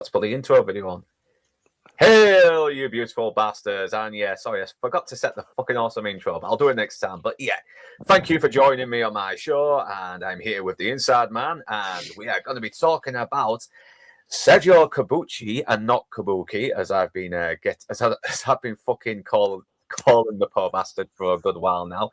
Let's put the intro video on. Hail, you beautiful bastards. And yeah, sorry, I forgot to set the fucking awesome intro, but I'll do it next time. But yeah, thank you for joining me on my show. And I'm here with the Inside Man. And we are going to be talking about Sergio Corbucci, and not Kabuki, as I've been as I've been fucking calling the poor bastard for a good while now.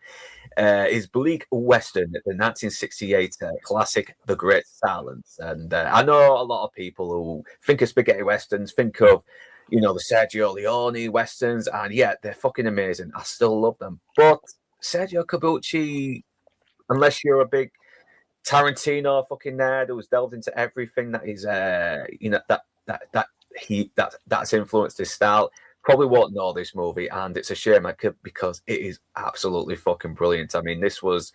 Is Bleak Western, the 1968 classic, The Great Silence. And I know a lot of people who think of spaghetti westerns, think of, you know, the Sergio Leone westerns, and yeah, they're fucking amazing. I still love them. But Sergio Corbucci, unless you're a big Tarantino fucking nerd who's delved into everything that is, you know, that's influenced his style, probably won't know this movie, and it's a shame because it is absolutely fucking brilliant. I mean, this was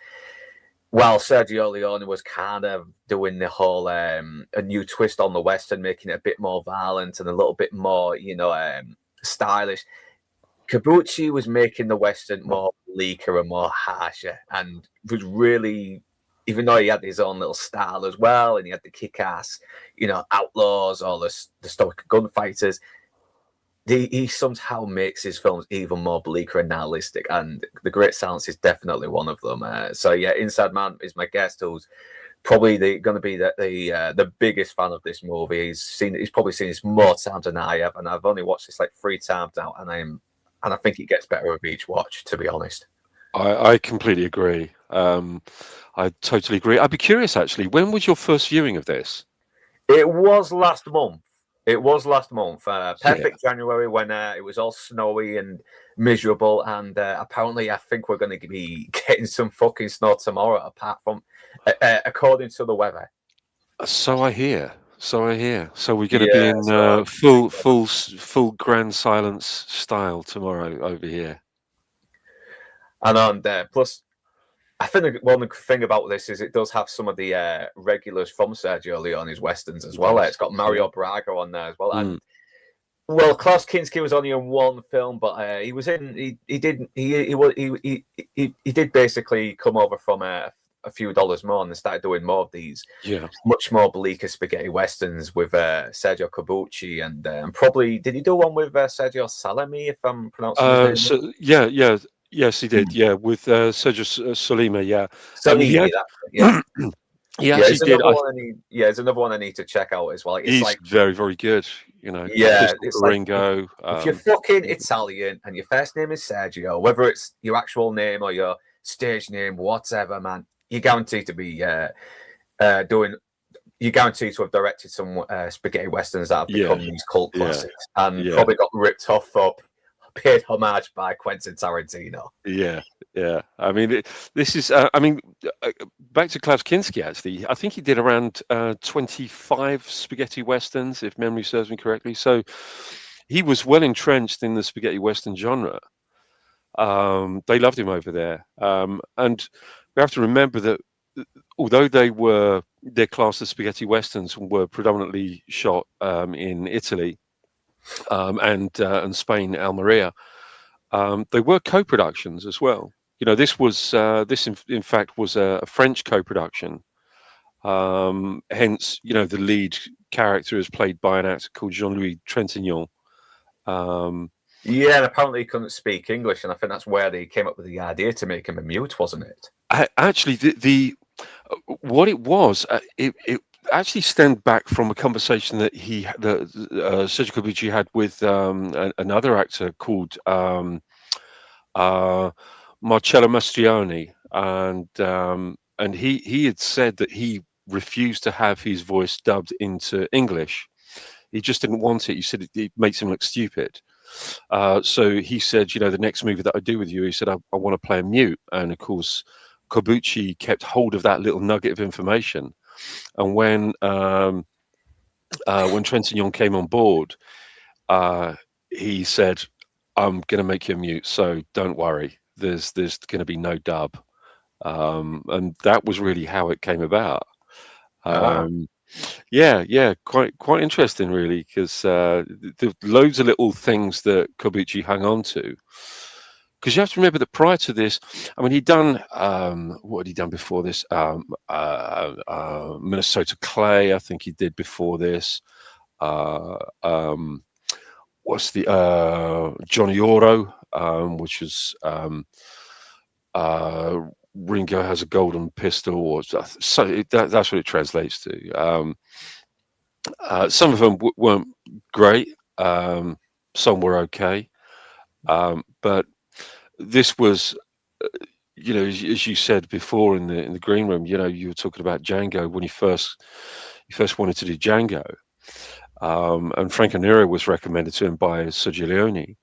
while Sergio Leone was kind of doing the whole a new twist on the Western, making it a bit more violent and a little bit more, you know, stylish. Corbucci was making the Western more bleaker and more harsher, and was really, even though he had his own little style as well, and he had the kick-ass, you know, outlaws or the stoic gunfighters, he somehow makes his films even more bleaker and nihilistic, and The Great Silence is definitely one of them. So yeah, Inside Man is my guest, who's probably going to be the biggest fan of this movie. He's probably seen this more times than I have, and I've only watched this like 3 times now, and I think it gets better with each watch, to be honest. I completely agree. I totally agree. I'd be curious, actually, when was your first viewing of this? It was last month. Perfect January, when it was all snowy and miserable, and apparently I think we're going to be getting some fucking snow tomorrow, apart from according to the weather. So I hear. So we're going to be in full Grand Silence style tomorrow over here. And plus, I think one thing about this is it does have some of the regulars from Sergio Leone's westerns as well. It's got Mario Braga on there as well. And well, Klaus Kinski was only in one film, but he was in. He did basically come over from a few dollars more and started doing more of these, much more bleaker spaghetti westerns with Sergio Corbucci, and probably did he do one with Sergio Salami, if I'm pronouncing his name? Yes, he did. Yeah, with Sergio Solima. Yeah, He did. There's another one I need to check out as well. He's like very, very good. You know, it's Ringo. Like, if you're fucking Italian and your first name is Sergio, whether it's your actual name or your stage name, whatever, man, you're guaranteed to be doing. You're guaranteed to have directed some spaghetti westerns that have become these cult classics, and probably got ripped off for paid homage by Quentin Tarantino. Yeah. I mean, this is. I mean, back to Klaus Kinski. Actually, I think he did around 25 spaghetti westerns, if memory serves me correctly. So he was well entrenched in the spaghetti western genre. They loved him over there, and we have to remember that although their class of spaghetti westerns were predominantly shot in Italy. And Spain, Almeria, they were co-productions as well. You know, this in fact was a French co-production. Hence, you know, the lead character is played by an actor called Jean-Louis Trintignant. And apparently he couldn't speak English, and I think that's where they came up with the idea to make him a mute, wasn't it? Actually, what it was, it actually stemmed back from a conversation that Sergio Corbucci had with another actor called Marcello Mastroianni, and he had said that he refused to have his voice dubbed into English. He just didn't want it. He said it makes him look stupid. So he said, you know, the next movie that I do with you, he said, I want to play a mute. And of course, Corbucci kept hold of that little nugget of information. And when Trintignant came on board, he said, "I'm going to make you a mute, so don't worry. There's going to be no dub," and that was really how it came about. Quite interesting, really, because the loads of little things that Corbucci hung on to. Because you have to remember that prior to this, I mean, he'd done, what had he done before this? Minnesota Clay, I think he did before this. what's the Johnny Oro, which was Ringo has a golden pistol, or so that's what it translates to. Some of them weren't great. Some were okay, but this was, as you said before in the green room, you were talking about Django when you first wanted to do Django, and Franco Nero was recommended to him by Sergio Leone,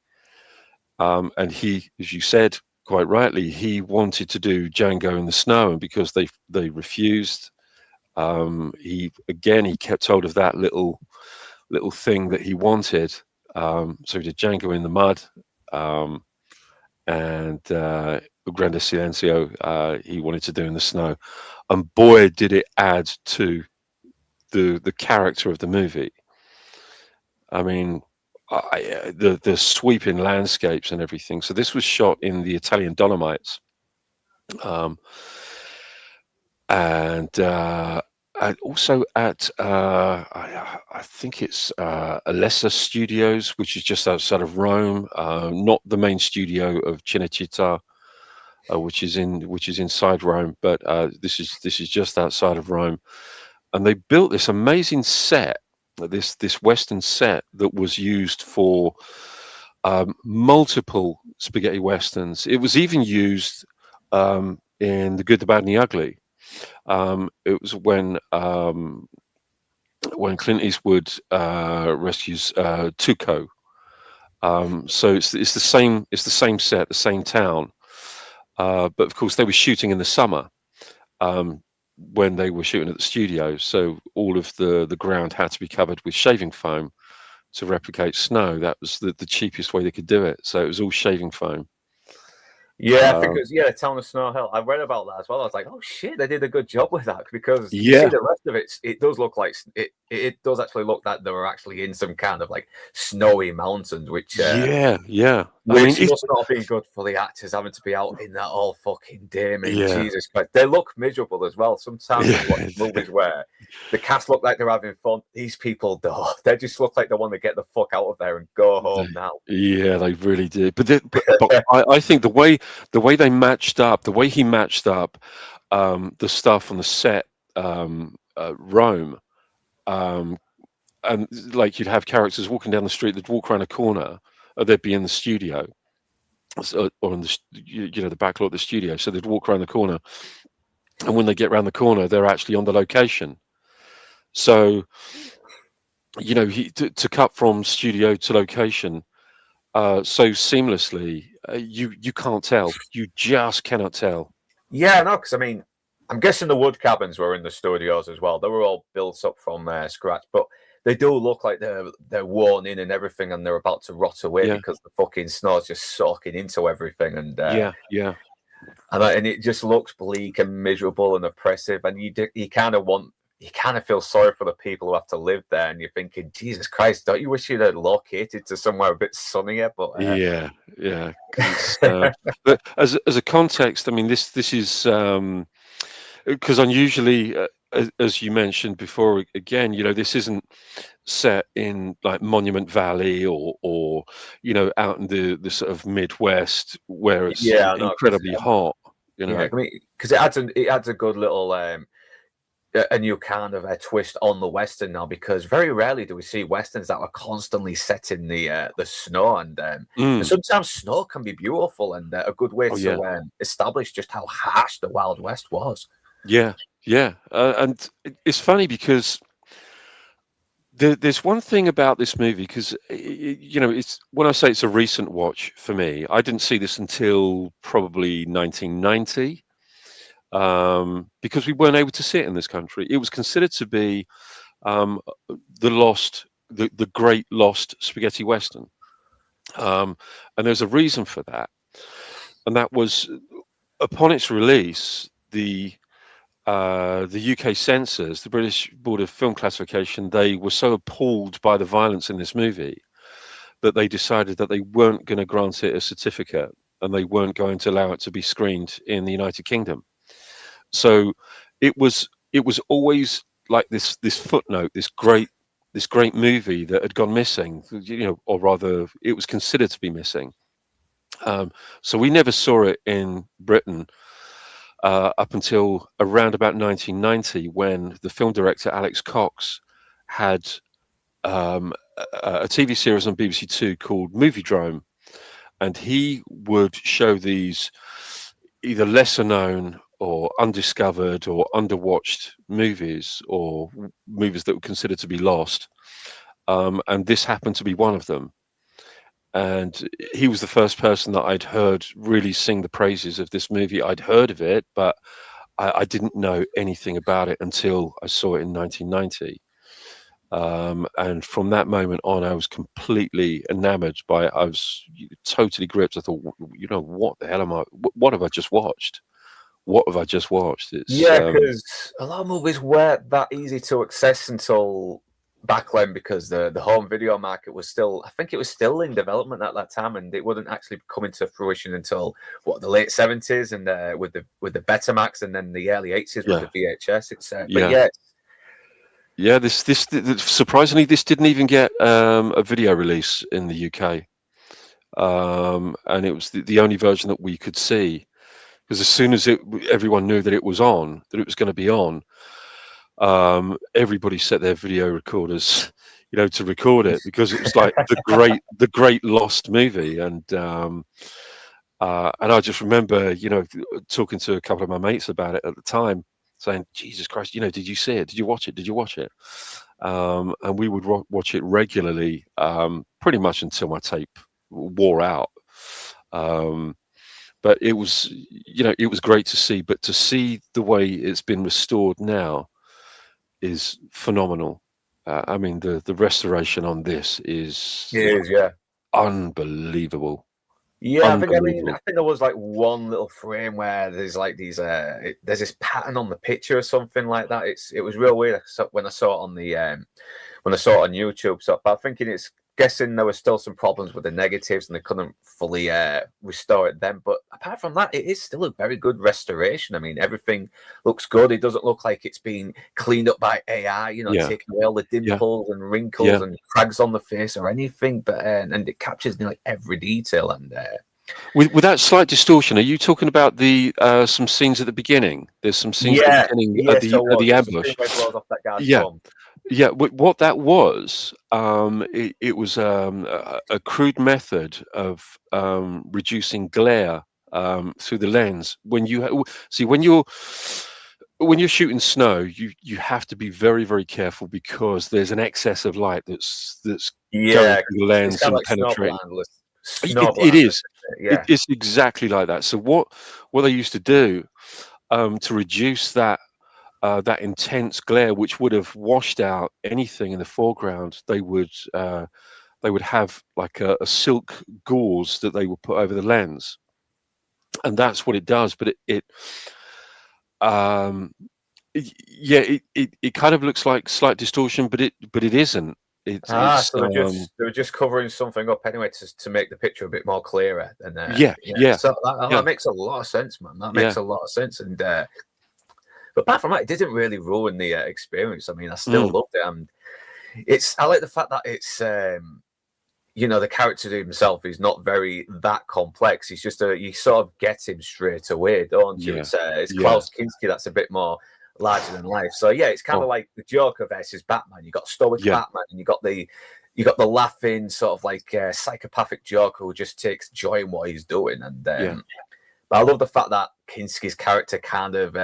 and he, as you said quite rightly, he wanted to do Django in the snow, and because they refused, he kept hold of that little thing that he wanted. So he did Django in the mud, and Grande Silencio he wanted to do in the snow, and boy did it add to the character of the movie. I mean, the sweeping landscapes and everything. So this was shot in the Italian Dolomites, and also at I think it's Alessa Studios, which is just outside of Rome, not the main studio of Cinecittà, which is inside Rome, but this is just outside of Rome, and they built this amazing set, this Western set that was used for multiple spaghetti westerns. It was even used in The Good, the Bad, and the Ugly. It was when Clint Eastwood rescues Tuco. So it's the same set, the same town, but of course they were shooting in the summer when they were shooting at the studio. So all of the ground had to be covered with shaving foam to replicate snow. That was the cheapest way they could do it. So it was all shaving foam. Yeah, because the town of Snow Hill. I read about that as well. I was like, oh shit, they did a good job with that, because you see the rest of it. It does look like it does actually look like they were actually in some kind of like snowy mountains, which yeah. Which must not have been good for the actors having to be out in that all fucking day, man. Yeah. Jesus Christ. They look miserable as well. Sometimes you watch movies where the cast look like they're having fun. These people don't. They just look like they want to get the fuck out of there and go home now. Yeah, they really did. But I think the way they matched up, the way he matched up the stuff on the set, Rome, and like you'd have characters walking down the street, they'd walk around a corner, or they'd be in the studio, or in the back lot of the studio. So they'd walk around the corner, and when they get around the corner, they're actually on the location. So to cut from studio to location so seamlessly, you can't tell. You just cannot tell. Yeah, no, because I mean, I'm guessing the wood cabins were in the studios as well. They were all built up from scratch, but they do look like they're worn in and everything, and they're about to rot away because the fucking snow's just soaking into everything. And and it just looks bleak and miserable and oppressive. And you kind of feel sorry for the people who have to live there, and you're thinking, Jesus Christ, don't you wish you'd have located to somewhere a bit sunnier? But but as a context, I mean, this is because unusually, as you mentioned before, again, this isn't set in like Monument Valley or out in the sort of Midwest where it's incredibly hot. I mean, because it adds a good little a new kind of a twist on the Western now, because very rarely do we see Westerns that are constantly set in the snow, and sometimes snow can be beautiful and a good way to establish just how harsh the Wild West was. And it's funny because there's one thing about this movie, because it's, when I say it's a recent watch for me, I didn't see this until probably 1990. Because we weren't able to see it in this country. It was considered to be the great lost spaghetti western, and there's a reason for that, and that was upon its release, the UK censors, the British Board of Film Classification, they were so appalled by the violence in this movie that they decided that they weren't going to grant it a certificate, and they weren't going to allow it to be screened in the United Kingdom. So it was always like this footnote, this great this great movie that had gone missing, or rather, it was considered to be missing. So we never saw it in Britain up until around about 1990, when the film director Alex Cox had a TV series on BBC Two called Movie Drome, and he would show these either lesser known or undiscovered or underwatched movies, or movies that were considered to be lost. And this happened to be one of them. And he was the first person that I'd heard really sing the praises of this movie. I'd heard of it, but I didn't know anything about it until I saw it in 1990. And from that moment on, I was completely enamored by it. I was totally gripped. I thought, what the hell am I? What have I just watched? What have I just watched? It's because a lot of movies weren't that easy to access until back then, because the home video market was still, I think it was still in development at that time, and it wouldn't actually come into fruition until the late 70s, and with the Betamax, and then the early 80s with the VHS. It's this surprisingly, this didn't even get a video release in the UK, and it was the only version that we could see, because as soon as everyone knew that it was on, that it was going to be on, everybody set their video recorders, to record it, because it was like the great lost movie. And I just remember, talking to a couple of my mates about it at the time, saying, Jesus Christ, did you see it? Did you watch it? Did you watch it? And we would watch it regularly, pretty much until my tape wore out. But it was, it was great to see. But to see the way it's been restored now is phenomenal. I mean, the restoration on this is unbelievable. Yeah, I think there was like one little frame where there's like these there's this pattern on the picture or something like that. It was real weird when I saw it on when I saw it on YouTube. So I'm thinking, guessing there were still some problems with the negatives and they couldn't fully restore it then. But apart from that, it is still a very good restoration. I mean, everything looks good. It doesn't look like it's been cleaned up by AI, taking away all the dimples and wrinkles and crags on the face or anything. But and it captures every detail. And with that slight distortion, are you talking about the some scenes at the beginning? There's some scenes at the beginning at the ambush. Yeah, what that was, it was a crude method of reducing glare through the lens. When you when you're shooting snow, you have to be very, very careful, because there's an excess of light that's going through the lens and penetrating. It is. It's exactly like that. So what they used to do to reduce that intense glare, which would have washed out anything in the foreground, they would have like a silk gauze that they would put over the lens, and that's what it does. But it kind of looks like slight distortion, but it isn't. So they were just covering something up anyway to make the picture a bit more clearer. And so that makes a lot of sense, man. That makes a lot of sense. And but apart from that, it didn't really ruin the experience. I mean, I still loved it. And I like the fact that it's the character himself is not that complex. He's just you sort of get him straight away, don't you? It's Klaus Kinski that's a bit more larger than life. So it's kind of like the Joker versus Batman. You got stoic Batman, and you got the laughing sort of like psychopathic Joker who just takes joy in what he's doing. And but I love the fact that Kinski's character kind of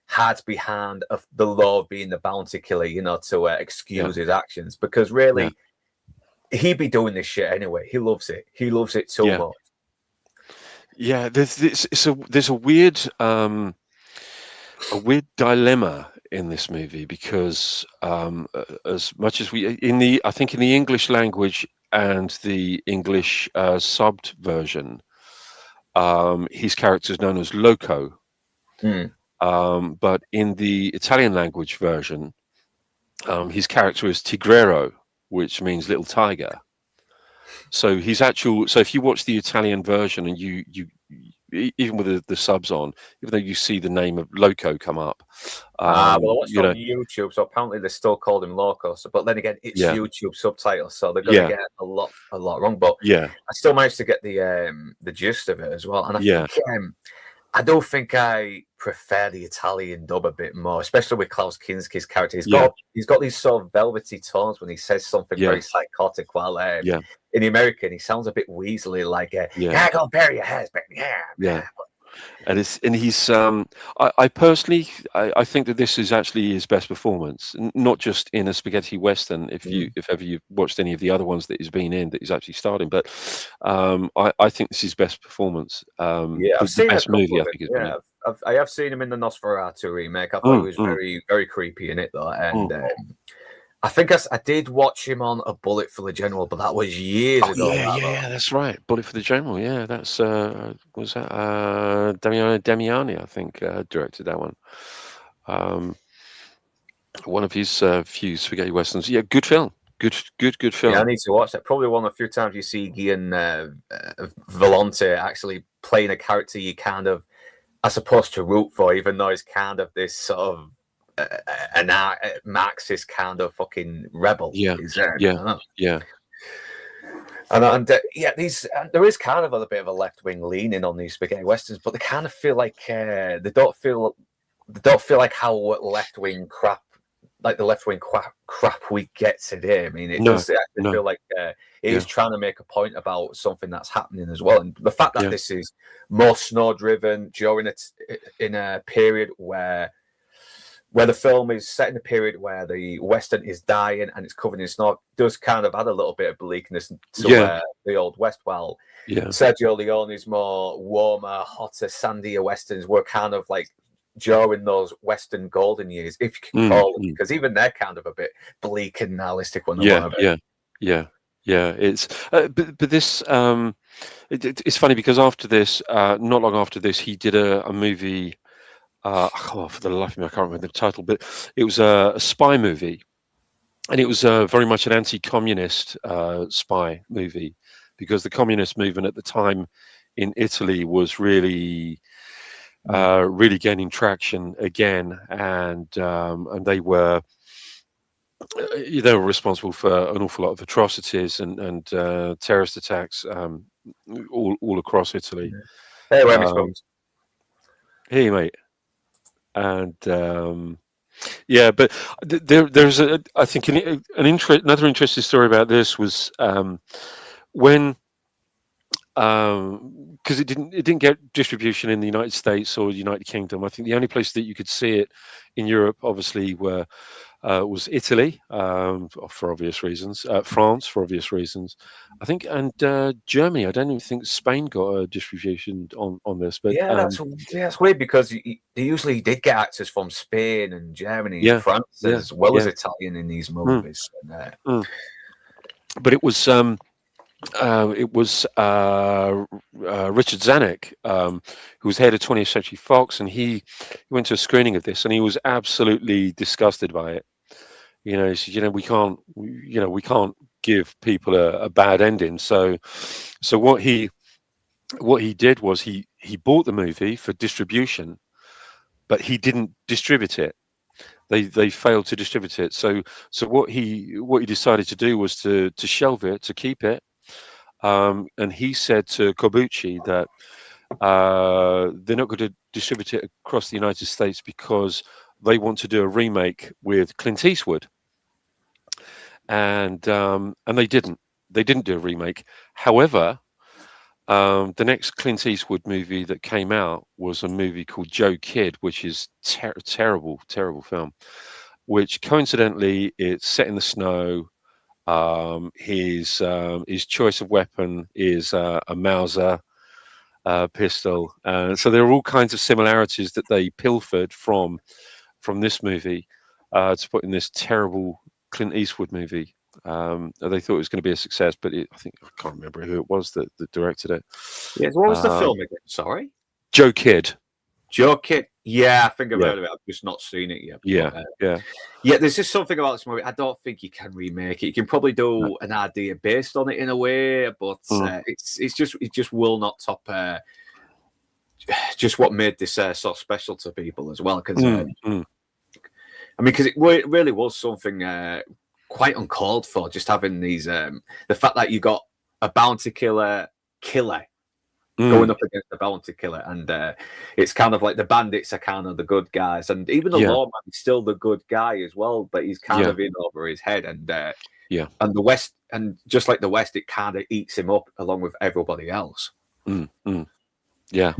had behind of the law being the bounty killer, to excuse his actions, because really he'd be doing this shit anyway. He loves it. He loves it so much. Yeah, there's a weird dilemma in this movie, because as much as I think in the English language and the English subbed version, his character is known as Loco. But in the Italian language version, his character is Tigrero, which means little tiger. So so if you watch the Italian version and even with the subs on, even though you see the name of Loco come up. Well, I watched You on know, YouTube, so apparently they still called him Loco. So, but then again, it's yeah, YouTube subtitles, so they're gonna yeah, get a lot wrong. But yeah, I still managed to get the gist of it as well. And I yeah, think I do think I prefer the Italian dub a bit more, especially with Klaus Kinski's character. yeah, He's got these sort of velvety tones when he says something yeah, very psychotic, while yeah, in the American he sounds a bit weaselly, like yeah, "Yeah, go bury your husband." Yeah, yeah. And he's I personally I think that this is actually his best performance, not just in a spaghetti western. If ever you've watched any of the other ones that he's been in that he's actually starred in, but I think this is his best performance. Yeah, I've The seen a best movie couple I of it. think he's been in. Yeah, I have seen him in the Nosferatu remake. I thought he Mm, was mm, very, very creepy in it, though. mm. And I think I did watch him on A Bullet for the General, but that was years Oh ago. yeah, yeah, yeah. That's right. Bullet for the General. Yeah, that's was that Damiano Damiani, I think, directed that one. Um, one of his few spaghetti westerns. Yeah, good film. Good Yeah, I film. need to watch that. Probably one of the few times you see Gian Volonte actually playing a character you kind of are supposed to root for, even though he's kind of this sort of an Marxist kind of fucking rebel. Yeah, Is there? yeah, yeah, Yeah, these there is kind of a bit of a left wing leaning on these spaghetti westerns, but they kind of feel like they don't feel like how left wing crap, like the left wing crap we get today. I mean, it no, does actually no, feel like it yeah, is trying to make a point about something that's happening as well, and the fact that yeah, this is more snow driven during in a period where the film is set in a period where the Western is dying and it's covered in snow, does kind of add a little bit of bleakness to yeah, the Old West, while yeah, Sergio Leone's more warmer, hotter, sandier Westerns were kind of like during those Western golden years, if you can call them, because even they're kind of a bit bleak and nihilistic when they yeah, want to be. yeah, yeah, yeah. It's but this it's funny because after this, not long after this, he did a movie. Oh, for the life of me, I can't remember the title, but it was a spy movie, and it was very much an anti-communist spy movie, because the communist movement at the time in Italy was really really gaining traction again, and they were responsible for an awful lot of atrocities and terrorist attacks all across Italy. Hey, where me Um, spoons? hey, mate. And yeah, but there's I think another interesting story about this was when because it didn't get distribution in the United States or United Kingdom. I think the only place that you could see it in Europe, obviously, was Italy, for obvious reasons, France for obvious reasons, I think, and Germany. I don't even think Spain got a distribution on this, but Yeah, that's weird because they usually did get actors from Spain and Germany and yeah, France yeah, as well as yeah. Italian in these Mm, movies. And, mm. But it was Richard Zanuck, who was head of 20th Century Fox, and he went to a screening of this, and he was absolutely disgusted by it. He said, we can't give people a bad ending. So what he did was he bought the movie for distribution, but he didn't distribute it. They failed to distribute it. So what he decided to do was to shelve it, to keep it. And he said to Corbucci that they're not going to distribute it across the United States because they want to do a remake with Clint Eastwood. And they didn't. They didn't do a remake. However, the next Clint Eastwood movie that came out was a movie called Joe Kidd, which is terrible film. Which coincidentally, it's set in the snow. His choice of weapon is a Mauser pistol. So there are all kinds of similarities that they pilfered from this movie to put in this terrible Clint Eastwood movie. They thought it was going to be a success, but I think I can't remember who it was that directed it. yeah, what was the Um, film again? Sorry, Joe Kidd. Joe Kidd. Yeah, I think I've Yeah, heard of it. I've just not seen it yet. yeah, But, yeah. yeah, there's just something about this movie. I don't think you can remake it. You can probably No. do an idea based on it in a way, but Mm, it just will not top just what made this so special to people as well. Because I mean, because it really was something quite uncalled for. Just having these, the fact that you got a bounty killer going up against the bounty killer, and it's kind of like the bandits are kind of the good guys, and even the lawman is still the good guy as well, but he's kind of in over his head, and and the West, and just like the West, it kind of eats him up along with everybody else. But yeah,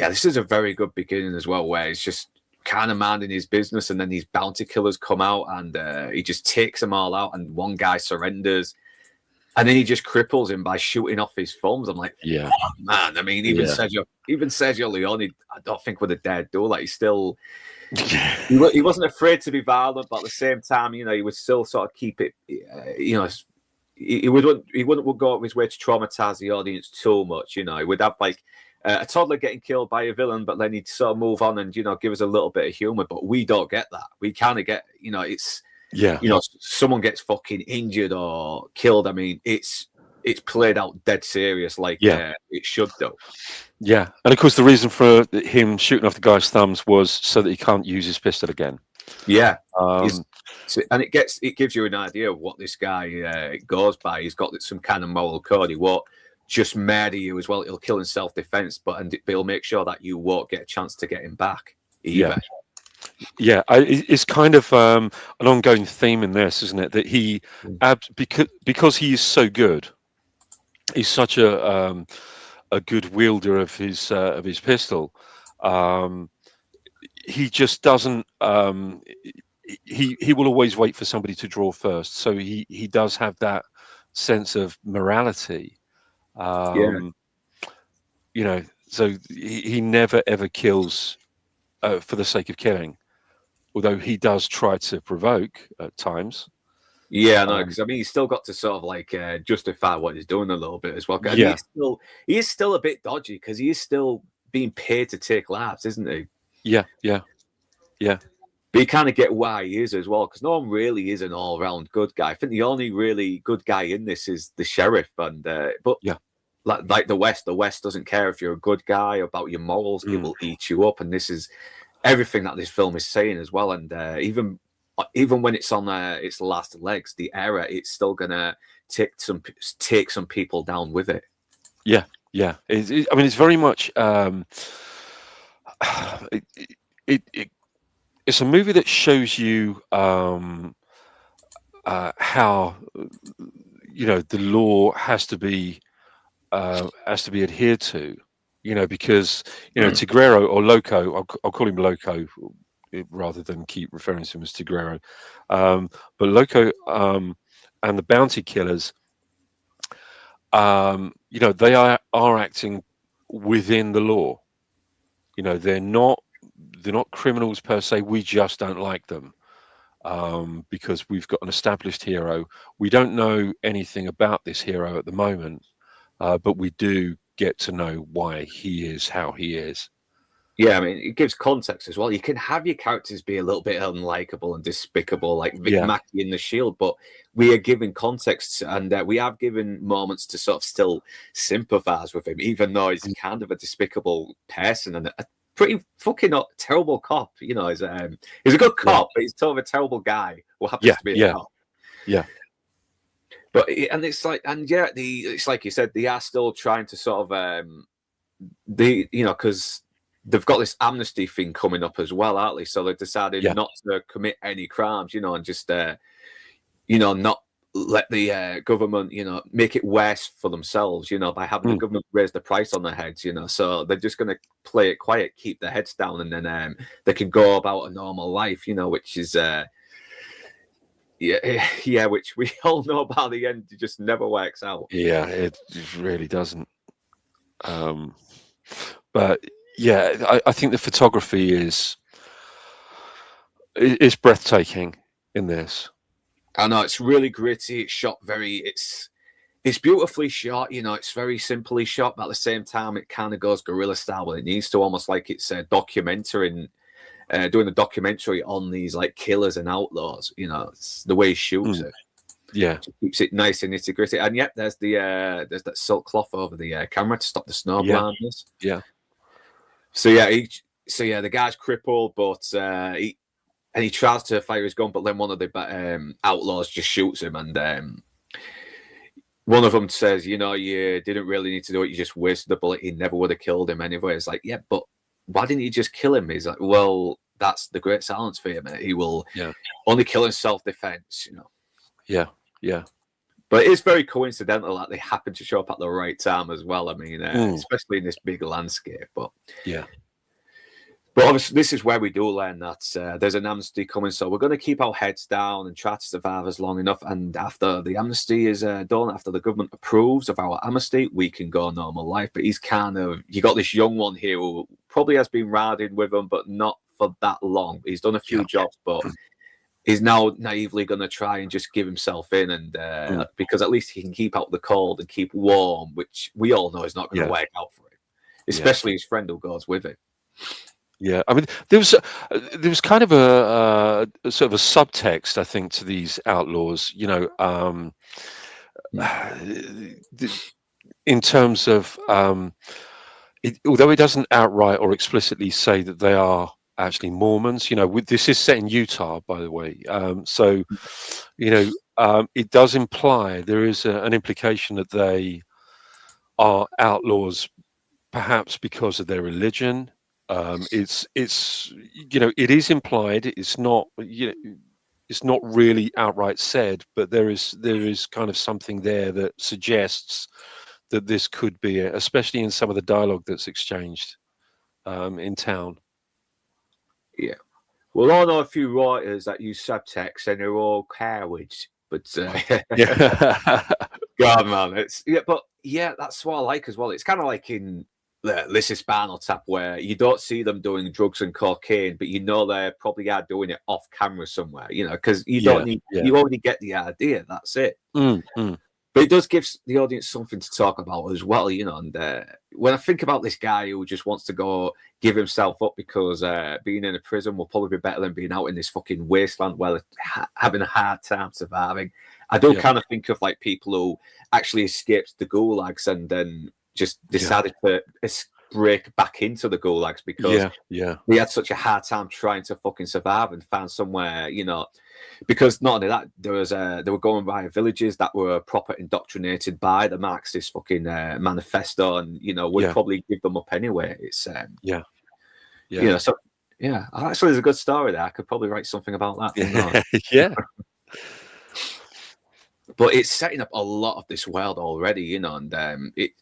this is a very good beginning as well, where he's just kind of minding his business, and then these bounty killers come out, and he just takes them all out, and one guy surrenders, and then he just cripples him by shooting off his thumbs. I'm like, oh, man. I mean, even Sergio Leone, I don't think would have dared do that. He's still, he wasn't afraid to be violent, but at the same time, you know, he would still sort of keep it, you know, he wouldn't go out of his way to traumatize the audience too much. You know, he would have like a toddler getting killed by a villain, but then he'd sort of move on and, you know, give us a little bit of humor. But we don't get that. We kind of get, you know, it's, you know, someone gets fucking injured or killed. I mean, it's played out dead serious, like it should do. Yeah, and of course the reason for him shooting off the guy's thumbs was so that he can't use his pistol again. Yeah, and it gives you an idea of what this guy goes by. He's got some kind of moral code. He won't just murder you as well. He'll kill in self-defense, but he'll make sure that you won't get a chance to get him back either. It's kind of an ongoing theme in this, isn't it? That he, because he is so good, he's such a good wielder of his pistol. He just doesn't. He will always wait for somebody to draw first. So he does have that sense of morality. You know, so he never ever kills for the sake of killing, although he does try to provoke at times. Yeah, no, because I mean, he's still got to sort of like justify what he's doing a little bit as well. He is still a bit dodgy because he is still being paid to take lives, isn't he? Yeah. But you kind of get why he is as well, because no one really is an all-round good guy. I think the only really good guy in this is the sheriff, and like the West doesn't care if you're a good guy about your morals; it will eat you up. And this is everything that this film is saying as well. And even when it's on its last legs, the era, it's still gonna take some people down with it. I mean, it's very much. It's a movie that shows you how you know the law has to be adhered to. You know, because you know Tigrero or Loco, I'll call him Loco rather than keep referring to him as Tigrero. But Loco and the bounty killers, you know, they are acting within the law. You know, they're not criminals per se. We just don't like them because we've got an established hero. We don't know anything about this hero at the moment, but we do get to know why he is how he is. Yeah, I mean, it gives context as well. You can have your characters be a little bit unlikable and despicable, like Vic Mackey in The Shield, but we are given context, and we have given moments to sort of still sympathize with him, even though he's kind of a despicable person and a pretty fucking terrible cop. You know, he's a good cop, but he's sort of a terrible guy who happens to be a cop. But it's like, it's like you said, they are still trying to sort of you know, because they've got this amnesty thing coming up as well, aren't they? So they've decided not to commit any crimes, you know, and just you know, not let the government, you know, make it worse for themselves, you know, by having the government raise the price on their heads, you know. So they're just going to play it quiet, keep their heads down, and then they can go about a normal life, you know, which is which we all know by the end, it just never works out. Yeah, it really doesn't. But yeah, I think the photography is breathtaking in this. I know, it's really gritty. It's shot it's beautifully shot. You know, it's very simply shot, but at the same time, it kind of goes guerrilla style. But it needs to almost like it's a documentary, doing a documentary on these like killers and outlaws. You know, it's the way he shoots it. Yeah. Keeps it nice and nitty gritty. And yep, there's that silk cloth over the camera to stop the snow blindness. Yeah. So yeah, the guy's crippled, but he tries to fire his gun, but then one of the outlaws just shoots him, and one of them says, you didn't really need to do it. You just wasted the bullet. He never would have killed him anyway. It's like, yeah, but why didn't you just kill him? He's like, well, that's the great silence for him. He will only kill in self-defense, Yeah. Yeah. But it is very coincidental that they happen to show up at the right time as well. I mean, especially in this big landscape. But obviously, this is where we do learn that there's an amnesty coming. So we're going to keep our heads down and try to survive as long enough. And after the amnesty is done, after the government approves of our amnesty, we can go normal life. But he's you got this young one here who probably has been riding with him, but not for that long. He's done a few jobs, but he's now naively going to try and just give himself in, and because at least he can keep out the cold and keep warm, which we all know is not going to work out for him, especially his friend who goes with him. Yeah, I mean, there was kind of a sort of a subtext, I think, to these outlaws, in terms of although it doesn't outright or explicitly say that they are actually Mormons. This is set in Utah, by the way. So, it does imply there is an implication that they are outlaws, perhaps because of their religion. It is implied. It's not, it's not really outright said, but there is kind of something there that suggests that this could be, especially in some of the dialogue that's exchanged in town. Yeah. Well, I know a few writers that use subtext and they're all cowards, but God, man, that's what I like as well. It's kind of like in this is Spinal Tap, where you don't see them doing drugs and cocaine, but they probably are doing it off camera somewhere, because you don't need, you already get the idea. That's it. But it does give the audience something to talk about as well, and when I think about this guy who just wants to go give himself up because being in a prison will probably be better than being out in this fucking wasteland where they're having a hard time surviving, I do kind of think of like people who actually escaped the gulags and then just decided to break back into the gulags because they had such a hard time trying to fucking survive and find somewhere, because not only that, they were going by villages that were proper indoctrinated by the Marxist fucking manifesto, and would probably give them up anyway. It's so actually there's a good story there. I could probably write something about that. But it's setting up a lot of this world already, and it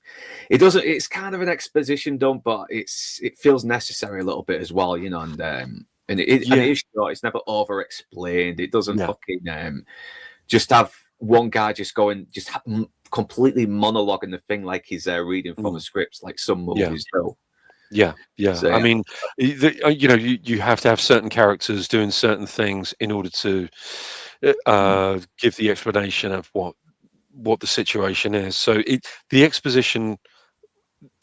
doesn't. It's kind of an exposition dump, but it feels necessary a little bit as well, and it is short. It's never over explained. It doesn't fucking just have one guy just going completely monologuing the thing like he's reading from a script, like some movies do. So, I mean, you have to have certain characters doing certain things in order to give the explanation of what the situation is. So the exposition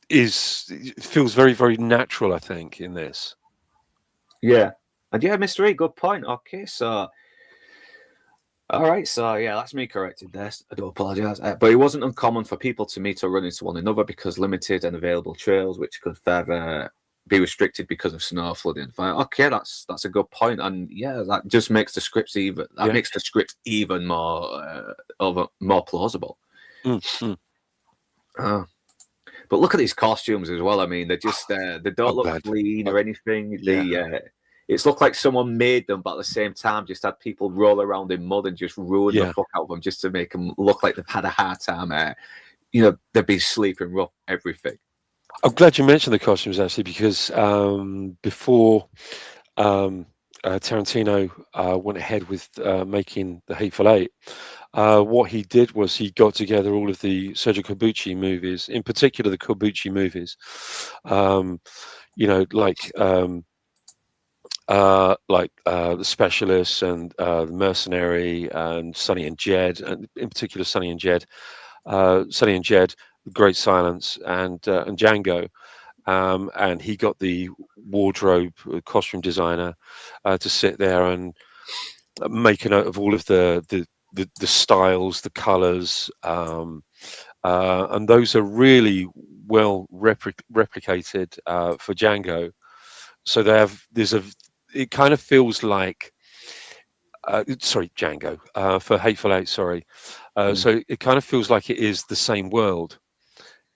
feels very, very natural, I think, in this. Yeah, and Mr. E, good point. Okay, so all right, so that's me corrected there. I do apologize, but it wasn't uncommon for people to meet or run into one another because limited and available trails, which could further be restricted because of snow, flooding, fire. Okay, that's a good point, and that just makes the scripts makes the script even more plausible. But look at these costumes as well. I mean, they're just they don't look clean or anything. It's looked like someone made them, but at the same time just had people roll around in mud and just ruin the fuck out of them just to make them look like they've had a hard time. They've been sleeping rough, everything. I'm glad you mentioned the costumes, actually, because before Tarantino went ahead with making The Hateful Eight, what he did was he got together all of the Sergio Corbucci movies, in particular the Corbucci movies, like The Specialists and The Mercenary and Sonny and Jed, and in particular Sonny and Jed, Great Silence, and Django. And he got the wardrobe costume designer to sit there and make a note of all of the the styles, the colors, and those are really well replicated for Django. So it kind of feels like, sorry, Django, for Hateful Eight, sorry. So it kind of feels like it is the same world.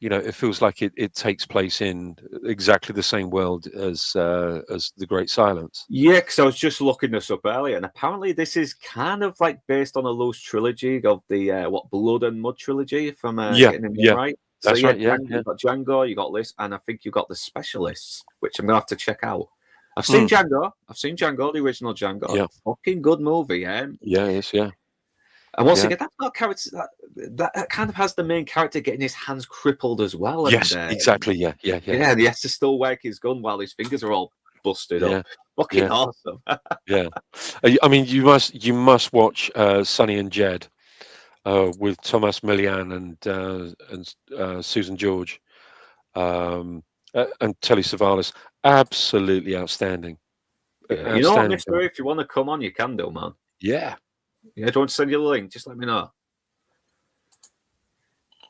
It feels like it takes place in exactly the same world as The Great Silence. Yeah, because I was just looking this up earlier, and apparently this is kind of like based on a loose trilogy of the Blood and Mud trilogy, if I'm getting the name right. So That's yeah, right. Yeah, you've got Django, you got this, and I think you got the Specialists, which I'm gonna have to check out. I've seen Django, the original Django. Yeah. Fucking good movie, yeah. Yeah, it is, yeah. And once again, that's not character that kind of has the main character getting his hands crippled as well. Yes, And, exactly. Yeah. and he has to still work his gun while his fingers are all busted up. Fucking awesome. Yeah. I mean, you must watch Sonny and Jed with Thomas Millian and Susan George and Telly Savalas. Absolutely outstanding. Yeah. You know what, Mister? If you want to come on, you can do, man. Yeah. Yeah, do you want to send you the link? Just let me know.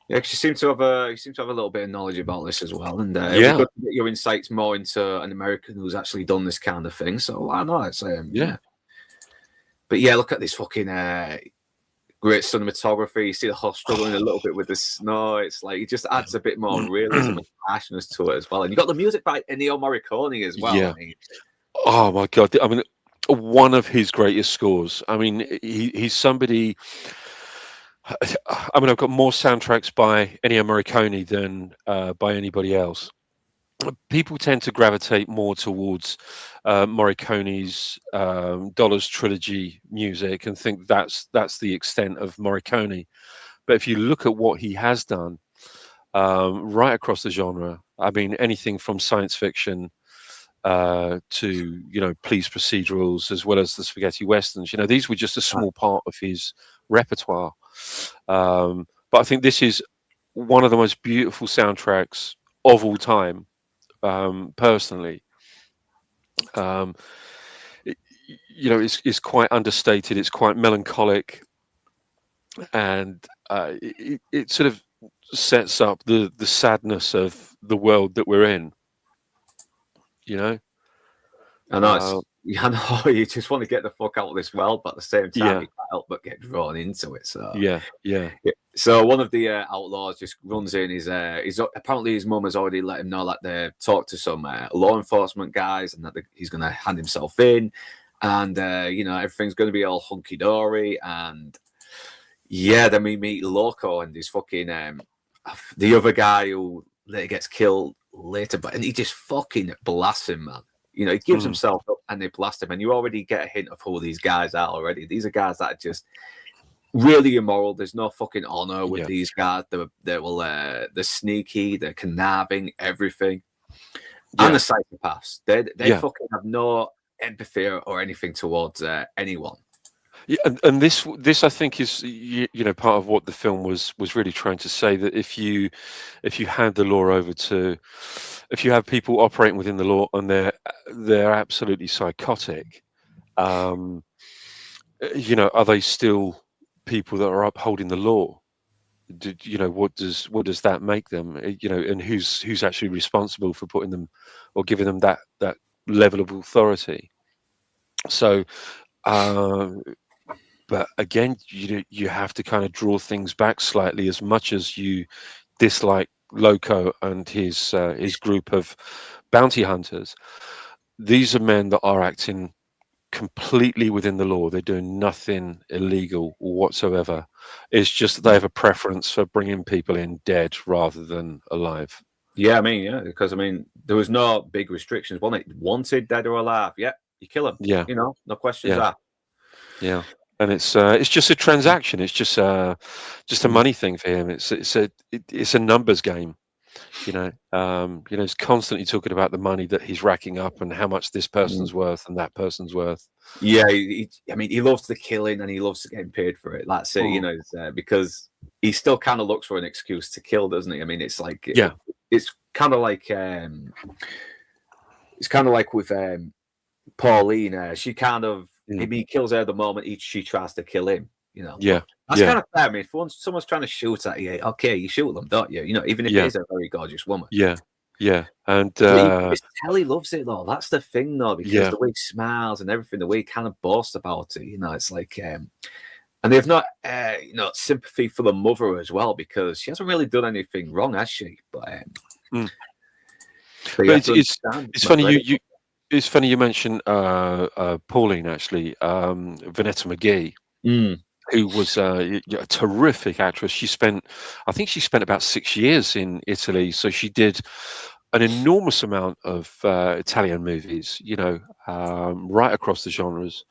Yeah, because you seem to have a little bit of knowledge about this as well, and it'd be good to get your insights more into an American who's actually done this kind of thing. So why not? It's, yeah. But yeah, look at this fucking great cinematography. You see the horse struggling a little bit with the snow. It's like it just adds a bit more realism and passion to it as well. And you got the music by Ennio Morricone as well. Yeah. I mean, oh my God! I mean, one of his greatest scores. I mean, he's somebody. I mean, I've got more soundtracks by Ennio Morricone than by anybody else. People tend to gravitate more towards Morricone's Dollars trilogy music and think that's the extent of Morricone. But if you look at what he has done right across the genre, I mean, anything from science fiction to police procedurals, as well as the spaghetti westerns. These were just a small part of his repertoire. But I think this is one of the most beautiful soundtracks of all time. Personally, it's quite understated. It's quite melancholic, and it sort of sets up the sadness of the world that we're in. I know. I know you just want to get the fuck out of this world, but at the same time, you can't help but get drawn into it. So yeah. So one of the outlaws just runs in. He's apparently his mum has already let him know that they talked to some law enforcement guys, and that he's going to hand himself in, and everything's going to be all hunky dory. And then we meet Loco and his fucking the other guy who later gets killed later, and he just fucking blasts him, man. He gives himself up and they blast him, and you already get a hint of who these guys are already. These are guys that are just really immoral. There's no fucking honor with these guys. They're sneaky, they're conniving, everything. And the psychopaths. They fucking have no empathy or anything towards anyone. Yeah, and this I think is part of what the film was really trying to say, that if you hand the law over to, if you have people operating within the law and they're absolutely psychotic, are they still people that are upholding the law? What does that make them? And who's actually responsible for putting them or giving them that level of authority? So. But again, you have to kind of draw things back slightly. As much as you dislike Loco and his group of bounty hunters, these are men that are acting completely within the law. They're doing nothing illegal whatsoever. It's just that they have a preference for bringing people in dead rather than alive. Yeah, because there was no big restrictions, wasn't it? Wanted, dead or alive. Yeah, you kill them. Yeah, no questions asked. Yeah. And it's just a transaction. It's just a money thing for him. It's a numbers game. He's constantly talking about the money that he's racking up and how much this person's worth and that person's worth. Yeah, he loves the killing and he loves getting paid for it. That's it. Because he still kind of looks for an excuse to kill, doesn't he? It's like it's kind of like with Pauline. She kind of. He kills her the moment she tries to kill him. you know. Yeah. But that's Yeah. kind of fair. I mean, if someone's trying to shoot at you, okay, you shoot them, don't you? You know, even if it Yeah. is a very gorgeous woman. Yeah. Yeah. And But you can just tell he loves it though. That's the thing though, because yeah. the way he smiles and everything, the way he kind of boasts about it, you know, it's like, and they've not, you know, sympathy for the mother as well, because she hasn't really done anything wrong, has she? But But it's funny it's funny you mentioned Pauline, actually, Vanessa McGee, who was a terrific actress. I think she spent about 6 years in Italy, so she did an enormous amount of Italian movies, you know, right across the genres.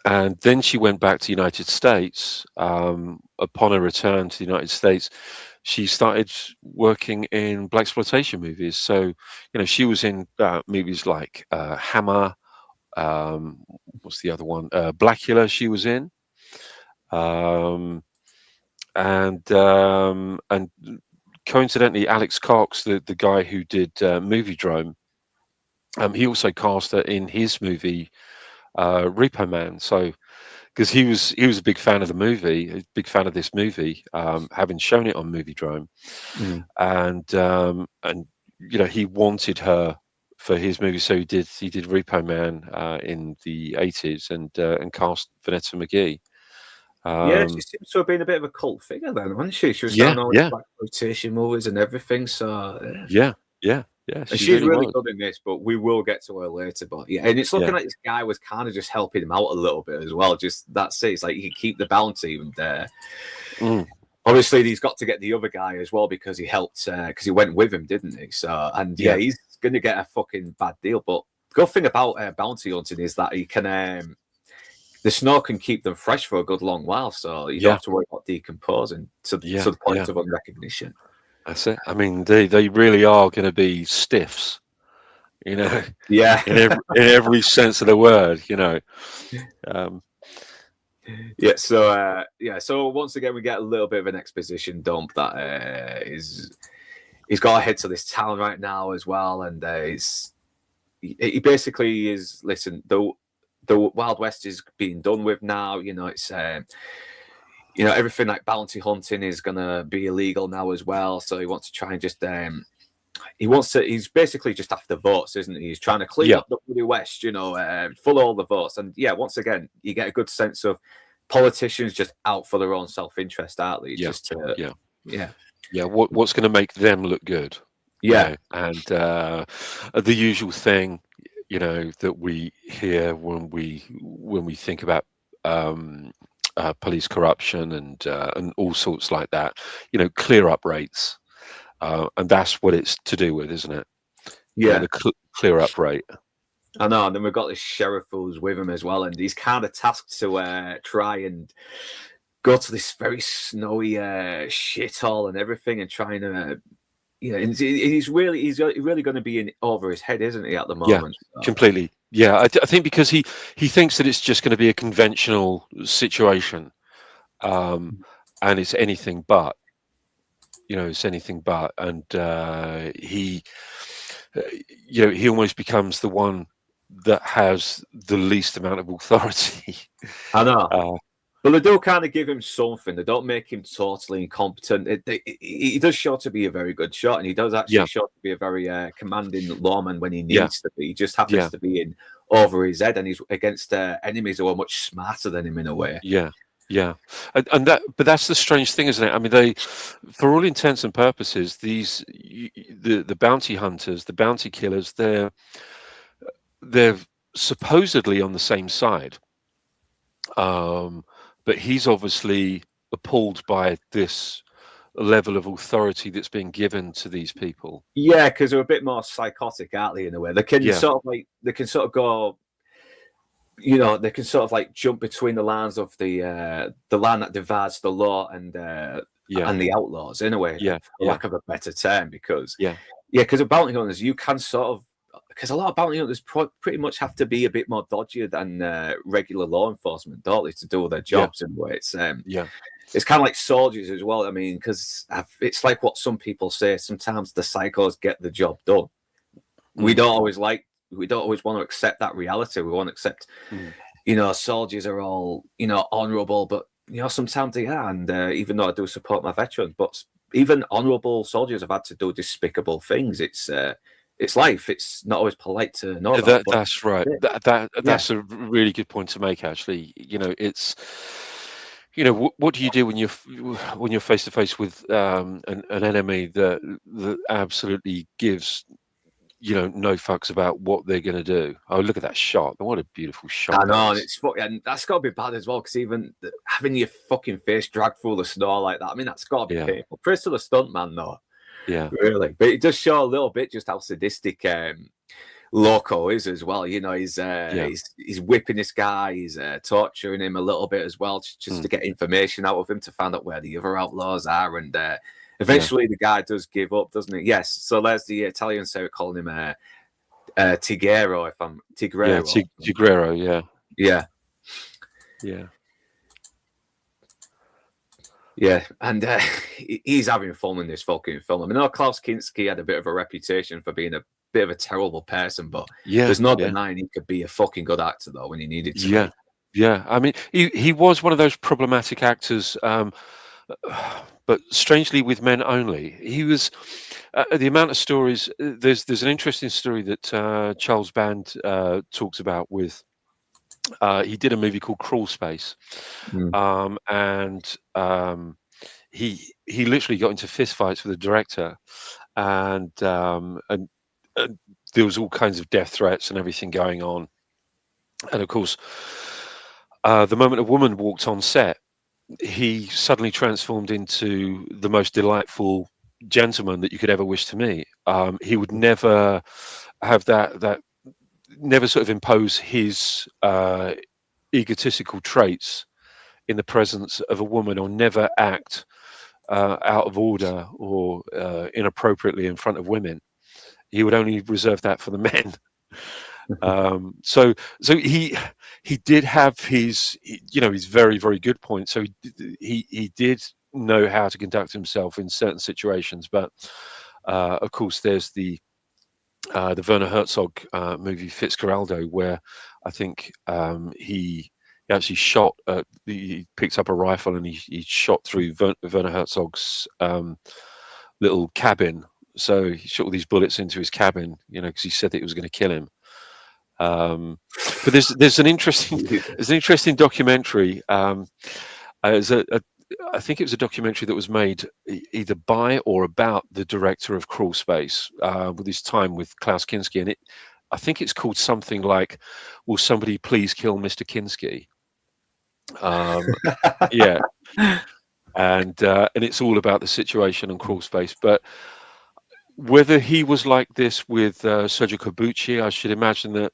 And then she went back to the United States. Upon her return to the United States, she started working in blaxploitation movies. So, you know, she was in movies like Hammer. What's the other one? Blackula. She was in, and coincidentally, Alex Cox, the guy who did Movie Drome, he also cast her in his movie Repo Man. So, because he was a big fan of the movie, a big fan of this movie, having shown it on Movie Drome, and you know, he wanted her for his movie, so he did Repo Man in the 80s, and cast Vanessa McGee. Yeah, she seems to have been a bit of a cult figure then, wasn't she? She was Yeah, starting all these blaxploitation movies and everything. So yeah. and She she's really was. good in this, but we will get to her later. But yeah, and it's looking like this guy was kind of just helping him out a little bit as well. Just that's it. It's like he can keep the bounty there. Obviously, he's got to get the other guy as well because he helped, because he went with him, didn't he? So, and yeah, he's going to get a fucking bad deal. But the good thing about bounty hunting is that he can, the snow can keep them fresh for a good long while. So you don't have to worry about decomposing to the point of unrecognition. That's it. I mean, they really are going to be stiffs, you know. Yeah. in every sense of the word, you know. Yeah. So once again, we get a little bit of an exposition dump that he's got to head to this town right now as well, and he basically is. Listen, the Wild West is being done with now. You know, it's you know, everything like bounty hunting is gonna be illegal now as well. So he wants to try and just he's basically just after votes, isn't he? He's trying to clean up the bloody West, you know, full of all the votes. And yeah, once again, you get a good sense of politicians just out for their own self-interest, aren't they? Just to, what's going to make them look good? Yeah, you know? And the usual thing, you know, that we hear when we think about police corruption and all sorts like that. You know, clear up rates. And that's what it's to do with, isn't it? Yeah, the clear up rate. I know. And then we've got this sheriff who's with him as well, and he's kind of tasked to try and go to this very snowy shithole and everything, and trying to, you know, and he's really going to be in over his head, isn't he, at the moment? Yeah, completely. Yeah, I think because he thinks that it's just going to be a conventional situation, and it's anything but. You know, it's anything but, and he, you know, he almost becomes the one that has the least amount of authority. I know, but they do kind of give him something. They don't make him totally incompetent. He does show to be a very good shot, and he does actually show to be a very commanding lawman when he needs to be. He just happens to be in over his head, and he's against enemies who are much smarter than him in a way. Yeah, and but that's the strange thing, isn't it? I mean, they, for all intents and purposes, the bounty hunters, the bounty killers, they're supposedly on the same side, but he's obviously appalled by this level of authority that's being given to these people. Yeah, because they're a bit more psychotic, aren't they? In a way, they can sort of go. You know, they can sort of like jump between the lines of the line that divides the law and the outlaws in a way, for lack of a better term, because because of bounty hunters, you can sort of, because a lot of bounty hunters pretty much have to be a bit more dodgy than regular law enforcement, don't they, to do their jobs in a way. It's it's kind of like soldiers as well. I mean, because it's like what some people say. Sometimes the psychos get the job done. We don't always want to accept that reality. We want to accept, soldiers are all, honourable, but, sometimes they are. And even though I do support my veterans, but even honourable soldiers have had to do despicable things. It's life. It's not always polite to know about. That's right. That's a really good point to make, actually. It's, what do you do when you're face to face with an enemy that absolutely gives no fucks about what they're going to do? Oh, look at that shot! What a beautiful shot! I know, and that's got to be bad as well, because even having your fucking face dragged through the snow like that, I mean, that's got to be painful. Praise to the stuntman, though. Yeah, really, but it does show a little bit just how sadistic Loco is as well. He's whipping this guy, he's torturing him a little bit as well, just to get information out of him, to find out where the other outlaws are, and eventually the guy does give up, doesn't he? Yes. So there's the Italian Sarah calling him Tigrero, Tigrero. Tigrero, yeah. Yeah, and he's having fun in this fucking film. I mean, I know Klaus Kinski had a bit of a reputation for being a bit of a terrible person, but there's no denying he could be a fucking good actor, though, when he needed to. Yeah. I mean, he was one of those problematic actors, but strangely with men only. He was the amount of stories. There's an interesting story that Charles Band talks about with. He did a movie called Crawl Space, and he literally got into fistfights with the director, and there was all kinds of death threats and everything going on. And of course, the moment a woman walked on set, he suddenly transformed into the most delightful gentleman that you could ever wish to meet. He would never have that never sort of impose his egotistical traits in the presence of a woman, or never act out of order or inappropriately in front of women. He would only reserve that for the men. So he did have his very, very good points. So he did know how to conduct himself in certain situations, but of course there's the Werner Herzog movie Fitzcarraldo, where I think he actually shot. He picked up a rifle and he shot through Werner Herzog's little cabin. So he shot all these bullets into his cabin, because he said that it was going to kill him. But there's an interesting documentary. I think it was a documentary that was made either by or about the director of Crawl Space, with his time with Klaus Kinski, and I think it's called something like "Will Somebody Please Kill Mr. Kinski?" Yeah, and it's all about the situation on Crawl Space. But whether he was like this with Sergio Corbucci, I should imagine that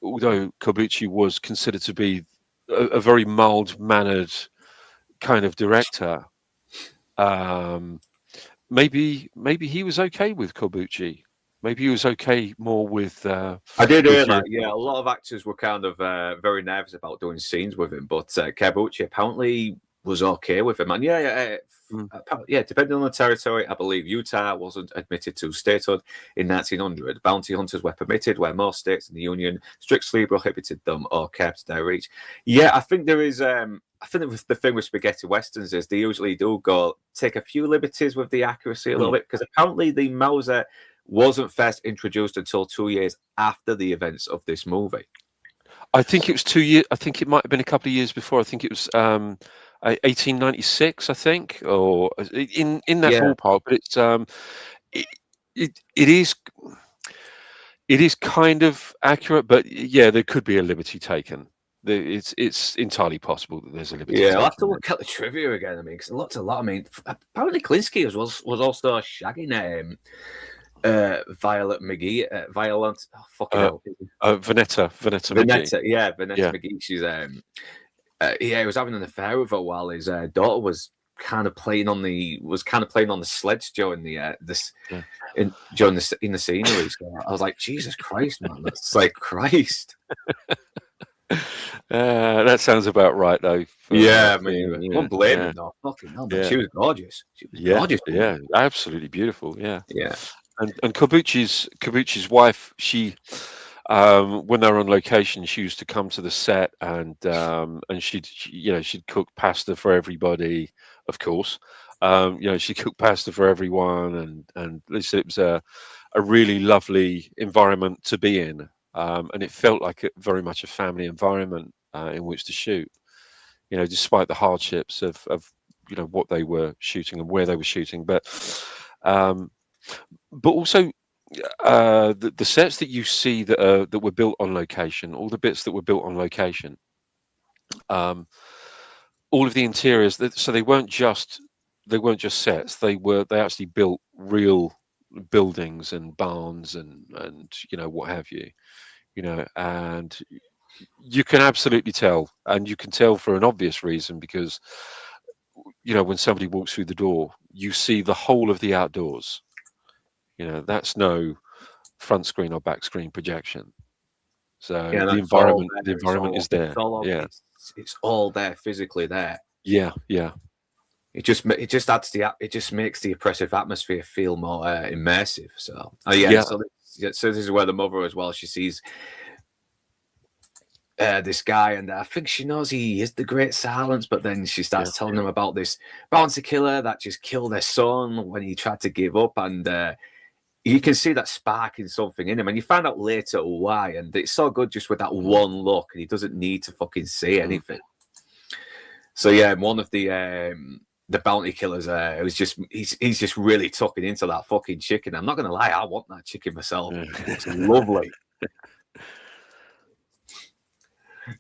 although Corbucci was considered to be a very mild-mannered kind of director, maybe he was okay with Corbucci. Maybe he was okay more with. I did hear that. Yeah, a lot of actors were kind of very nervous about doing scenes with him, but Corbucci apparently was okay with him. And depending on the territory, I believe Utah wasn't admitted to statehood in 1900. Bounty hunters were permitted, where most states in the Union strictly prohibited them or kept their reach. Yeah, I think there is. I think the thing with spaghetti westerns is they usually do take a few liberties with the accuracy a little bit, because apparently the Mauser wasn't first introduced until 2 years after the events of this movie. I think it was 2 years. I think it might have been a couple of years before. I think it was 1896. I think, or in that ballpark. But it is kind of accurate. But yeah, there could be a liberty taken. It's entirely possible that there's a liberty. Yeah, I'll have to look at the trivia again. I mean, because it looked a lot. I mean, apparently Klinsky was also shagging Violet McGee, Violent. Oh, fucking hell. Vanetta McGee. Yeah, Vanetta McGee. She's he was having an affair with her while his daughter was kind of playing on the sleds during the scenery. So I was like, Jesus Christ, man, that's like Christ. That sounds about right, though. I mean, don't blame him, though. Fucking hell, man. She was gorgeous. Gorgeous. Yeah, absolutely beautiful. Yeah. Yeah. And Corbucci's wife, she when they were on location, she used to come to the set, and she'd cook pasta for everybody, of course. She cooked pasta for everyone, and it was a really lovely environment to be in, and it felt like very much a family environment in which to shoot. Despite the hardships of what they were shooting and where they were shooting, um, but also the sets that you see that were built on location, all the bits that were built on location, um, all of the interiors. So they weren't just sets. They actually built real buildings and barns and what have you. And you can absolutely tell, and you can tell for an obvious reason, because when somebody walks through the door, you see the whole of the outdoors. That's no front screen or back screen projection. So Yeah, the that's all environment, the there. environment is there. Yeah, It's all there physically there. yeah, yeah, It just adds it just makes the oppressive atmosphere feel more immersive. So yeah, so this is where the mother as well, she sees this guy, and I think she knows he is the Great Silence, but then she starts telling him about this bounty killer that just killed their son when he tried to give up, and you can see that sparking something in him, and you find out later why, and it's so good just with that one look, and he doesn't need to fucking say anything. So yeah, one of the bounty killers, it was just he's just really tucking into that fucking chicken. I'm not gonna lie, I want that chicken myself. It's lovely.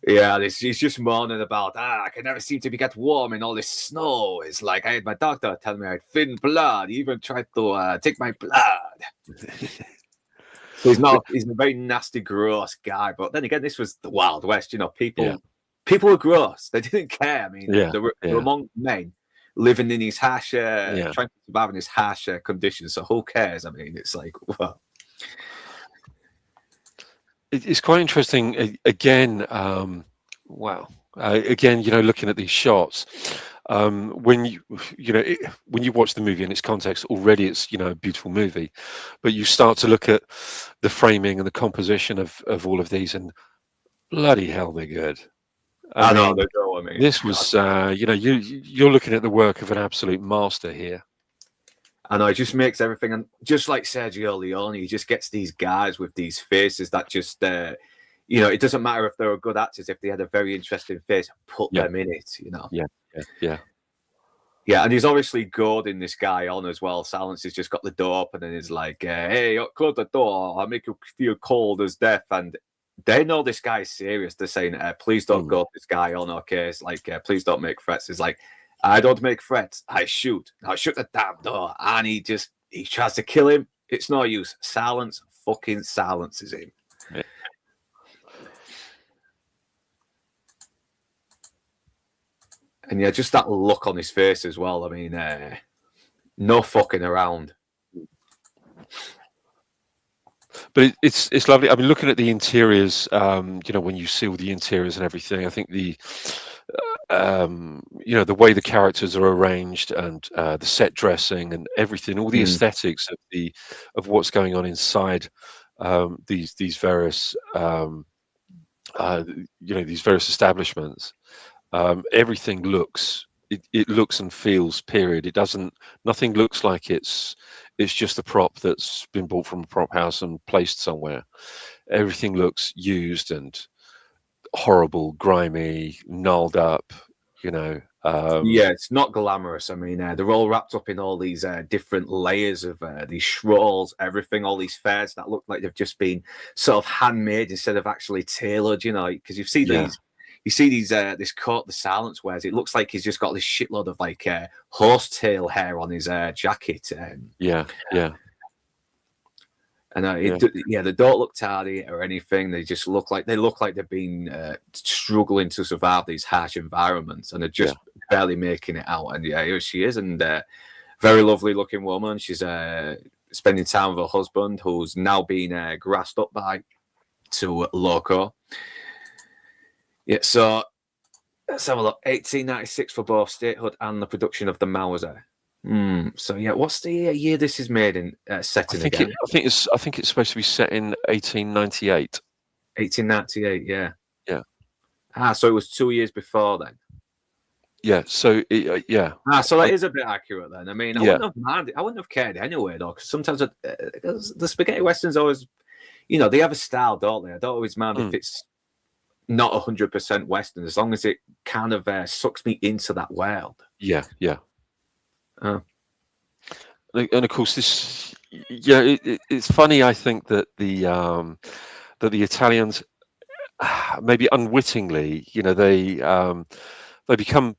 Yeah, he's just moaning about, I can never seem to get warm in all this snow. It's like I had my doctor tell me I had thin blood. He even tried to take my blood. He's a very nasty, gross guy. But then again, this was the Wild West. People were gross. They didn't care. I mean, they were among men living in these harsh, trying to survive in these harsh conditions. So who cares? I mean, it's like, well. It's quite interesting. Again, wow. Again, looking at these shots, when you watch the movie in its context, already it's a beautiful movie, but you start to look at the framing and the composition of all of these, and bloody hell, they're good. I mean, they do. I mean, this was you're looking at the work of an absolute master here. I know, it just makes everything, and just like Sergio Leone, he just gets these guys with these faces that just, it doesn't matter if they were good actors, if they had a very interesting face, put them in it, Yeah, and he's obviously goading this guy on as well. Silence has just got the door open and he's like, hey, close the door, I'll make you feel cold as death. And they know this guy's serious. They're saying, please don't goad this guy on, okay? It's like, please don't make threats. It's like, I don't make threats. I shoot. I shoot the damn door. And he tries to kill him. It's no use. Silence fucking silences him. Yeah. And yeah, just that look on his face as well. I mean, no fucking around. But it's lovely. I mean, looking at the interiors, when you see all the interiors and everything, I think the way the characters are arranged, and the set dressing and everything, all the aesthetics of what's going on inside these various these various establishments, everything looks and feels period. Nothing looks like it's just a prop that's been bought from a prop house and placed somewhere. Everything looks used and horrible, grimy, gnarled up, it's not glamorous. I mean, they're all wrapped up in all these different layers of these shawls, everything, all these furs that look like they've just been sort of handmade instead of actually tailored, because you see this coat the Silence wears. It looks like he's just got this shitload of like horsetail hair on his jacket. And they don't look tardy or anything. They just look like they've been struggling to survive these harsh environments, and they're just barely making it out. And here she is, and very lovely looking woman. She's spending time with her husband, who's now been grassed up to Loco. Yeah, so let's have a look. 1896 for both statehood and the production of the Mauser. So yeah, what's the year this is made in? Set in again? I think it's supposed to be set in 1898. 1898. Yeah. Yeah. So it was 2 years before then. Yeah. So yeah. So that is a bit accurate then. I mean, I Yeah. wouldn't have minded. I wouldn't have cared anyway, though, because sometimes the spaghetti westerns always, they have a style, don't they? I don't always mind if it's not 100% western, as long as it kind of sucks me into that world. Yeah. Yeah. Oh. And of course, this, it's funny. I think that the Italians, maybe unwittingly, they become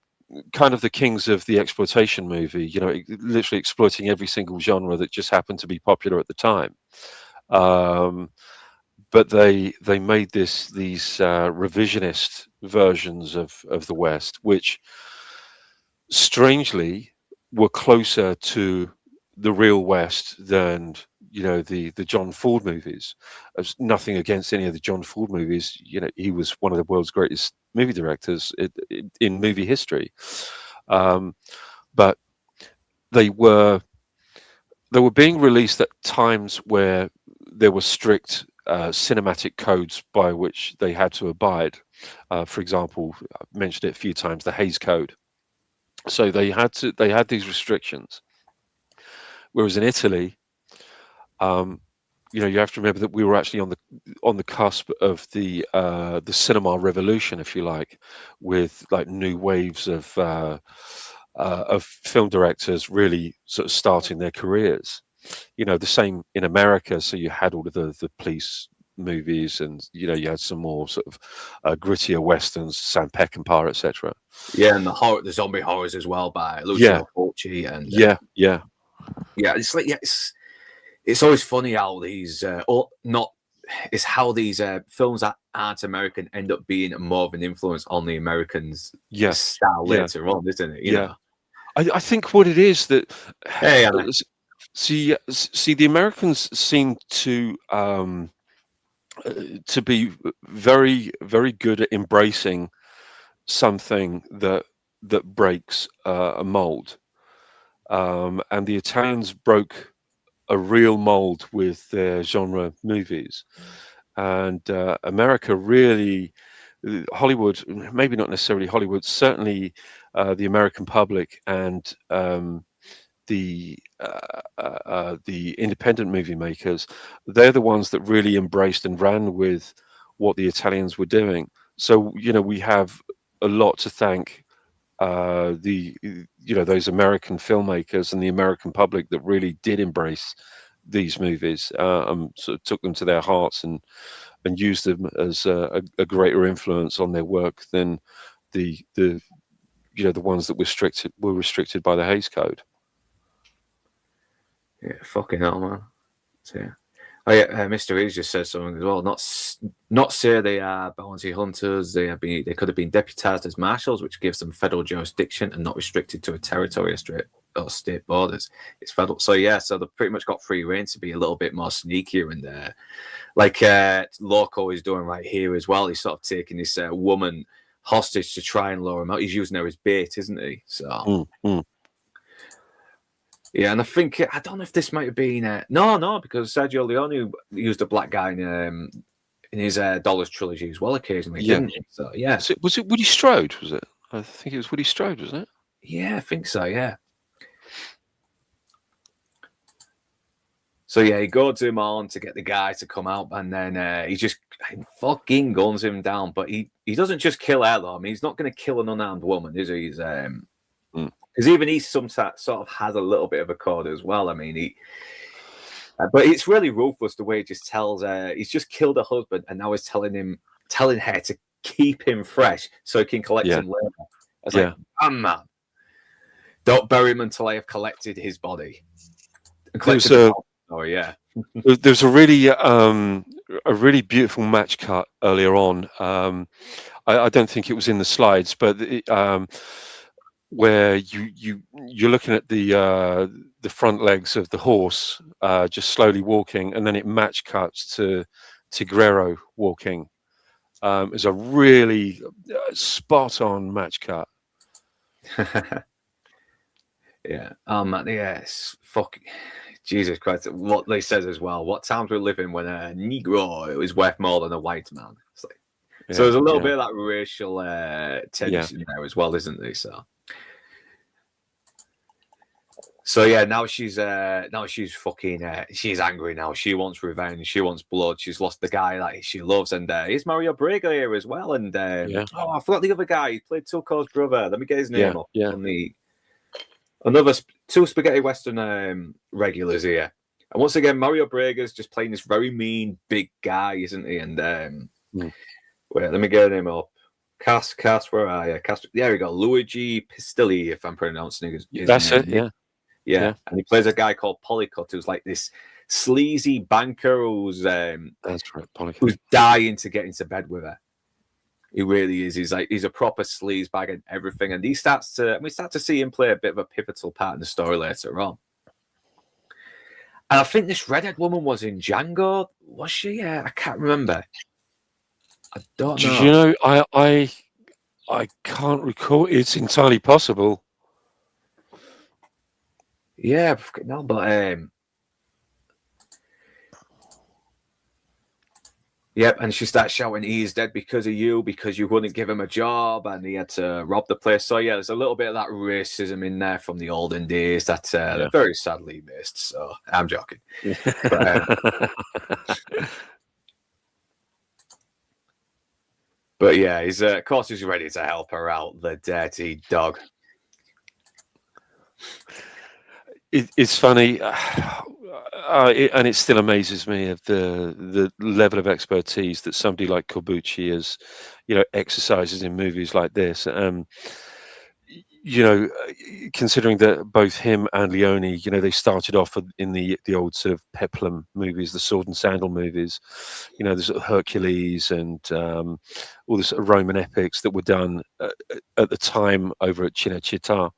kind of the kings of the exploitation movie. Literally exploiting every single genre that just happened to be popular at the time. But they made these revisionist versions of the West, which strangely were closer to the real West than the John Ford movies. There's nothing against any of the John Ford movies. He was one of the world's greatest movie directors in movie history. But they were being released at times where there were strict cinematic codes by which they had to abide. For example, I've mentioned it a few times, the Hays Code. So they had these restrictions. Whereas in Italy, you have to remember that we were actually on the cusp of the cinema revolution, if you like, with like new waves of film directors really sort of starting their careers. The same in America. So you had all of the police movies, and you had some more sort of grittier westerns, Sam Peckinpah, etc. Yeah, and the zombie horrors as well by Lucio Fulci, and it's like it's always funny how these how these films that aren't American end up being more of an influence on the Americans' style later on, isn't it? You know? I think what it is that hey, see the Americans seem to be very, very good at embracing something that breaks a mold, and the Italians broke a real mold with their genre movies, and America really, Hollywood, maybe not necessarily Hollywood, certainly the American public and the independent movie makers, they're the ones that really embraced and ran with what the Italians were doing. So we have a lot to thank those American filmmakers and the American public that really did embrace these movies, and sort of took them to their hearts and used them as a greater influence on their work than the ones that were restricted by the Hays Code. Yeah, fucking hell, man. So, yeah. Oh yeah, Mr. E's just said something as well. Not say they are bounty hunters. They could have been deputized as marshals, which gives them federal jurisdiction and not restricted to a territory or state borders. It's federal. So yeah, so they've pretty much got free reign to be a little bit more sneakier, and like Loco is doing right here as well. He's sort of taking this woman hostage to try and lure him out. He's using her as bait, isn't he? So. Yeah, and I don't know if this might have been no, because Sergio Leone used a black guy in his Dollars trilogy as well occasionally, didn't he? So yeah, was it Woody Strode? Was it? I think it was Woody Strode, wasn't it? Yeah, I think so. Yeah. So yeah, he goads him on to get the guy to come out, and then he just fucking guns him down. But he doesn't just kill Earle. I mean, he's not going to kill an unarmed woman, is he? He's because even he sometimes sort of has a little bit of a code as well. I mean, but it's really ruthless the way he just tells. He's just killed a husband, and now he's telling her to keep him fresh so he can collect him later. I was like, man, don't bury him until I have collected his body. There's a really beautiful match cut earlier on. I don't think it was in the slides, but where you're looking at the front legs of the horse just slowly walking, and then it match cuts to Guerrero walking. It's a really spot on match cut. Yeah. Yes. Fuck. Jesus Christ, what they says as well. What times we live in when a Negro is worth more than a white man. It's like, so there's a little bit of that racial tension there as well, isn't there? So yeah, now she's fucking she's angry now. She wants revenge. She wants blood. She's lost the guy that she loves, and here's Mario Brega here as well. And oh, I forgot the other guy. He played Tuco's brother. Let me get his name up. Yeah. On the another two spaghetti western regulars here. And once again, Mario Brega's just playing this very mean big guy, isn't he? And wait, let me get him up. Cass, where are you? Cass, there we go. Luigi Pistilli, if I'm pronouncing his That's name. it. Yeah, and he plays a guy called Polycut, who's like this sleazy banker who's that's right, Polycut. Who's dying to get into bed with her. He really is. He's a proper sleaze bag and everything. And we start to see him play a bit of a pivotal part in the story later on. And I think this redhead woman was in Django. Was she? Yeah, I can't remember. I don't know. Did you know? I can't recall. It's entirely possible. Yeah, no, but yep, and she starts shouting, "He's dead because of you, because you wouldn't give him a job, and he had to rob the place." So yeah, there's a little bit of that racism in there from the olden days that they're very sadly missed. So I'm joking. But yeah, he's of course he's ready to help her out, the dirty dog. It's funny, and it still amazes me of the level of expertise that somebody like Corbucci is, exercises in movies like this. Considering that both him and Leone, they started off in the old sort of peplum movies, the sword and sandal movies, the sort of Hercules and all the sort of Roman epics that were done at the time over at Cinecittà.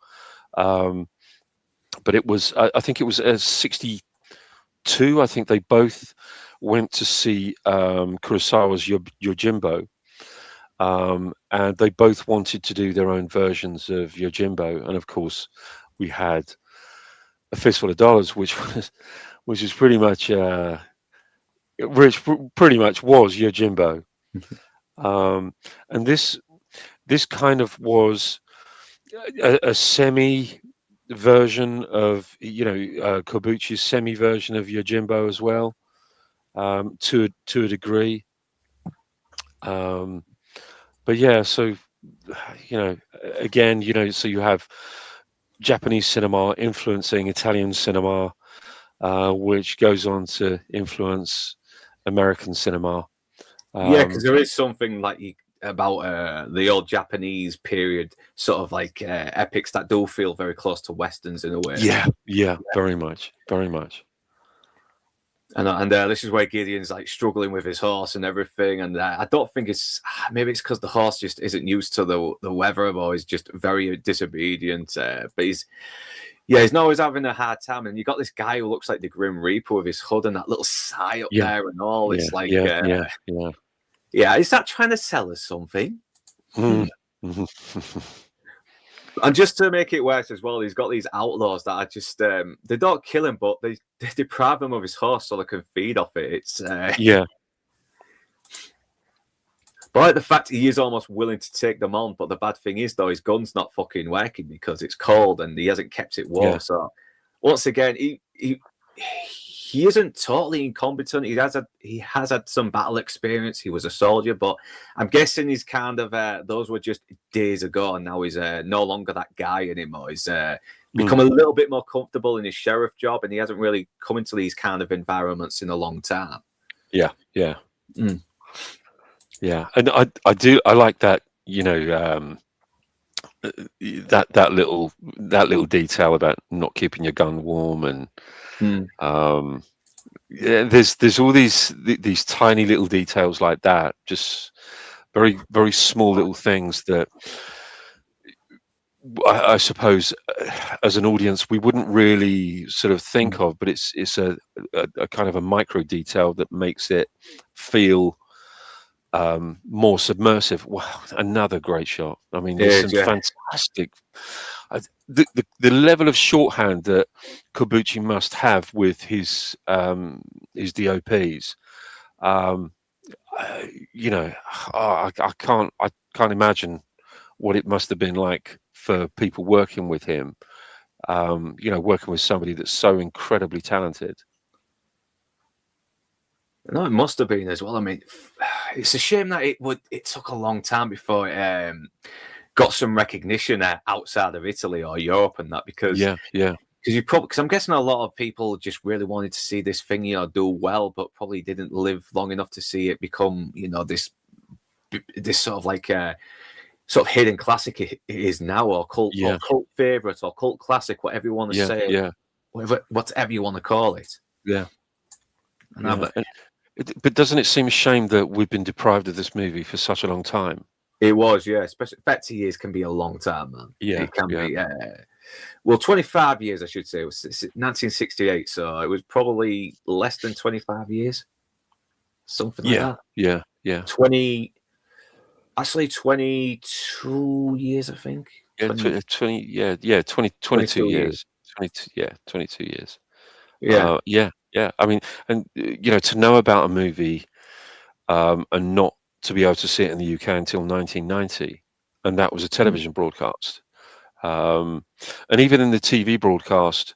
But it was, I think it was 1962. I think they both went to see Kurosawa's Yojimbo, and they both wanted to do their own versions of Yojimbo. And of course, we had A Fistful of Dollars, which was pretty much, which pretty much was Yojimbo. And this kind of was a semi version of Corbucci's semi version of Yojimbo as well, to a degree. But yeah, so again, so you have Japanese cinema influencing Italian cinema, which goes on to influence American cinema. Yeah, because there is something like about the old Japanese period, sort of like epics that do feel very close to westerns in a way. Yeah, very much. And this is where Gideon's like struggling with his horse and everything. And I don't think maybe it's because the horse just isn't used to the weather, or he's just very disobedient. But he's always having a hard time. And you got this guy who looks like the Grim Reaper with his hood and that little sigh up there and all. It's is that trying to sell us something? And just to make it worse as well, he's got these outlaws that are just they don't kill him, but they deprive him of his horse so they can feed off it. It's but like the fact he is almost willing to take them on, but the bad thing is though his gun's not fucking working because it's cold and he hasn't kept it warm. So once again, he isn't totally incompetent. He has had some battle experience. He was a soldier, but I'm guessing he's kind of those were just days ago, and now he's no longer that guy anymore. He's become a little bit more comfortable in his sheriff job, and he hasn't really come into these kind of environments in a long time. Yeah. And I like that. That little detail about not keeping your gun warm and. There's all these tiny little details like that, just very very small little things that I suppose as an audience we wouldn't really sort of think of, but it's a kind of a micro detail that makes it feel more submersive. Wow, another great shot. I mean, there's some fantastic the level of shorthand that Corbucci must have with his DOPs, you know, I can't imagine what it must have been like for people working with him. You know, working with somebody that's so incredibly talented. No, it must have been as well. I mean, it's a shame that it took a long time before it got some recognition outside of Italy or Europe and that, because because I'm guessing a lot of people just really wanted to see this thing, you know, do well, but probably didn't live long enough to see it become, you know, this sort of like sort of hidden classic it is now, or cult favorite or cult classic, whatever you want to say, whatever you want to call it. But doesn't it seem a shame that we've been deprived of this movie for such a long time? It was, especially 30 years can be a long time, man. It can be. Well, 25 years, I should say. It was 1968, so it was probably less than 25 years, something like that. Yeah. 22 years, I think. 22 years. 22 years. I mean, and you know, to know about a movie and not to be able to see it in the UK until 1990, and that was a television broadcast. And even in the TV broadcast,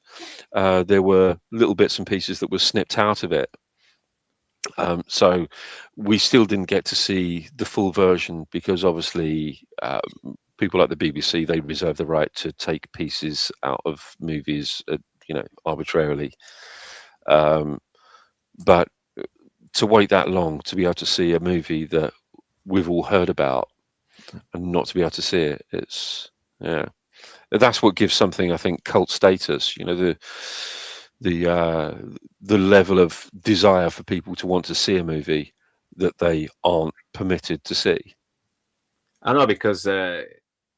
there were little bits and pieces that were snipped out of it. So we still didn't get to see the full version because obviously people like the BBC, they reserve the right to take pieces out of movies, you know, arbitrarily. But to wait that long to be able to see a movie that we've all heard about and not to be able to see it, that's what gives something, I think, cult status. You know, the level of desire for people to want to see a movie that they aren't permitted to see. I know, because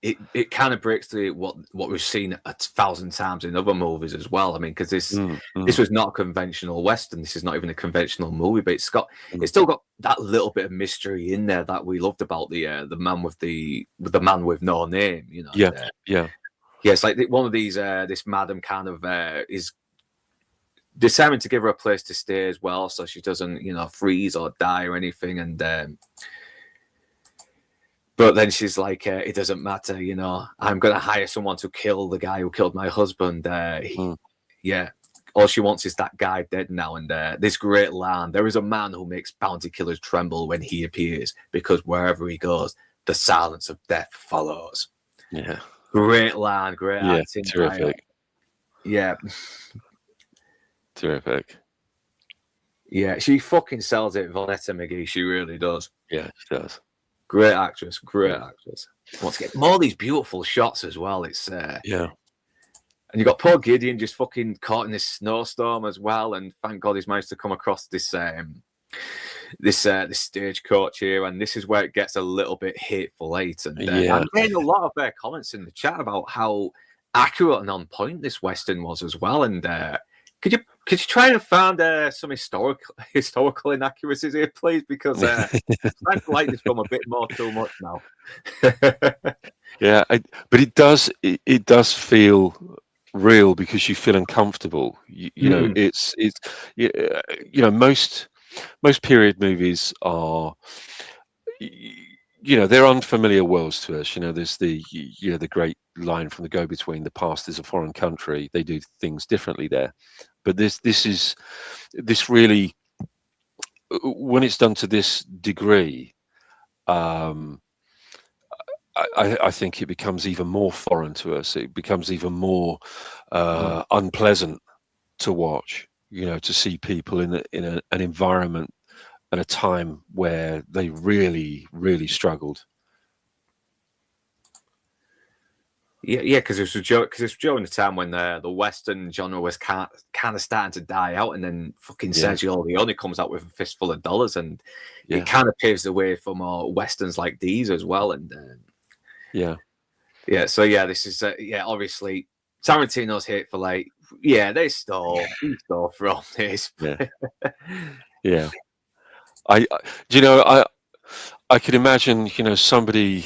it kind of breaks through what we've seen 1,000 times in other movies as well. I mean, because this was not a conventional Western. This is not even a conventional movie, but it's still got that little bit of mystery in there that we loved about the man with the man with no name. You know. Yeah. It's like one of these. This madam kind of is deciding to give her a place to stay as well, so she doesn't, you know, freeze or die or anything, and. But then she's like, it doesn't matter, you know, I'm going to hire someone to kill the guy who killed my husband. All she wants is that guy dead now. And this great line, there is a man who makes bounty killers tremble when he appears, because wherever he goes, the silence of death follows. Yeah. Great line, great acting. Terrific. Terrific. Yeah, she fucking sells it, Vonetta McGee. She really does. Yeah, she does. Great actress. Once again, more of these beautiful shots as well. It's and you got poor Gideon just fucking caught in this snowstorm as well, and thank God he's managed to come across this this stagecoach here, and this is where it gets a little bit hateful eight. And I'm getting a lot of comments in the chat about how accurate and on point this Western was as well. And could you try and find some historical inaccuracies here, please? Because I like this film a bit more too much now. But it does feel real because you feel uncomfortable. You know, it's you know, most period movies are, you know, they're unfamiliar worlds to us. You know, there's the great line from The Go-Between: the past is a foreign country. They do things differently there. But this really, when it's done to this degree, I think it becomes even more foreign to us. It becomes even more unpleasant to watch. You know, to see people in an environment at a time where they really, really struggled. Yeah, because it was during the time when the Western genre was kind of starting to die out, and then fucking Sergio Leone comes out with a fistful of dollars, and it kind of paves the way for more Westerns like these as well. And this is obviously Tarantino's Hateful Eight. Yeah, they stole from this. I could imagine, you know, somebody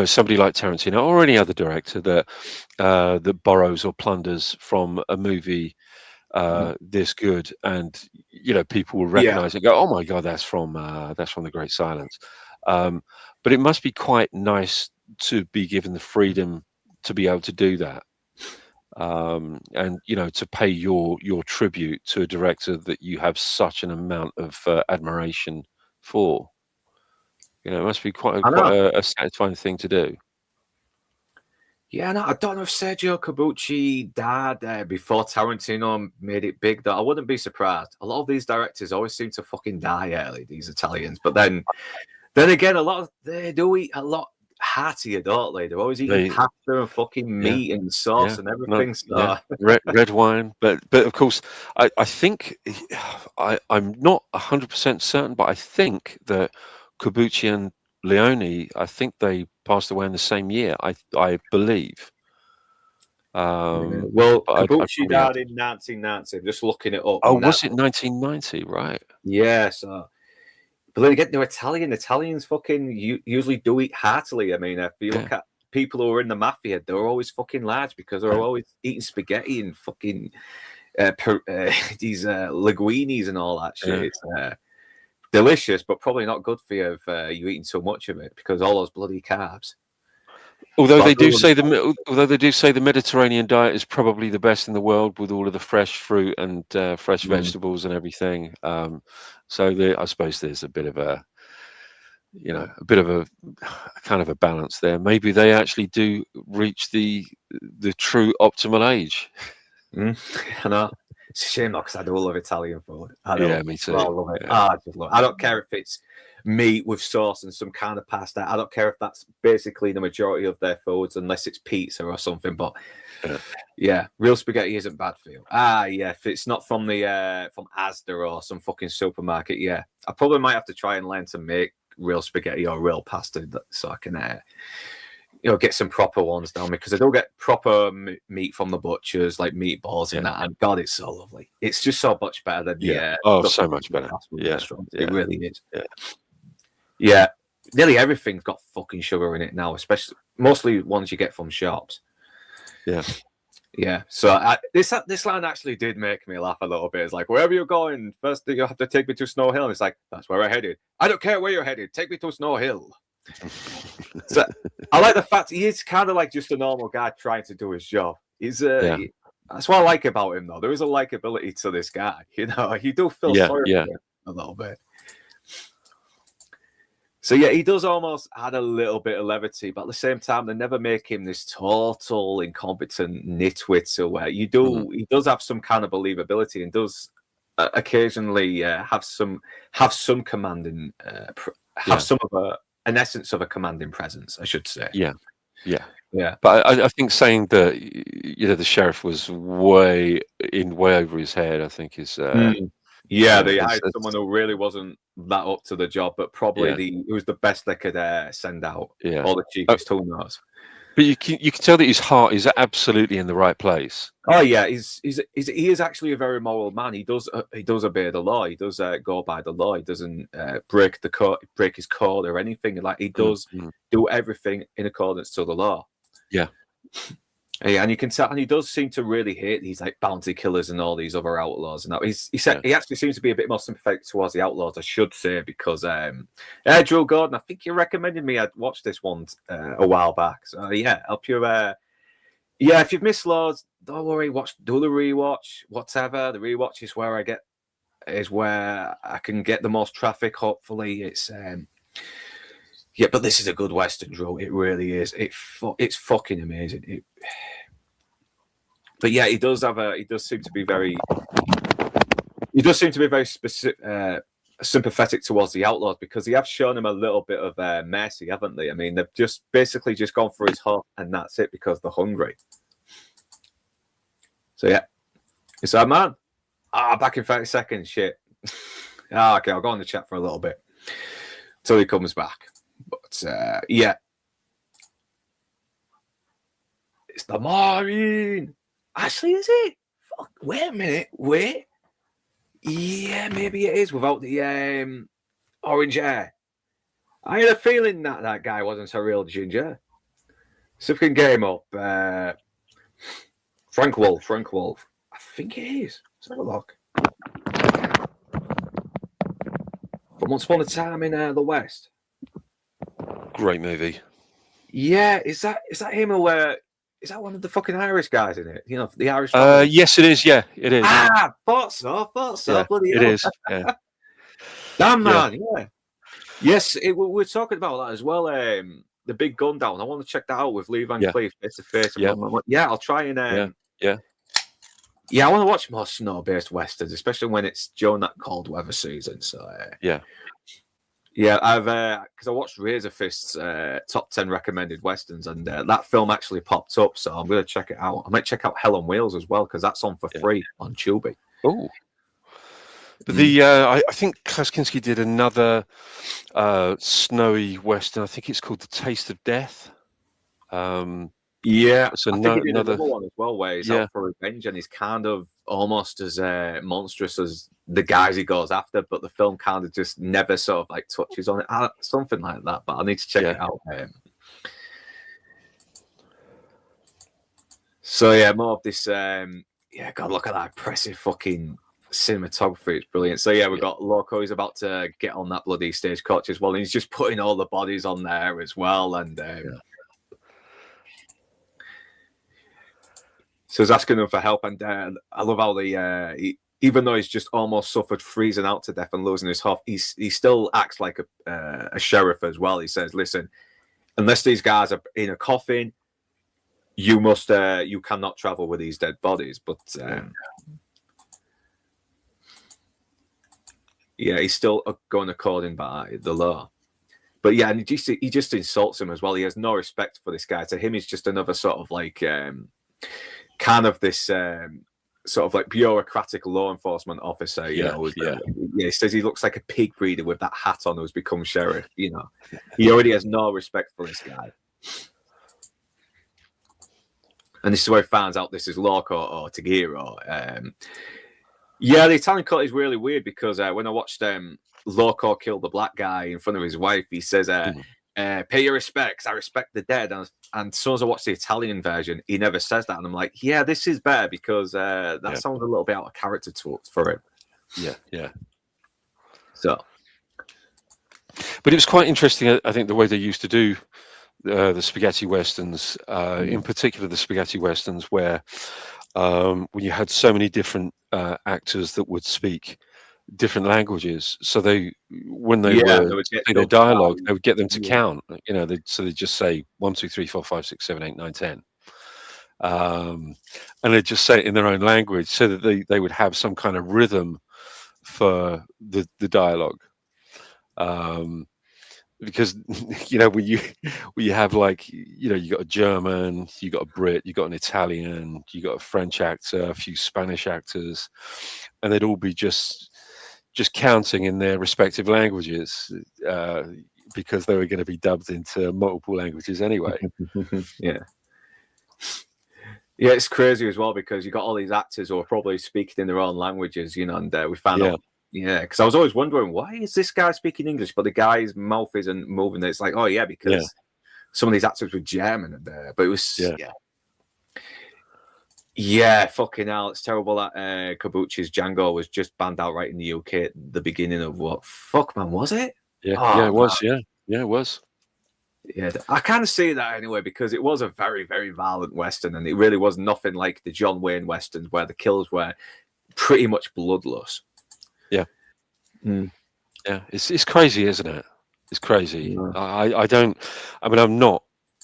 somebody like Tarantino or any other director that borrows or plunders from a movie this good, and people will recognize it and go, oh my god, that's from The Great Silence. But it must be quite nice to be given the freedom to be able to do that, and to pay your tribute to a director that you have such an amount of admiration for. It must be quite a satisfying thing to do. Yeah, no, I don't know if Sergio Corbucci died before Tarantino made it big, though. I wouldn't be surprised. A lot of these directors always seem to fucking die early, these Italians. But then again, they do eat a lot heartier, don't they? They're always eating pasta and fucking meat and sauce and everything. Red wine. But of course, I think, I'm not 100% certain, but I think that Corbucci and Leone, I think they passed away in the same year, I believe. Well, Corbucci died in 1990. I'm just looking it up. Oh, was it 1990? Right. Yeah, so... But then again, they're Italian. Italians fucking usually do eat heartily. I mean, if you look at people who are in the mafia, they're always fucking large because they're always eating spaghetti and fucking these linguinis and all that shit. It's delicious, but probably not good for you if you're eating so much of it because all those bloody carbs. Although they do say the Mediterranean diet is probably the best in the world, with all of the fresh fruit and fresh vegetables and everything. So I suppose there's a bit of a kind of a balance there. Maybe they actually do reach the true optimal age. I know. It's a shame though, because I do love Italian food. Yeah, me too. I love it. Yeah. I just love it. I don't care if it's meat with sauce and some kind of pasta. I don't care if that's basically the majority of their foods, unless it's pizza or something. But yeah, real spaghetti isn't bad for you. If it's not from from Asda or some fucking supermarket, I probably might have to try and learn to make real spaghetti or real pasta so I can get some proper ones down, because I don't get proper meat from the butchers, like meatballs and that. And God, it's so lovely. It's just so much better than so much better. It really is. Yeah, nearly everything's got fucking sugar in it now, especially mostly ones you get from shops. Yeah. So this line actually did make me laugh a little bit. It's like, wherever you're going, first you have to take me to Snow Hill. And it's like, that's where we're headed. I don't care where you're headed. Take me to Snow Hill. So I like the fact he is kind of like just a normal guy trying to do his job. He's that's what I like about him, though. There is a likability to this guy. You do feel sorry for him a little bit. So he does almost add a little bit of levity, but at the same time, they never make him this total incompetent nitwit. So he does have some kind of believability, and does occasionally have some commanding, some of an essence of a commanding presence, I should say. Yeah. But I think saying that the sheriff was way over his head, I think is. They hired someone who really wasn't that up to the job, but probably it was the best they could send out. Or the cheapest, who knows? But you can tell that his heart is absolutely in the right place. Oh yeah, he is actually a very moral man. He does obey the law. He does go by the law. He doesn't break his code or anything. Like, he does do everything in accordance to the law. Yeah, and you can tell, and he does seem to really hate these like bounty killers and all these other outlaws. And he actually seems to be a bit more sympathetic towards the outlaws, I should say, because Drew Gordon, I think you recommended me. I'd watched this one a while back. So help you. If you've missed Laws, don't worry. Do the rewatch, whatever. The rewatch is where I can get the most traffic. Hopefully, it's but this is a good Western, Drew. It really is. It's fucking amazing. But he does seem to be very specific, sympathetic towards the outlaws, because they have shown him a little bit of mercy, haven't they? I mean, they've just basically just gone for his heart, and that's it, because they're hungry. So it's our man. Back in 30 seconds. Shit. Okay, I'll go on the chat for a little bit till he comes back. But it's the Marine. Actually, is it? Fuck, wait a minute. Wait. Yeah, maybe it is without the orange hair. I had a feeling that that guy wasn't a real ginger. So if we can get him up, Frank Wolff. I think it is. Let's have a look. From Once Upon a Time in the West. Great movie. Yeah, is that him or is that one of the fucking Irish guys in it? You know, the Irish. Yes, it is. Yeah, it is. Thought so. Yeah, Bloody it hell. is. Yeah. Damn man. Yeah. Yes, we're talking about that as well. The Big Gun Down. I want to check that out with Lee Van Cleef face to face. Yeah, I'll try and. Yeah, I want to watch more snow-based westerns, especially when it's during that cold weather season. So yeah, I've because I watched Razor Fist's top 10 recommended westerns, and that film actually popped up. So I'm going to check it out. I might check out Hell on Wheels as well because that's on for free on Tubi. Oh, but I think Klaus Kinski did another snowy western. I think it's called The Taste of Death. Yeah, so I think he did another one as well, where he's out for revenge, and he's kind of almost as monstrous as the guys he goes after, but the film kind of just never sort of like touches on it, something like that. But I need to check it out. So yeah, more of this. God, look at that impressive fucking cinematography. It's brilliant. So yeah, we've got Loco. He's about to get on that bloody stagecoach as well, and he's just putting all the bodies on there as well, and. So he's asking them for help, and I love how even though he's just almost suffered freezing out to death and losing his hoof, he still acts like a sheriff as well. He says, "Listen, unless these guys are in a coffin, you cannot travel with these dead bodies." But he's still going according by the law. But yeah, and he just insults him as well. He has no respect for this guy. To him, he's just another sort of like. Kind of this sort of like bureaucratic law enforcement officer, you know. He says he looks like a pig breeder with that hat on who's become sheriff, you know. He already has no respect for this guy. And this is where he finds out this is Loco or Tagiro. The Italian cut is really weird because when I watched Loco kill the black guy in front of his wife, he says, pay your respects, I respect the dead. And as soon as I watch the Italian version, he never says that. And I'm like, yeah, this is better because that sounds a little bit out of character for him. Yeah. So. But it was quite interesting, I think, the way they used to do the spaghetti westerns, in particular the spaghetti westerns where when you had so many different actors that would speak different languages, so when they were saying their dialogue, they would get them to count. You know, they'd just say 1, 2, 3, 4, 5, 6, 7, 8, 9, 10, and they'd just say it in their own language, so that they would have some kind of rhythm for the dialogue. Because you know when you have like you got a German, you got a Brit, you got an Italian, you got a French actor, a few Spanish actors, and they'd all be just counting in their respective languages because they were going to be dubbed into multiple languages anyway. It's crazy as well because you got all these actors who are probably speaking in their own languages, you know, and we found out. Yeah, because I was always wondering, why is this guy speaking English, but the guy's mouth isn't moving? It's like, because some of these actors were German, but it was, fucking hell, it's terrible that Kabuchi's Django was just banned outright in the UK at the beginning of what? Fuck, man, was it? It was, it was. Yeah, I kind of see that anyway because it was a very, very violent Western, and it really was nothing like the John Wayne Westerns where the kills were pretty much bloodless. It's crazy, isn't it? It's crazy. I'm not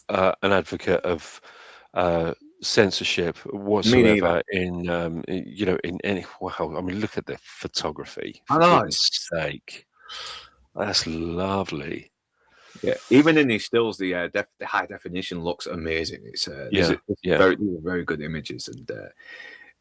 an advocate of censorship whatsoever in any. Well, I mean, look at the photography. I know. That's lovely. Yeah, even in these stills, the high definition looks amazing. It's very good images, and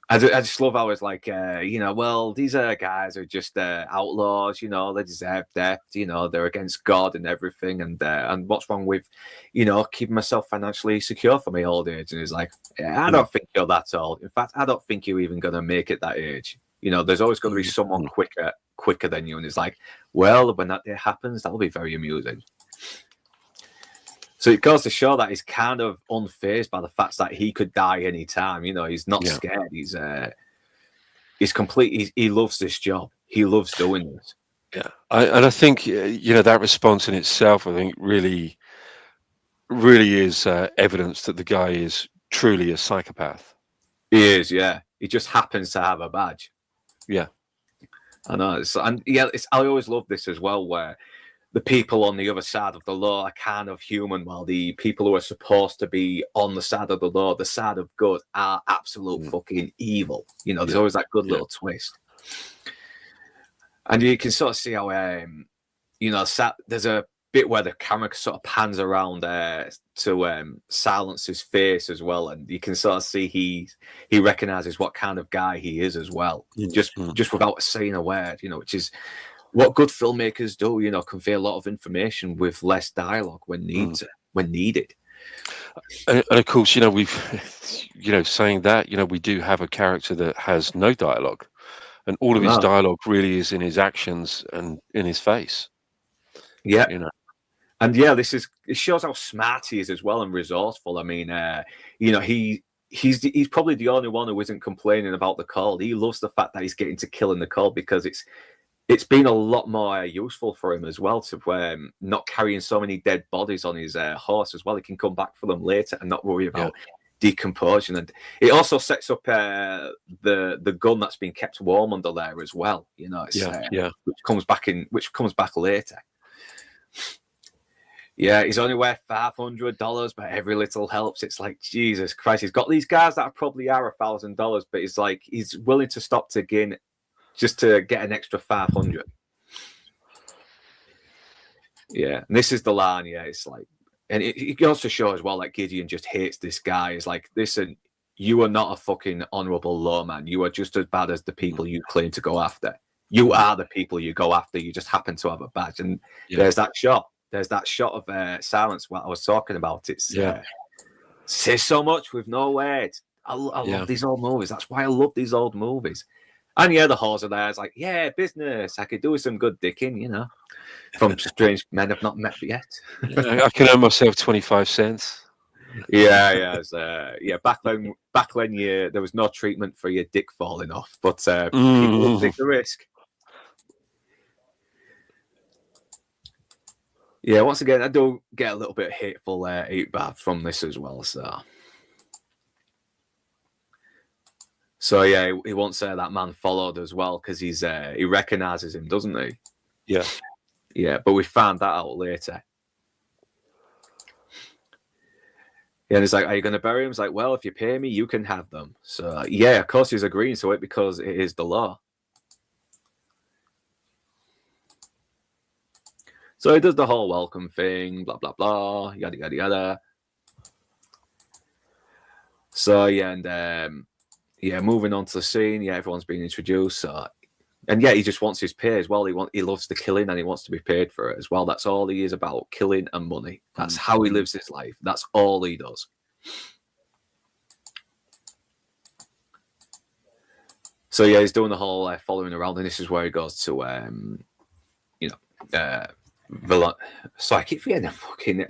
I just love how it's like, these guys are just outlaws, you know, they deserve death, you know, they're against God and everything, and what's wrong with, keeping myself financially secure for my old age? And he's like, I don't think you're that old. In fact, I don't think you're even going to make it that age. You know, there's always going to be someone quicker than you. And it's like, well, when that day happens, that'll be very amusing. So it goes to show that he's kind of unfazed by the fact that he could die anytime. You know, he's not scared. He's complete. He loves this job. He loves doing this. Yeah, I think that response in itself, I think, really is evidence that the guy is truly a psychopath. He is, yeah. He just happens to have a badge. Yeah, I know. I always love this as well, where the people on the other side of the law are kind of human, while the people who are supposed to be on the side of the law, the side of good, are absolute fucking evil. You know, there's always that good little twist. And you can sort of see how, there's a bit where the camera sort of pans around to silence his face as well, and you can sort of see he recognizes what kind of guy he is as well, just without saying a word, which is what good filmmakers do, convey a lot of information with less dialogue when needed. And of course, we've, saying that, we do have a character that has no dialogue. And all of his dialogue really is in his actions and in his face. Yeah. And it shows how smart he is as well and resourceful. I mean, he's probably the only one who isn't complaining about the call. He loves the fact that he's getting to kill in the call, because it's been a lot more useful for him as well, to not carrying so many dead bodies on his horse as well. He can come back for them later and not worry about decomposition. And it also sets up the gun that's been kept warm under there as well, which comes back later. He's only worth $500, but every little helps. It's like, Jesus Christ, he's got these guys that probably are $1,000, but it's like he's willing to stop to gain just to get an extra 500. And this is the line. It's like, and it goes to show as well, like, Gideon just hates this guy. It's like, listen, you are not a fucking honourable lawman. You are just as bad as the people you claim to go after. You are the people you go after. You just happen to have a badge. And there's that shot. There's that shot of silence, what I was talking about. It's says so much with no words. I love these old movies. That's why I love these old movies. And the horse are there. It's like, business. I could do with some good dicking, from strange men I've not met yet. I can earn myself 25 cents. Back when there was no treatment for your dick falling off, but people will take the risk. Once again, I do get a little bit hateful hate bath from this as well. So he won't say that man followed as well, because he recognizes him, doesn't he? Yeah, but we found that out later. And he's like, are you going to bury him? He's like, well, if you pay me, you can have them. So of course he's agreeing to it, because it is the law. So he does the whole welcome thing, blah, blah, blah, yada, yada, yada. So, moving on to the scene. Everyone's been introduced. He just wants his pay as well. He loves the killing, and he wants to be paid for it as well. That's all he is about, killing and money. That's how he lives his life. That's all he does. So, he's doing the whole following around, and this is where he goes to, so I keep forgetting the fucking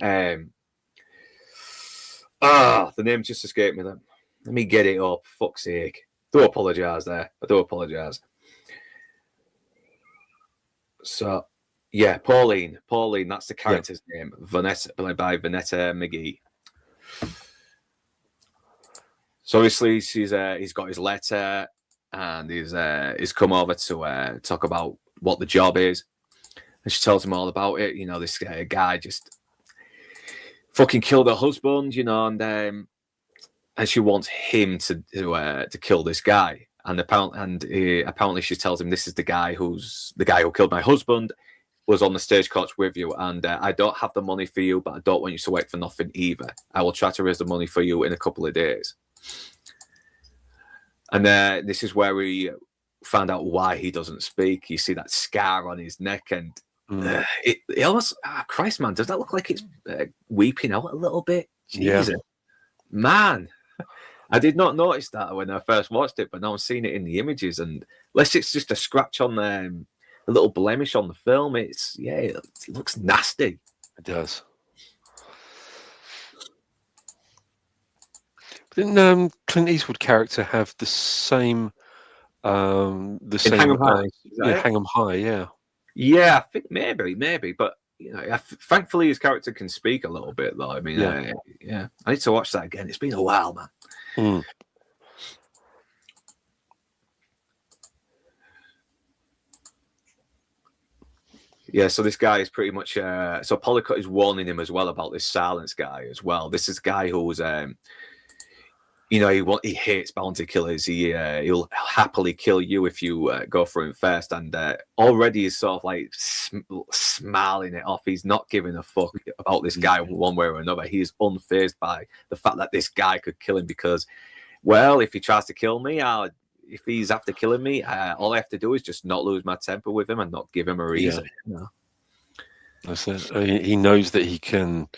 the name just escaped me then. Let me get it up. Fuck's sake. I do apologise. So Pauline, that's the character's name. Vanessa, played by Vanessa McGee. So obviously he's got his letter, and he's come over to talk about what the job is. And she tells him all about it. This guy just fucking killed her husband, and she wants him to kill this guy. And apparently she tells him, this is the guy who killed my husband, was on the stagecoach with you, and I don't have the money for you, but I don't want you to wait for nothing either. I will try to raise the money for you in a couple of days. And this is where we found out why he doesn't speak. You see that scar on his neck, and it almost, Christ, man, does that look like it's weeping out a little bit? Jesus, man. I did not notice that when I first watched it, but now I'm seeing it in the images, and unless it's just a scratch on a little blemish on the film, it looks nasty. It does. Didn't Clint Eastwood character have the same In Hang 'em High, is that it? Hang 'em High, yeah. Yeah, I think maybe, but you know, thankfully his character can speak a little bit though. I mean, Yeah. yeah, I need to watch that again. It's been a while, man. Mm. Yeah, so this guy is pretty much so Polycut is warning him as well about this Silence guy as well. This is a guy who's you know, he hates bounty killers. He'll happily kill you if you go for him first. And already he's sort of like smiling it off. He's not giving a fuck about this guy one way or another. He is unfazed by the fact that this guy could kill him because, well, if he tries to kill me, if he's after killing me, all I have to do is just not lose my temper with him and not give him a reason. Yeah. You know? That's it. I mean, he knows that he can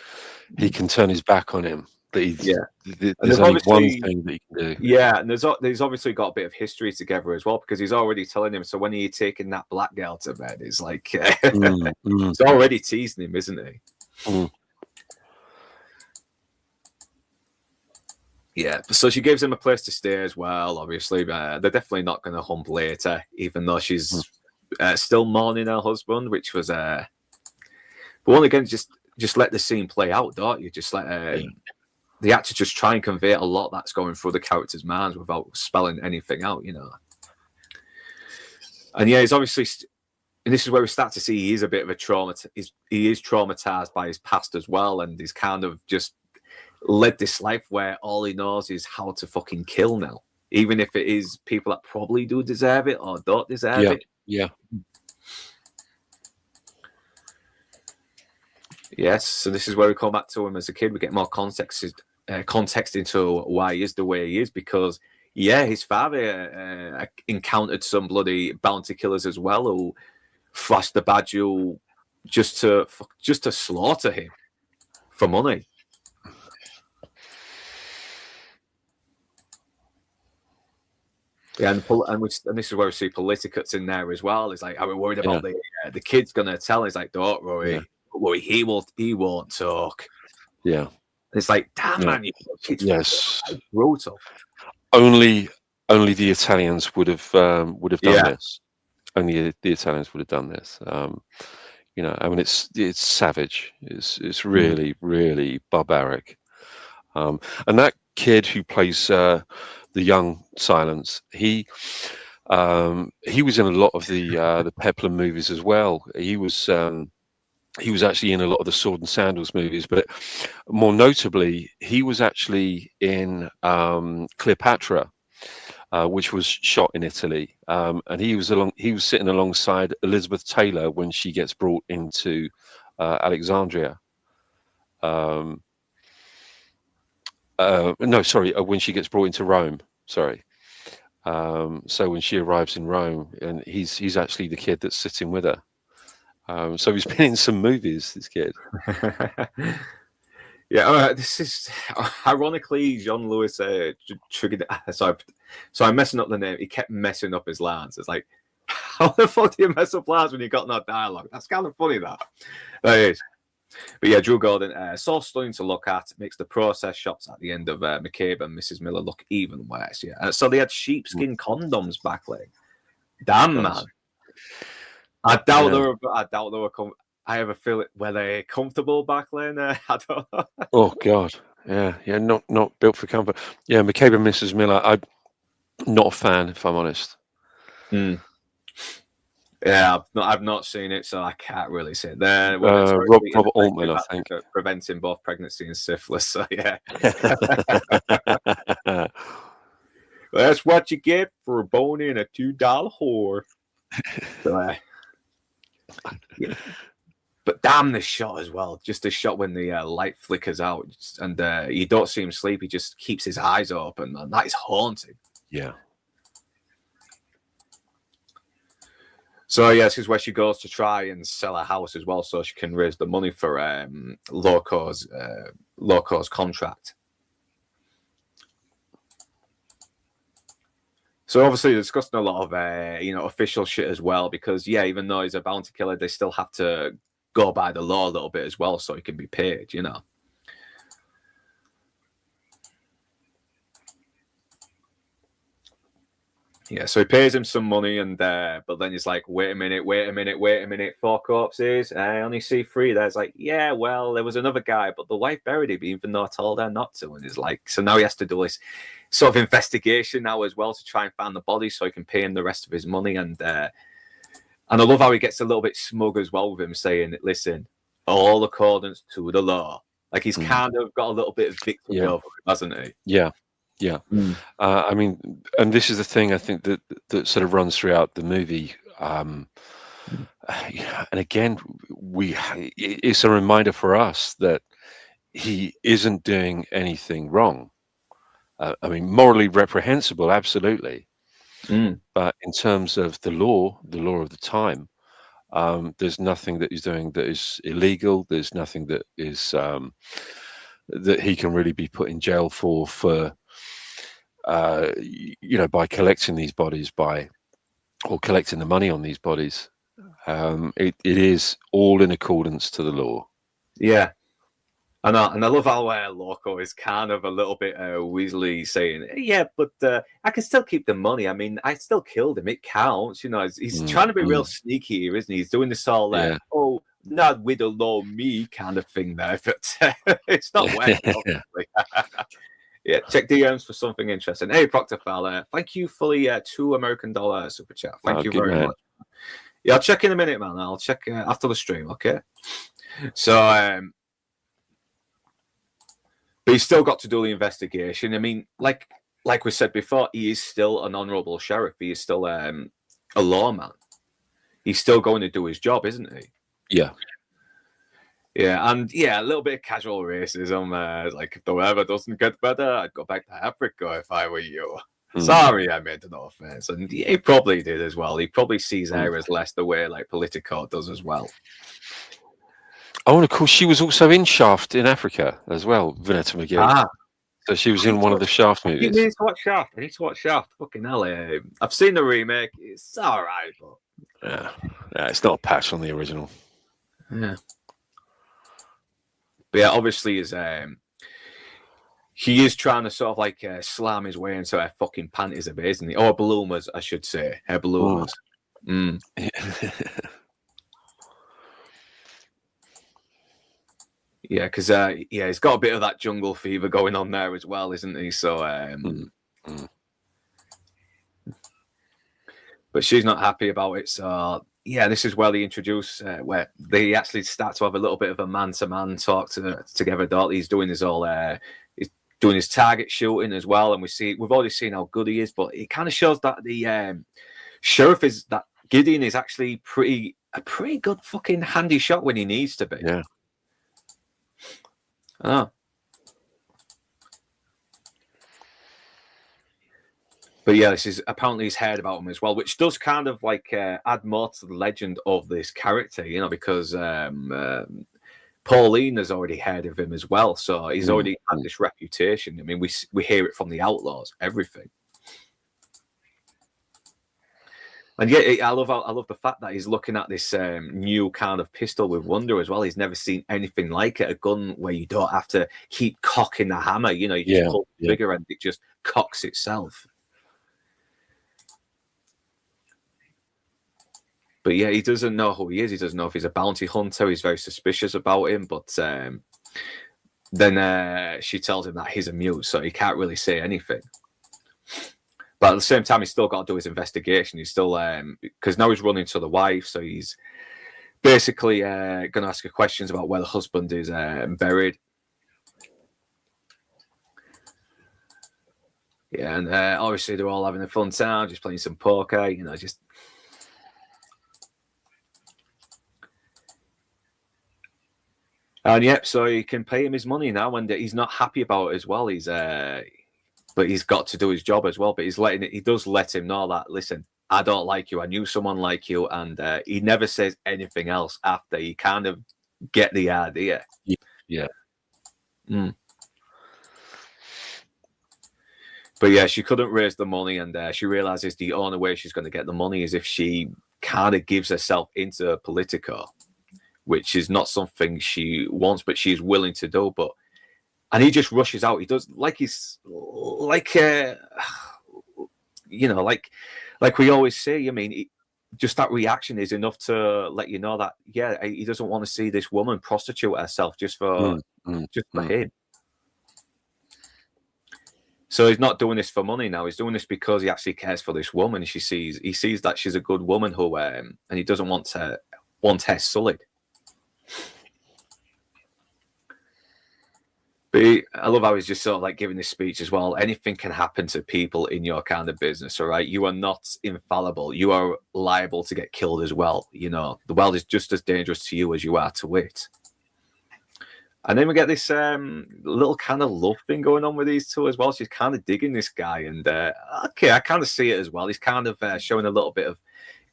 turn his back on him. There's only one thing that he can do. Yeah, and there's obviously got a bit of history together as well because he's already telling him. So when he's taking that black girl to bed, it's like he's already teasing him, isn't he? Mm. Yeah, so she gives him a place to stay as well. Obviously, they're definitely not going to hump later, even though she's still mourning her husband, which was. But once again, just let the scene play out, don't you? Just let the actor just try and convey a lot that's going through the characters' minds without spelling anything out, you know. And yeah, he's obviously, and this is where we start to see he is a bit of a he is traumatized by his past as well, and he's kind of just led this life where all he knows is how to fucking kill now, even if it is people that probably do deserve it or don't deserve it. Yeah. Yes, so this is where we come back to him as a kid. We get more context into why he is the way he is, because his father encountered some bloody bounty killers as well who flashed the badge just to slaughter him for money. Yeah, and this is where we see Politicuts in there as well. It's like, are we worried about the kid's gonna tell? He's like, don't worry. Yeah. Worry, he won't talk. Yeah, it's like, damn man, yes, brutal. Only the Italians would have done this. Only the Italians would have done this. You know, I mean, it's savage. It's really really barbaric. And that kid who plays the young Silence, he was in a lot of the Peplum movies as well. He was actually in a lot of the Sword and Sandals movies, but more notably, he was actually in Cleopatra, which was shot in Italy, and he was sitting alongside Elizabeth Taylor when she gets brought into Alexandria. When she gets brought into Rome. Sorry. So when she arrives in Rome, and he's actually the kid that's sitting with her. So he's been in some movies, this kid. This is ironically Jean Louis triggered. So I'm messing up the name. He kept messing up his lines. It's like, how the fuck do you mess up lines when you got no dialogue? That's kind of funny, that is. But yeah, Drew Gordon, so stunning to look at. Makes the process shots at the end of McCabe and Mrs. Miller look even worse. Yeah, so they had sheepskin condoms back then. Damn, man. I doubt they were. I have a feeling, were they comfortable back then? I don't know. Oh God, yeah, not built for comfort. Yeah, McCabe and Mrs. Miller. I'm not a fan, if I'm honest. Yeah, I've not seen it, so I can't really say that. Robert Altman, I think, preventing both pregnancy and syphilis. So yeah, that's what you get for boning a $2 whore. So, yeah. But damn, the shot as well. Just the shot when the light flickers out, and you don't see him sleep. He just keeps his eyes open, man. That is haunting. Yeah. So yeah, this is where she goes to try and sell a house as well, so she can raise the money for Loco's contract. So obviously they're discussing a lot of official shit as well, because even though he's a bounty killer, they still have to go by the law a little bit as well, so he can be paid. Yeah, so he pays him some money, and but then he's like, wait a minute, 4 corpses. I only see 3. There's like, yeah, well, there was another guy, but the wife buried him, even though I told her not to. And he's like, so now he has to do this sort of investigation now as well to try and find the body so he can pay him the rest of his money. And I love how he gets a little bit smug as well with him saying, listen, all accordance to the law. Like he's kind of got a little bit of victory over him, hasn't he? Yeah. Yeah. I mean, and this is the thing I think that sort of runs throughout the movie. And again, it's a reminder for us that he isn't doing anything wrong. I mean, morally reprehensible, absolutely. But in terms of the law of the time, there's nothing that he's doing that is illegal. There's nothing that is that he can really be put in jail for by collecting these bodies, or collecting the money on these bodies. It is all in accordance to the law. Yeah. And I love how Loco is kind of a little bit Weasley saying, yeah, but I can still keep the money. I mean, I still killed him. It counts. He's trying to be real sneaky here, isn't he? He's doing this all oh, not with the law, me kind of thing there. But it's not working, obviously. Yeah, check DMs for something interesting. Hey, Proctor Fowler, thank you for the $2 American super chat. Thank you very much. Yeah, I'll check in a minute, man. I'll check after the stream, okay? So, but he's still got to do the investigation. I mean, like we said before, he is still an honourable sheriff. He is still a lawman. He's still going to do his job, isn't he? Yeah. Yeah, and a little bit of casual racism. Like, if the weather doesn't get better, I'd go back to Africa if I were you. Sorry, I made no offense. And he probably did as well. He probably sees her as less the way like Politico does as well. Oh, and of course, she was also in Shaft in Africa as well, Vanessa McGill. So she was in one of the Shaft movies. You need to watch Shaft. I need to watch Shaft. Fucking hell. I've seen the remake. It's all right, but... Yeah, it's not a patch on the original. Yeah. But yeah, obviously, he is trying to sort of like slam his way into her fucking panties a bit, isn't he? Or bloomers, I should say. Her bloomers. Yeah, because he's got a bit of that jungle fever going on there as well, isn't he? So, but she's not happy about it. So, yeah, this is where they introduce where they actually start to have a little bit of a man-to-man talk together. He's doing his he's doing his target shooting as well, and we've already seen how good he is. But it kind of shows that the sheriff is that Gideon is actually a pretty good fucking handy shot when he needs to be. Yeah. Oh. But yeah, this is apparently he's heard about him as well, which does kind of like add more to the legend of this character, because Pauline has already heard of him as well, so he's already had this reputation. I mean, we hear it from the Outlaws, everything. And yeah, I love the fact that he's looking at this new kind of pistol with wonder as well. He's never seen anything like it, a gun where you don't have to keep cocking the hammer. You just pull the trigger and it just cocks itself. But yeah, he doesn't know who he is. He doesn't know if he's a bounty hunter. He's very suspicious about him. But then she tells him that he's a mute, so he can't really say anything. But at the same time, he's still got to do his investigation. He's still, because now he's running to the wife, so he's basically going to ask her questions about where the husband is buried. Yeah, and obviously they're all having a fun time, just playing some poker, just... And yep, so he can pay him his money now, and he's not happy about it as well. But he's got to do his job as well. But he does let him know that, listen, I don't like you. I knew someone like you, and he never says anything else after. You kind of get the idea. Yeah. But yeah, she couldn't raise the money, and she realizes the only way she's going to get the money is if she kind of gives herself into Politico, which is not something she wants, but she's willing to do. And he just rushes out. He does you know, like we always say. I mean, just that reaction is enough to let you know that he doesn't want to see this woman prostitute herself just for him. So he's not doing this for money now. He's doing this because he actually cares for this woman. He sees that she's a good woman who, and he doesn't want her sullied. But I love how he's just sort of like giving this speech as well. Anything can happen to people in your kind of business, all right? You are not infallible. You are liable to get killed as well. You know, the world is just as dangerous to you as you are to it. And then we get this little kind of love thing going on with these two as well. She's kind of digging this guy. And, okay, I kind of see it as well. He's kind of showing a little bit of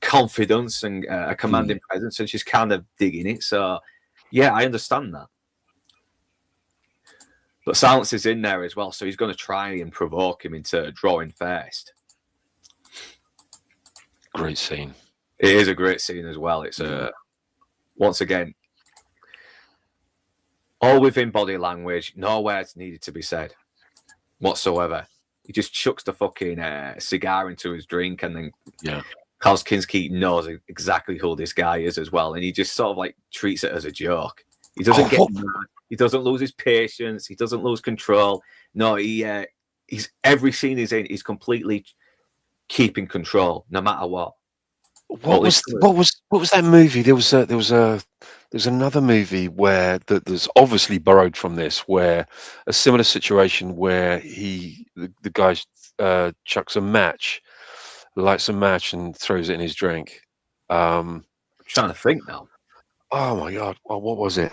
confidence and a commanding presence, and she's kind of digging it. So, yeah, I understand that. But Silence is in there as well, so he's going to try and provoke him into drawing first. Great scene. It is a great scene as well. It's once again, all within body language, no words needed to be said whatsoever. He just chucks the fucking cigar into his drink, and then Klaus Kinski knows exactly who this guy is as well, and he just sort of like treats it as a joke. He doesn't get mad. He doesn't lose his patience. He doesn't lose control. No, he's every scene he's in, he's completely keeping control, no matter what. What was that movie? There was another movie where there's obviously borrowed from this, where a similar situation where the guy chucks a match, lights a match, and throws it in his drink. I'm trying to think now. Oh my god! Well, what was it?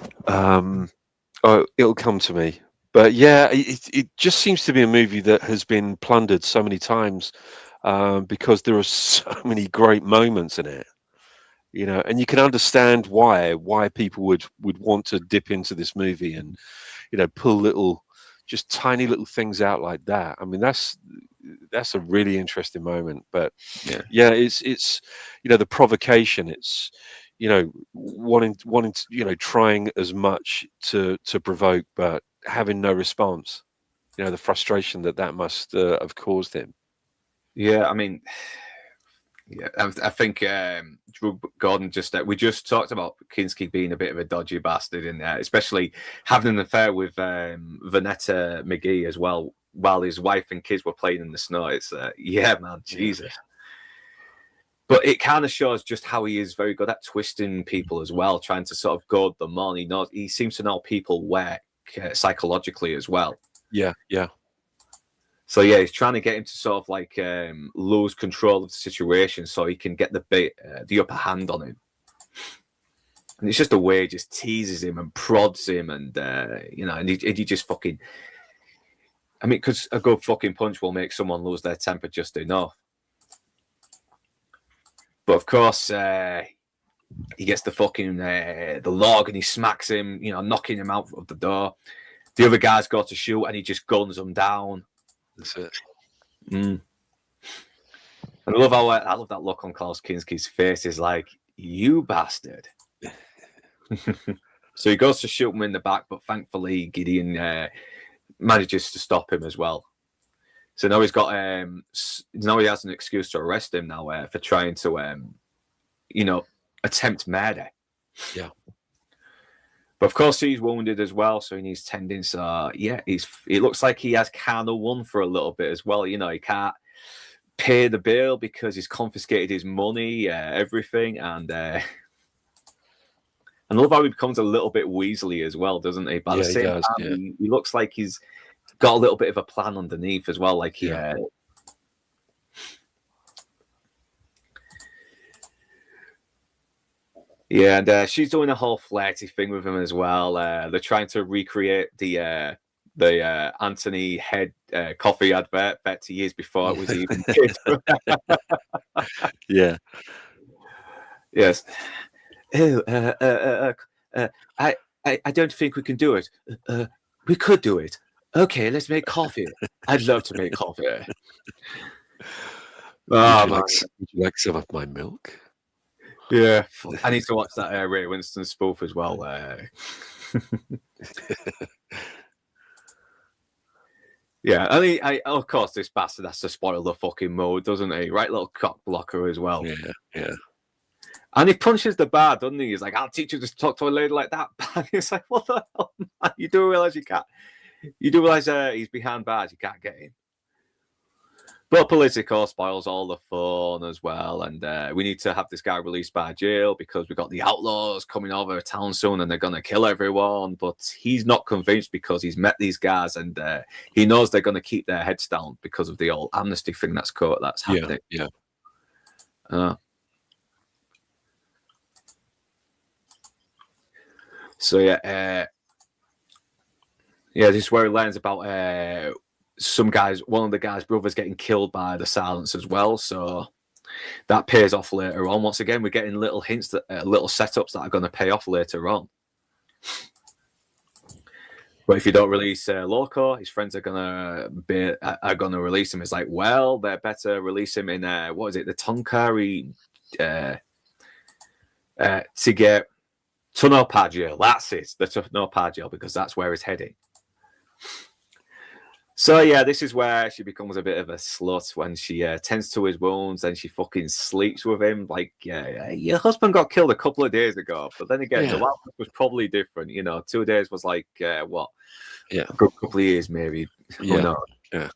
It'll come to me. But yeah, it just seems to be a movie that has been plundered so many times because there are so many great moments in it. You know, and you can understand why people would want to dip into this movie and, you know, pull just tiny little things out like that. I mean, that's a really interesting moment. But yeah, it's you know, the provocation. It's, you know, wanting to, you know, trying as much to provoke, but having no response. You know, the frustration that must have caused him. Yeah, I mean, I think Drew Gordon we just talked about Kinski being a bit of a dodgy bastard in there, especially having an affair with Vanessa McGee as well, while his wife and kids were playing in the snow. It's man, Jesus. But it kind of shows just how he is very good at twisting people as well, trying to sort of goad them on. He seems to know people work psychologically as well. Yeah. So yeah, he's trying to get him to sort of like lose control of the situation so he can get the upper hand on him. And it's just a way he just teases him and prods him, and you know, and he just fucking. I mean, because a good fucking punch will make someone lose their temper just enough. But of course, he gets the fucking the log and he smacks him, you know, knocking him out of the door. The other guys go to shoot and he just guns them down. That's it. And I love that look on Klaus Kinski's face. Is like, you bastard. So he goes to shoot him in the back, but thankfully Gideon manages to stop him as well. So now he's got now he has an excuse to arrest him now for trying to you know, attempt murder. Yeah. But of course he's wounded as well, so he needs tending. So yeah, it looks like he has kind of won for a little bit as well. You know, he can't pay the bill because he's confiscated his money, everything, and I love how he becomes a little bit Weasley as well, doesn't he? But at the same time, he looks like he's got a little bit of a plan underneath as well. Like and she's doing a whole flirty thing with him as well. They're trying to recreate the Anthony Head coffee advert 30 years before it was even kids. Yeah. Yes. Oh, I don't think we can do it. We could do it. Okay, let's make coffee. I'd love to make coffee. Would you like some of my milk? Yeah, I need to watch that Ray Winston spoof as well. Yeah, and of course, this bastard has to spoil the fucking mood, doesn't he? Right, little cock blocker as well. Yeah, yeah. And he punches the bar, doesn't he? He's like, "I'll teach you to talk to a lady like that." And he's like, "What the hell, man? You do realize you can't? You do realize he's behind bars. You can't get in." But Politico spoils all the fun as well, and we need to have this guy released by jail because we've got the outlaws coming over town soon, and they're gonna kill everyone. But he's not convinced because he's met these guys, and he knows they're gonna keep their heads down because of the old amnesty thing that's happening. Yeah. So yeah, this is where he learns about one of the guy's brothers getting killed by the silence as well. So that pays off later on. Once again, we're getting little hints that little setups that are going to pay off later on. But if you don't release Loco, his friends are gonna release him. It's like, well, they better release him in what is it, the Tonkari to get Tunnel jail. That's it, the Tunnel jail, because that's where he's heading. So yeah, this is where she becomes a bit of a slut when she tends to his wounds and she fucking sleeps with him. Like, your husband got killed a couple of days ago, but then again, the last was probably different. 2 days was like what? Yeah, a good couple of years maybe. Yeah, yeah.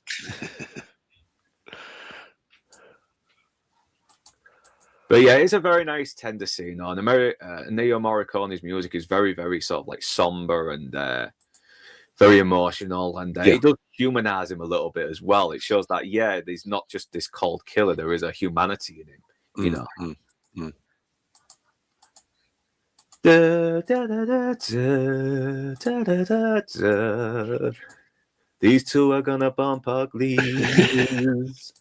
But yeah, it's a very nice tender scene. And Ennio Morricone's music is very, very sort of like somber and very emotional, and it does humanize him a little bit as well. It shows that there's not just this cold killer; there is a humanity in him. Da, da, da, da, da, da, da, da, da. These two are gonna bump uglies.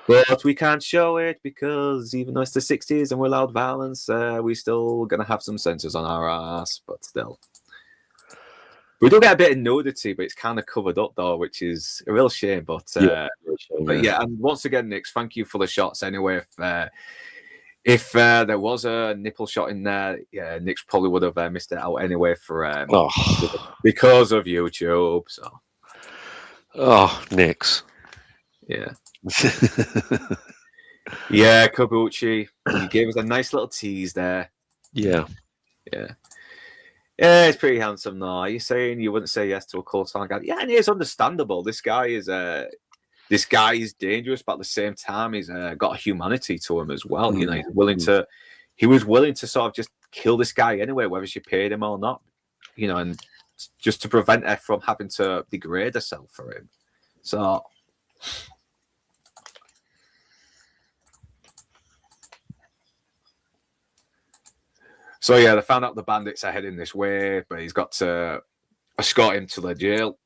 But we can't show it because even though it's the 60s and we're allowed violence, we're still going to have some censors on our ass, but still. We do get a bit of nudity, but it's kind of covered up, though, which is a real shame. But and once again, Nix, thank you for the shots anyway. If there was a nipple shot in there, Nix probably would have missed it out anyway because of YouTube. So. Oh, Nix. Yeah. Yeah, Koguchi. You gave us a nice little tease there. Yeah. Yeah, it's pretty handsome though. Are you saying you wouldn't say yes to a close-on guy? Yeah, and it's understandable. This guy is dangerous, but at the same time, he's got a humanity to him as well. He's he was willing to sort of just kill this guy anyway, whether she paid him or not. And just to prevent her from having to degrade herself for him. So. So yeah, they found out the bandits are heading this way, but he's got to escort him to the jail.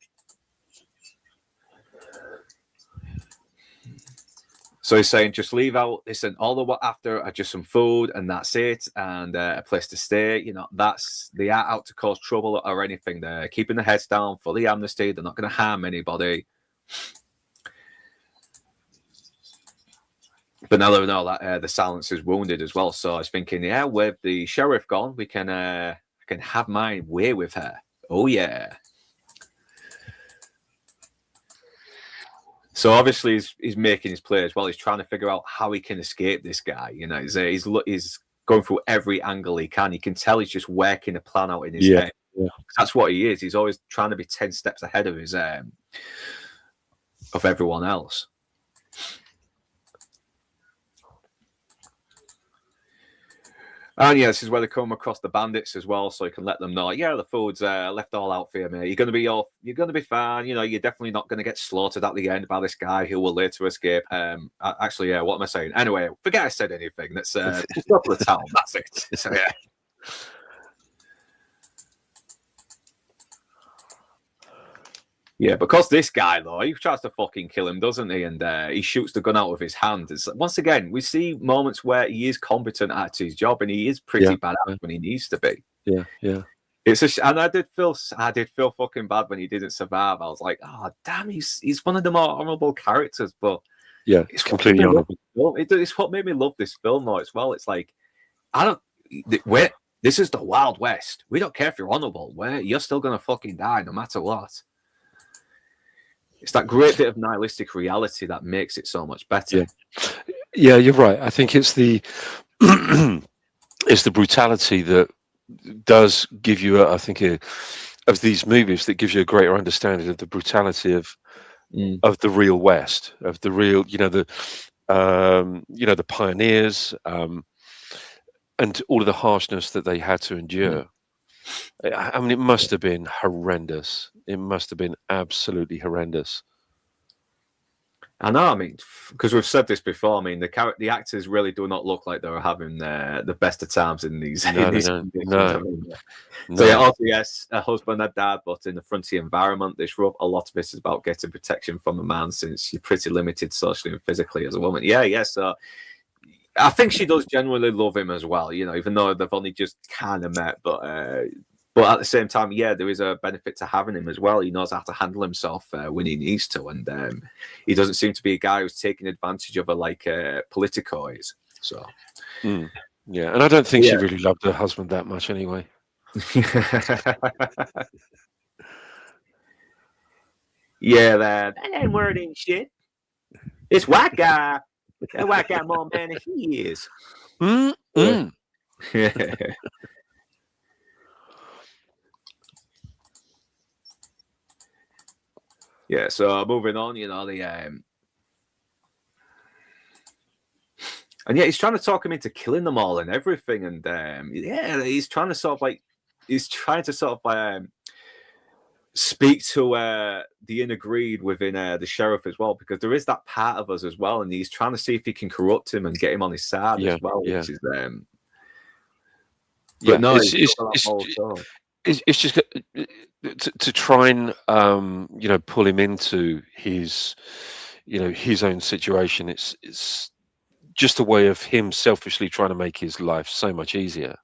So he's saying, just leave out, listen, all the what after are just some food and that's it, and a place to stay. They are out to cause trouble or anything. They're keeping their heads down for the amnesty. They're not going to harm anybody. But now they know that the silence is wounded as well. So I was thinking, with the sheriff gone, I can have my way with her. Oh, yeah. So obviously he's making his play as well. He's trying to figure out how he can escape this guy. He's going through every angle he can. You can tell he's just working a plan out in his head. Yeah. That's what he is. He's always trying to be 10 steps ahead of his of everyone else. And this is where they come across the bandits as well, so you can let them know, the food's left all out for you, mate. You're gonna be fine. You're definitely not gonna get slaughtered at the end by this guy who will later escape. Actually, what am I saying? Anyway, forget I said anything. Let's just go to the town. That's it. So yeah. Yeah, because this guy, though, he tries to fucking kill him, doesn't he? And he shoots the gun out of his hand. Once again, we see moments where he is competent at his job, and he is pretty bad at when he needs to be. Yeah, yeah. And I did feel fucking bad when he didn't survive. I was like, oh damn, he's one of the more honourable characters. But it's completely honourable. It's what made me love this film, though, as well. It's like this is the Wild West. We don't care if you're honourable. You're still gonna fucking die no matter what. it's that great bit of nihilistic reality that makes it so much better. Yeah, yeah, you're right. I think it's the it's the brutality that does give you, I think, of these movies that gives you a greater understanding of the brutality of the real West, of the real, the pioneers, and all of the harshness that they had to endure. I mean, it must have been horrendous. It must have been absolutely horrendous. I know. I mean, because we've said this before. I mean, the actors really do not look like they were having the best of times in these. No, in these no, conditions. no, I mean, no. so yeah, also yes, a husband and dad, but in the frontier environment, this a lot of this is about getting protection from a man, since you're pretty limited socially and physically as a woman. Yeah, yeah. So I think she does genuinely love him as well. Even though they've only just kind of met, but at the same time, yeah, there is a benefit to having him as well. He knows how to handle himself when he needs to, and he doesn't seem to be a guy who's taking advantage of her like Politico is. So, yeah, and I don't think she really loved her husband that much anyway. Yeah, that ain't word ain't shit. It's white guy. That white guy more man than he is. Yeah, so moving on, and yeah, he's trying to talk him into killing them all and everything, and he's trying to sort of speak to the inner greed within the sheriff as well, because there is that part of us as well, and he's trying to see if he can corrupt him and get him on his side as well, which is but no, it's just to try and pull him into his his own situation. It's just a way of him selfishly trying to make his life so much easier.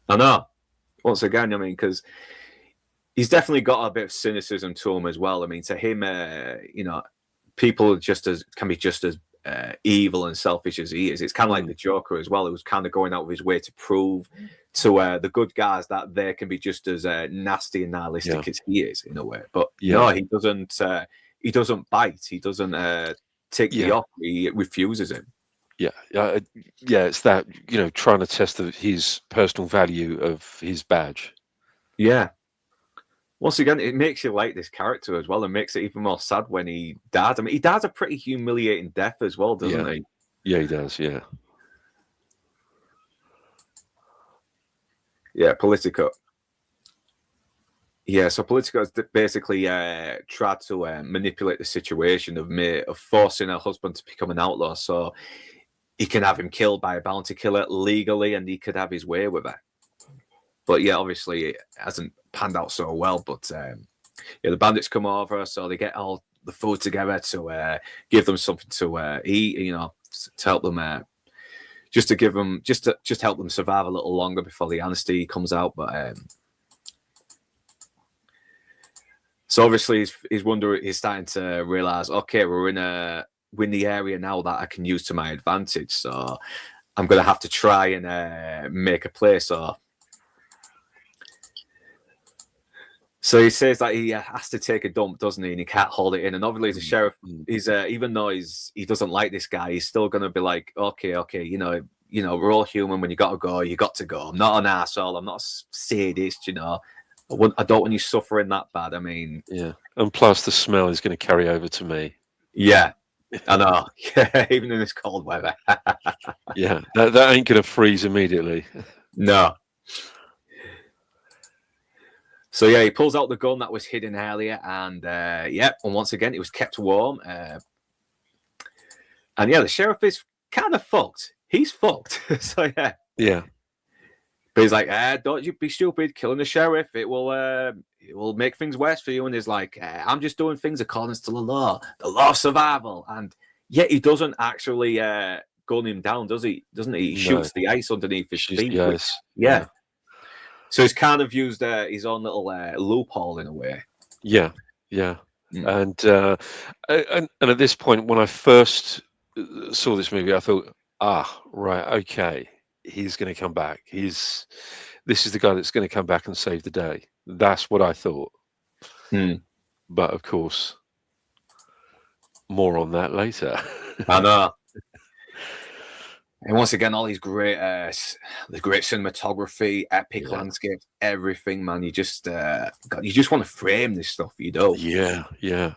I know. Once again, I mean, because he's definitely got a bit of cynicism to him as well. I mean, to him, people can be just as evil and selfish as he is. It's kind of like the Joker as well. He was kind of going out of his way to prove to the good guys that they can be just as nasty and nihilistic as he is in a way. But no, he doesn't. He doesn't bite. He doesn't take the offer. He refuses him. Yeah. It's that trying to test his personal value of his badge. Yeah. Once again, it makes you like this character as well, and makes it even more sad when he dies. I mean, he dies a pretty humiliating death as well, doesn't he? Yeah, he does. Yeah. Yeah, Politico. Yeah, so Politico has basically tried to manipulate the situation of forcing her husband to become an outlaw, so he can have him killed by a bounty killer legally, and he could have his way with her. But yeah, obviously it hasn't panned out so well. But the bandits come over, so they get all the food together to give them something to eat, to help them, just help them survive a little longer before the anesthesia comes out. But so obviously he's starting to realize, okay, we're in the area now that I can use to my advantage. So I'm going to have to try and make a play. So he says that he has to take a dump, doesn't he? And he can't hold it in. And obviously, the sheriff is, even though he doesn't like this guy, he's still going to be like, okay, we're all human. When you got to go, you got to go. I'm not an arsehole. I'm not a sadist, I don't want you suffering that bad. I mean, yeah. And plus, the smell is going to carry over to me. Yeah, I know. Yeah, even in this cold weather. Yeah, that ain't going to freeze immediately. No. So yeah, he pulls out the gun that was hidden earlier, and and once again it was kept warm. And yeah, the sheriff is kind of fucked. He's fucked. So yeah. But he's like, don't you be stupid, killing the sheriff. It will make things worse for you. And he's like, I'm just doing things according to the law of survival. And yet he doesn't actually gun him down, does he? Doesn't he? He shoots the ice underneath his feet. Yeah. So he's kind of used his own little loophole in a way. Yeah. And at this point, when I first saw this movie, I thought, right, okay, he's going to come back. This is the guy that's going to come back and save the day. That's what I thought. But of course, more on that later. I know. And once again, all these great, the great cinematography, epic landscapes, everything, man. You just, you just want to frame this stuff. You do. Yeah.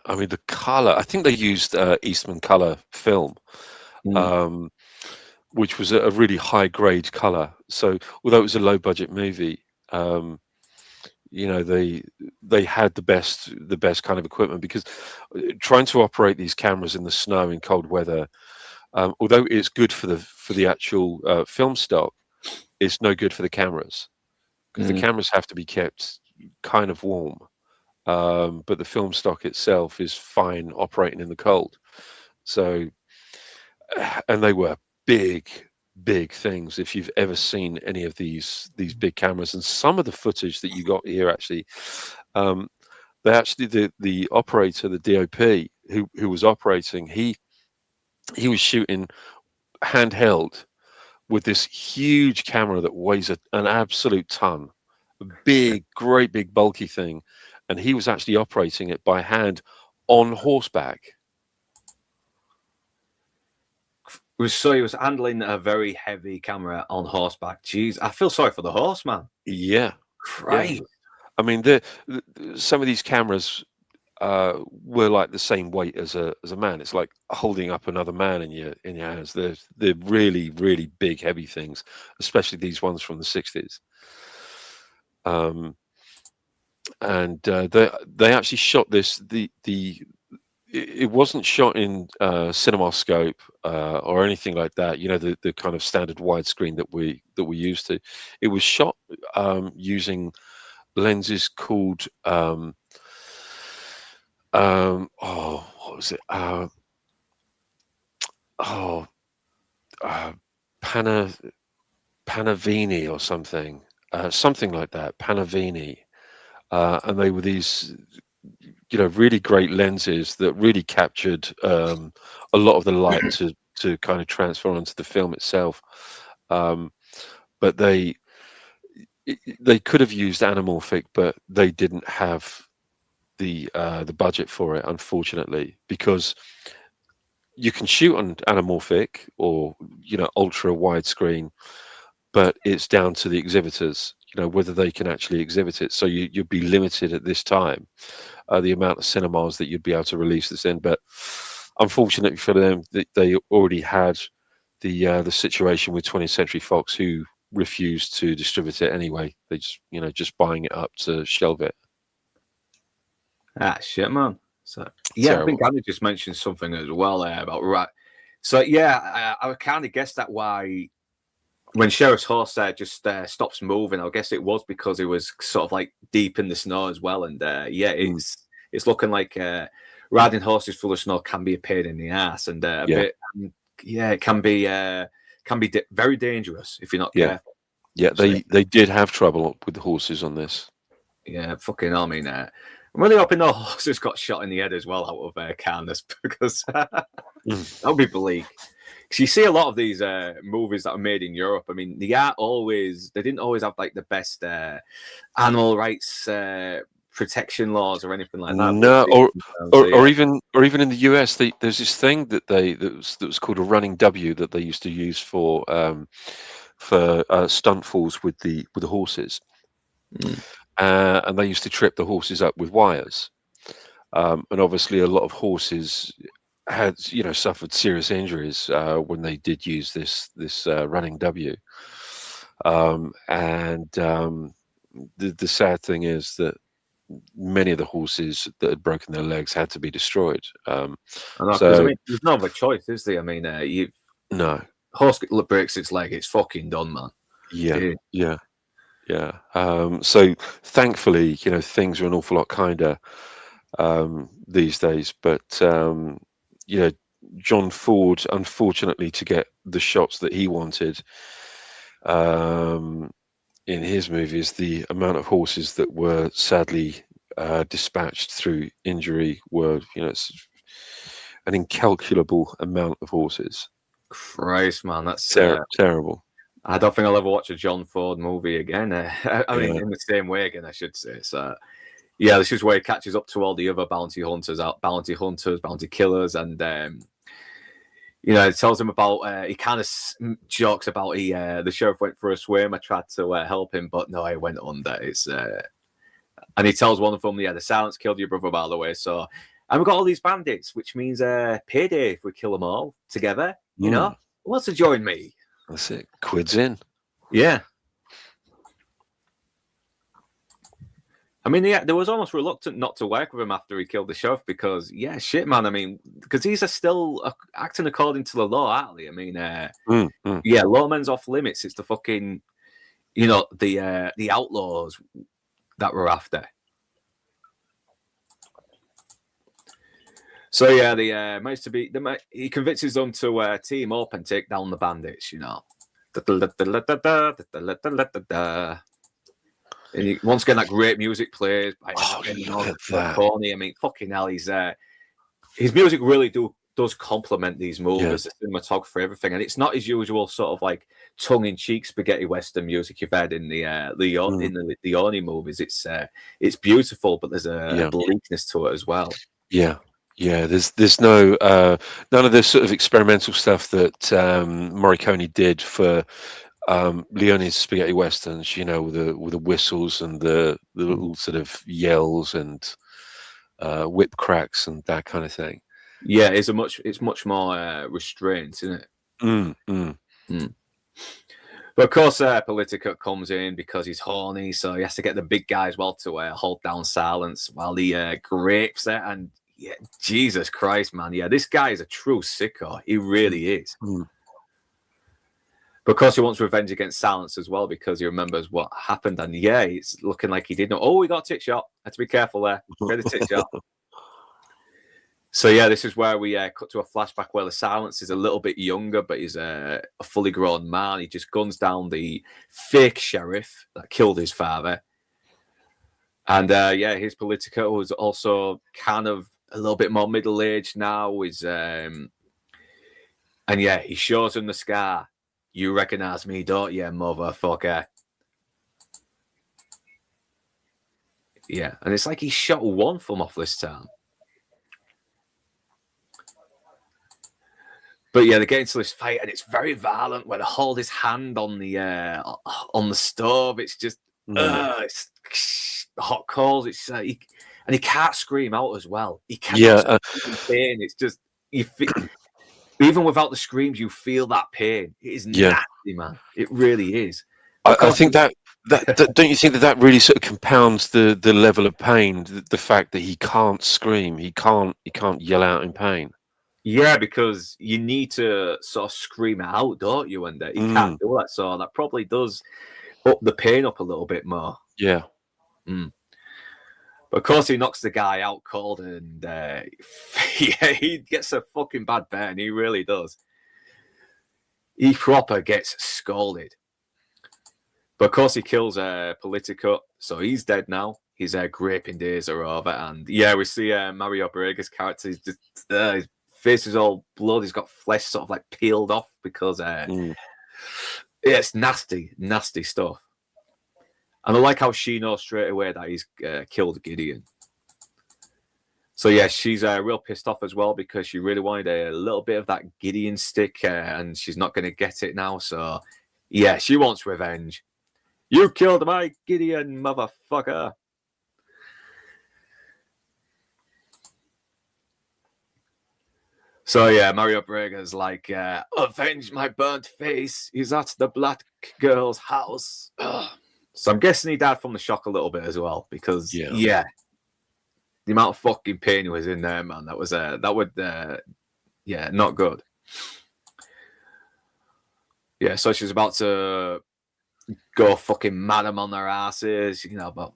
I mean, the color. I think they used Eastman color film, which was a really high grade color. So although it was a low budget movie, they had the best kind of equipment, because trying to operate these cameras in the snow in cold weather, although it's good for the actual film stock, it's no good for the cameras, because the cameras have to be kept kind of warm, but the film stock itself is fine operating in the cold. So, and they were big things. If you've ever seen any of these big cameras, and some of the footage that you got here, actually, they actually, the operator, the DOP who was operating, he was shooting handheld with this huge camera that weighs an absolute ton, a great big bulky thing, and he was actually operating it by hand on horseback. So he was handling a very heavy camera on horseback. Jeez, I feel sorry for the horseman. Yeah, Christ. yeah. I mean, some of these cameras were like the same weight as a man. It's like holding up another man in your hands. They're really big, heavy things, especially these ones from the 60s. And they actually shot this. It wasn't shot in CinemaScope or anything like that. The kind of standard widescreen that we used to. It was shot using lenses called what was it? Panavini or something like that. Panavini, and they were these, really great lenses that really captured a lot of the light to kind of transfer onto the film itself. But they could have used anamorphic, but they didn't have the budget for it, unfortunately, because you can shoot on anamorphic or ultra widescreen, but it's down to the exhibitors, whether they can actually exhibit it. So you'd be limited at this time, the amount of cinemas that you'd be able to release this in. But unfortunately for them, they already had the situation with 20th Century Fox, who refused to distribute it anyway. They just buying it up to shelve it. Ah, shit, man. So yeah, terrible. I think Andy just mentioned something as well about right. So yeah, I kind of guessed that why when Sheriff's horse just stops moving, I guess it was because it was sort of like deep in the snow as well. And it's looking like riding horses full of snow can be a pain in the ass, and it can be very dangerous if you're not careful. Yeah, they did have trouble with the horses on this. Yeah, fucking hell, I mean, I'm really hoping the horses got shot in the head as well out of kindness, because that would be bleak. Because you see a lot of these movies that are made in Europe. I mean, they didn't always have like the best animal rights protection laws or anything like that. No, or even in the US, there's this thing that was called a running W that they used to use for stunt falls with the horses. And they used to trip the horses up with wires, and obviously a lot of horses had suffered serious injuries when they did use this running W. And the sad thing is that many of the horses that had broken their legs had to be destroyed. So there's no other choice, is there? I mean, no horse breaks its leg, it's fucking done, man. Yeah. So thankfully, things are an awful lot kinder these days. But John Ford, unfortunately, to get the shots that he wanted in his movies, the amount of horses that were sadly dispatched through injury were, it's an incalculable amount of horses. Christ, man, that's terrible. I don't think I'll ever watch a John Ford movie again. I mean, in the same way again, I should say. So, Yeah, this is where he catches up to all the other bounty killers, and it tells him about. He kind of jokes about the sheriff went for a swim. I tried to help him, but no, he went under. And he tells one of them, the silence killed your brother, by the way. So, and we've got all these bandits, which means payday if we kill them all together. You know, who wants to join me? That's it. Quid's in. Yeah. I mean, yeah, there was almost reluctant not to work with him after he killed the sheriff because, yeah, shit, man. I mean, because these are still acting according to the law, aren't they? I mean, yeah, lawmen's off limits. It's the fucking, the outlaws that we're after. So yeah, he convinces them to team up and take down the bandits. And once again, that great music plays. Look at that. Corny. I mean, fucking hell, his music really does complement these movies, the cinematography, everything, and it's not his usual sort of like tongue-in-cheek spaghetti western music you've had in the Leone movies. It's beautiful, but there's a bleakness to it as well. Yeah. Yeah, there's no none of this sort of experimental stuff that Morricone did for Leone's spaghetti westerns, with the whistles and the little sort of yells and whip cracks and that kind of thing. Yeah, it's much more restrained, isn't it? But of course, Politica comes in because he's horny, so he has to get the big guy as well to hold down silence while he grapes it. And yeah, Jesus Christ, man, yeah, this guy is a true sicko. He really is. But of course, he wants revenge against Silence as well because he remembers what happened. And yeah, it's looking like he did know. Oh, we got a tit shot. Had to be careful there. Get a tit shot. So yeah, this is where we cut to a flashback where the Silence is a little bit younger, but he's a fully grown man. He just guns down the fake sheriff that killed his father. And his Politica was also kind of a little bit more middle-aged now. And yeah, he shows him the scar. You recognize me, don't you, motherfucker? Yeah, and it's like he shot one thumb off this time. But yeah, they get into this fight, and it's very violent. Where they hold his hand on the stove. It's just it's hot coals. It's and he can't scream out as well. He can't scream in pain. It's just you feel. Even without the screams, you feel that pain. It is nasty, man. It really is. I think that don't you think that really sort of compounds the level of pain? The fact that he can't scream, he can't yell out in pain. Yeah, because you need to sort of scream it out, don't you? And he can't do that, so that probably does up the pain up a little bit more. Yeah. But of course, he knocks the guy out cold, and he gets a fucking bad burn. He really does. He proper gets scolded. But of course, he kills Politico, so he's dead now. His graping days are over, and yeah, we see Mario Brega's character. He's just, his face is all blood. He's got flesh sort of like peeled off because it's nasty, nasty stuff. And I like how she knows straight away that he's killed Gideon. So yeah, she's real pissed off as well because she really wanted a little bit of that Gideon stick, and she's not going to get it now. So yeah, she wants revenge. You killed my Gideon, motherfucker. So yeah, Mario Brega's like, avenge my burnt face. He's at the black girl's house. Ugh. So I'm guessing he died from the shock a little bit as well, because the amount of fucking pain he was in there, man, not good. Yeah, so she's about to go fucking madam on their asses, but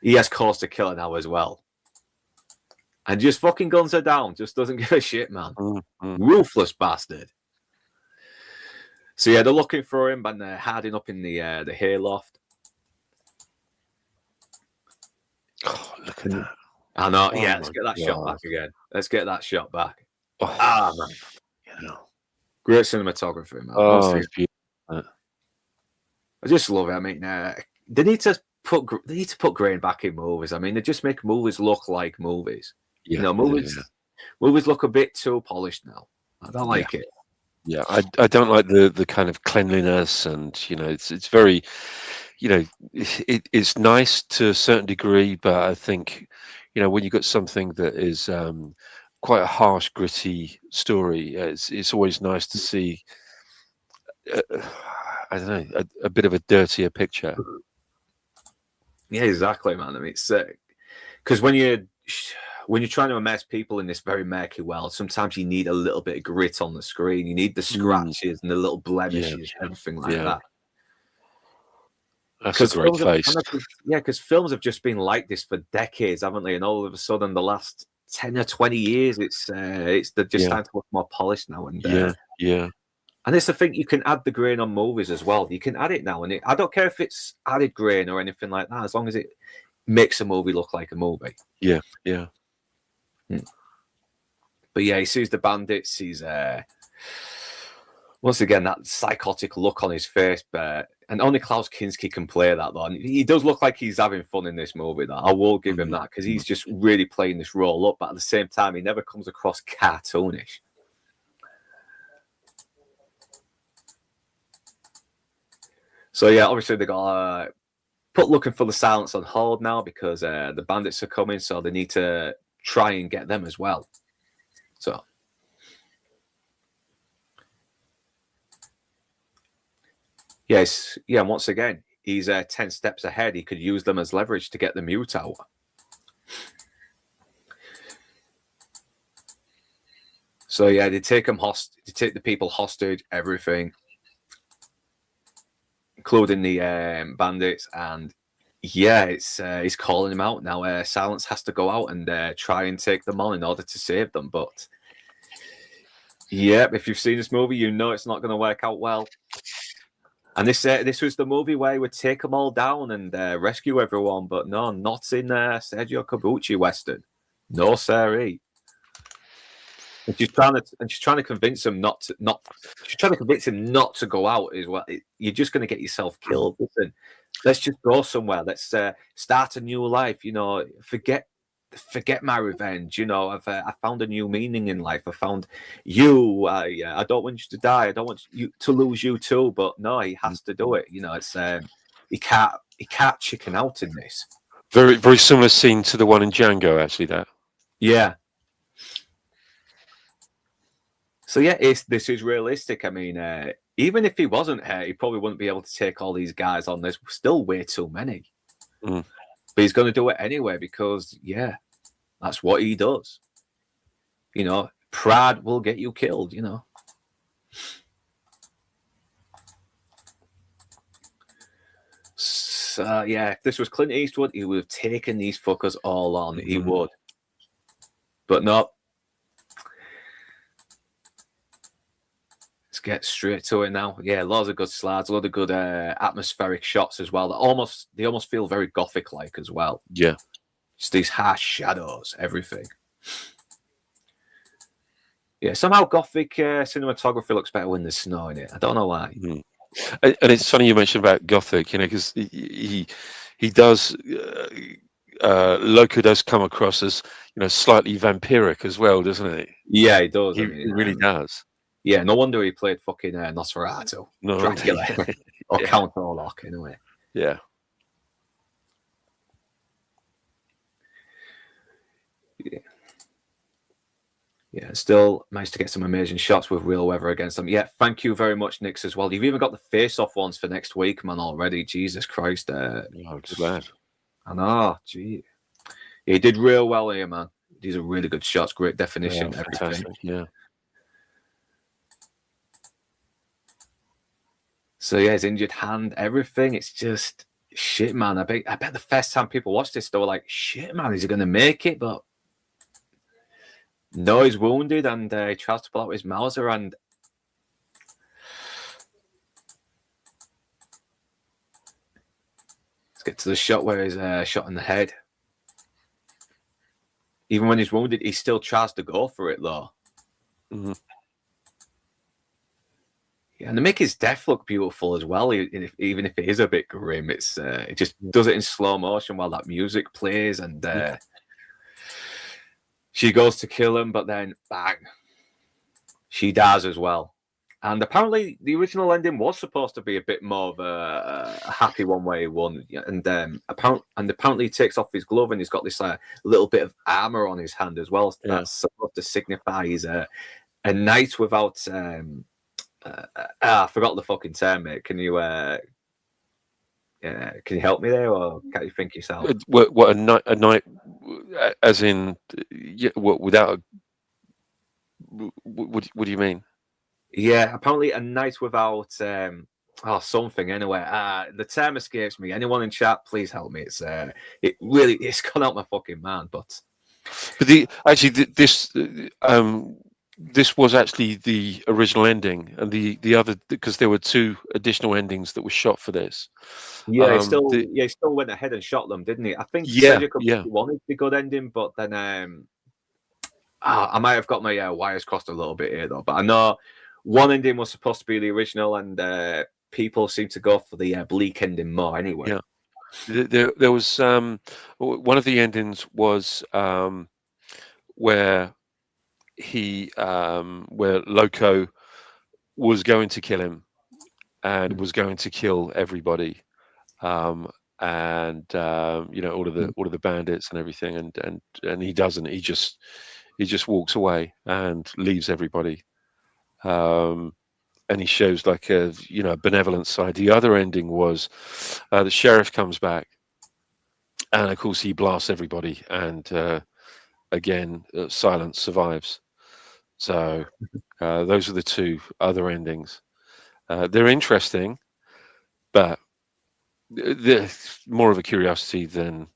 he has cause to kill her now as well. And just fucking guns her down, just doesn't give a shit, man. Ruthless bastard. So yeah, they're looking for him, and they're hiding up in the hayloft. Oh, look at that! I know. Yeah, let's get that shot back again. Let's get that shot back. Man, great cinematography, man. Oh, I just love it. I mean, they need to put grain back in movies. I mean, they just make movies look like movies. Yeah, You know, movies look a bit too polished now. I don't like it. Yeah, I don't like the kind of cleanliness, and it's very, it's nice to a certain degree, but I think, when you got something that is quite a harsh, gritty story, it's always nice to see, uh, I don't know, a bit of a dirtier picture. Yeah, exactly, man. I mean, it's because when you're trying to immerse people in this very murky world, sometimes you need a little bit of grit on the screen. You need the scratches and the little blemishes, everything like that. That's a great face. Because films have just been like this for decades, haven't they? And all of a sudden, the last 10 or 20 years, they're just starting to look more polished now. And and it's the thing, you can add the grain on movies as well. You can add it now, and I don't care if it's added grain or anything like that, as long as it makes a movie look like a movie. Yeah. But yeah, he sees the bandits. He's once again that psychotic look on his face, and only Klaus Kinski can play that. Though, and he does look like he's having fun in this movie. Though I will give him that, because he's just really playing this role up. But at the same time, he never comes across cartoonish. So yeah, obviously they got put looking for the silence on hold now, because the bandits are coming, so they need to try and get them as well. So yes, yeah. Once again, he's 10 steps ahead. He could use them as leverage to get the mute out. So yeah, they take the people hostage, everything, including the bandits, and he's calling him out now. Silence has to go out and try and take them on in order to save them. But if you've seen this movie, you know it's not going to work out well. And this was the movie where he would take them all down and rescue everyone, but no, not in Sergio Corbucci Western. No, sirree. And she's trying to convince him not to go out as well. You're just going to get yourself killed. Listen, let's just go somewhere. Let's start a new life. Forget my revenge. I found a new meaning in life. I found you. I don't want you to die. I don't want you to lose you too. But no, he has to do it. It's he can't chicken out in this. Very, very similar scene to the one in Django, actually. That. Yeah. So yeah, this is realistic. I mean, even if he wasn't here, he probably wouldn't be able to take all these guys on. There's still way too many. But he's going to do it anyway, because that's what he does. Pride will get you killed. So if this was Clint Eastwood, he would have taken these fuckers all on. He would. But no. Get straight to it now. Yeah, lots of good slides, a lot of good atmospheric shots as well. They almost feel very gothic like as well. Yeah, just these harsh shadows, everything. Yeah, somehow gothic cinematography looks better when there's snow in it. I don't know why. And it's funny you mentioned about gothic, because he does. Loco does come across as slightly vampiric as well, doesn't he? Yeah, he does. He really does. Yeah, no wonder he played fucking Nosferatu, Dracula, or Count Orlok, anyway. Yeah. Yeah, still managed to get some amazing shots with real weather against them. Yeah, thank you very much, Nix, as well. You've even got the face-off ones for next week, man, already. Jesus Christ. Good lad. I know, gee. Yeah, he did real well here, man. These are really good shots, great definition, everything. Fantastic, yeah. So yeah, his injured hand, everything. It's just shit, man. I bet the first time people watched this, they were like, "Shit, man, is he gonna make it?" But no, he's wounded, and he tries to pull out his Mauser, and let's get to the shot where he's shot in the head. Even when he's wounded, he still tries to go for it, though. Yeah, And they make his death look beautiful as well, even if it is a bit grim. It's it just does it in slow motion while that music plays, and she goes to kill him, but then bang, she dies as well. And apparently, the original ending was supposed to be a bit more of a happy one where he won. And apparently, he takes off his glove and he's got this little bit of armor on his hand as well. That's supposed to signify he's a knight without. I forgot the fucking term, mate. Can you help me there, or can't you think yourself? What a knight, as in, what without? What do you mean? Yeah, apparently a knight without something. Anyway, the term escapes me. Anyone in chat, please help me. It's gone out my fucking mind. But this was actually the original ending, and the other, because there were 2 additional endings that were shot for this. Yeah, he still went ahead and shot them, didn't he? I think Cedric wanted the good ending, but then I might have got my wires crossed a little bit here though. But I know one ending was supposed to be the original, and people seem to go for the bleak ending more anyway. Yeah, there was one of the endings was where where Loco was going to kill him and was going to kill everybody, and all of the bandits and everything, and he doesn't. He just walks away and leaves everybody, and he shows like a benevolent side. The other ending was the sheriff comes back, and of course he blasts everybody, and again silence survives. So those are the 2 other endings. They're interesting, but they're more of a curiosity than,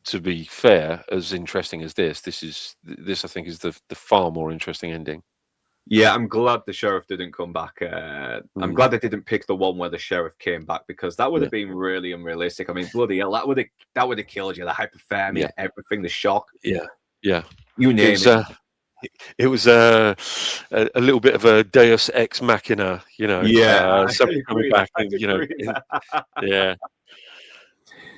to be fair, as interesting as this. This I think is the far more interesting ending. Yeah, I'm glad the sheriff didn't come back. I'm glad they didn't pick the one where the sheriff came back, because that would have been really unrealistic. I mean, bloody hell, that would have killed you. The hypothermia, everything, the shock. Yeah. You name it. It was a little bit of a Deus ex machina, somebody coming back, and yeah.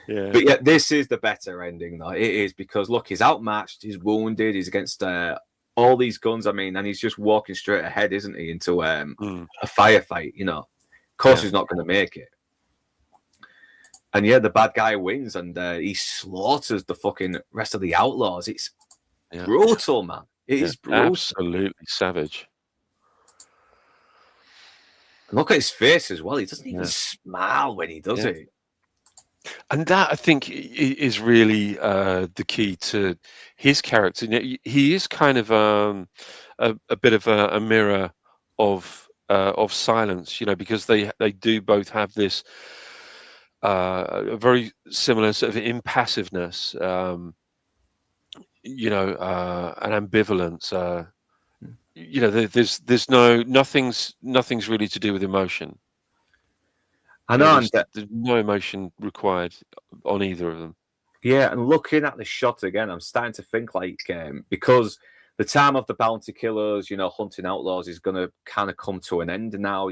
But yeah, this is the better ending, though. It is, because look, he's outmatched, he's wounded, he's against all these guns. I mean, and he's just walking straight ahead, isn't he, into a firefight? Of course, he's not going to make it. And yeah, the bad guy wins, and he slaughters the fucking rest of the outlaws. It's brutal, man. It is brutal. Absolutely savage. Look at his face as well. He doesn't even smile when he does it. And that, I think, is really the key to his character. He is kind of a bit of a mirror of silence, because they do both have this a very similar sort of impassiveness, an ambivalence. There's nothing's really to do with emotion. I know, there's no emotion required on either of them. Yeah, and looking at the shot again, I'm starting to think because the time of the bounty killers, hunting outlaws, is going to kind of come to an end now.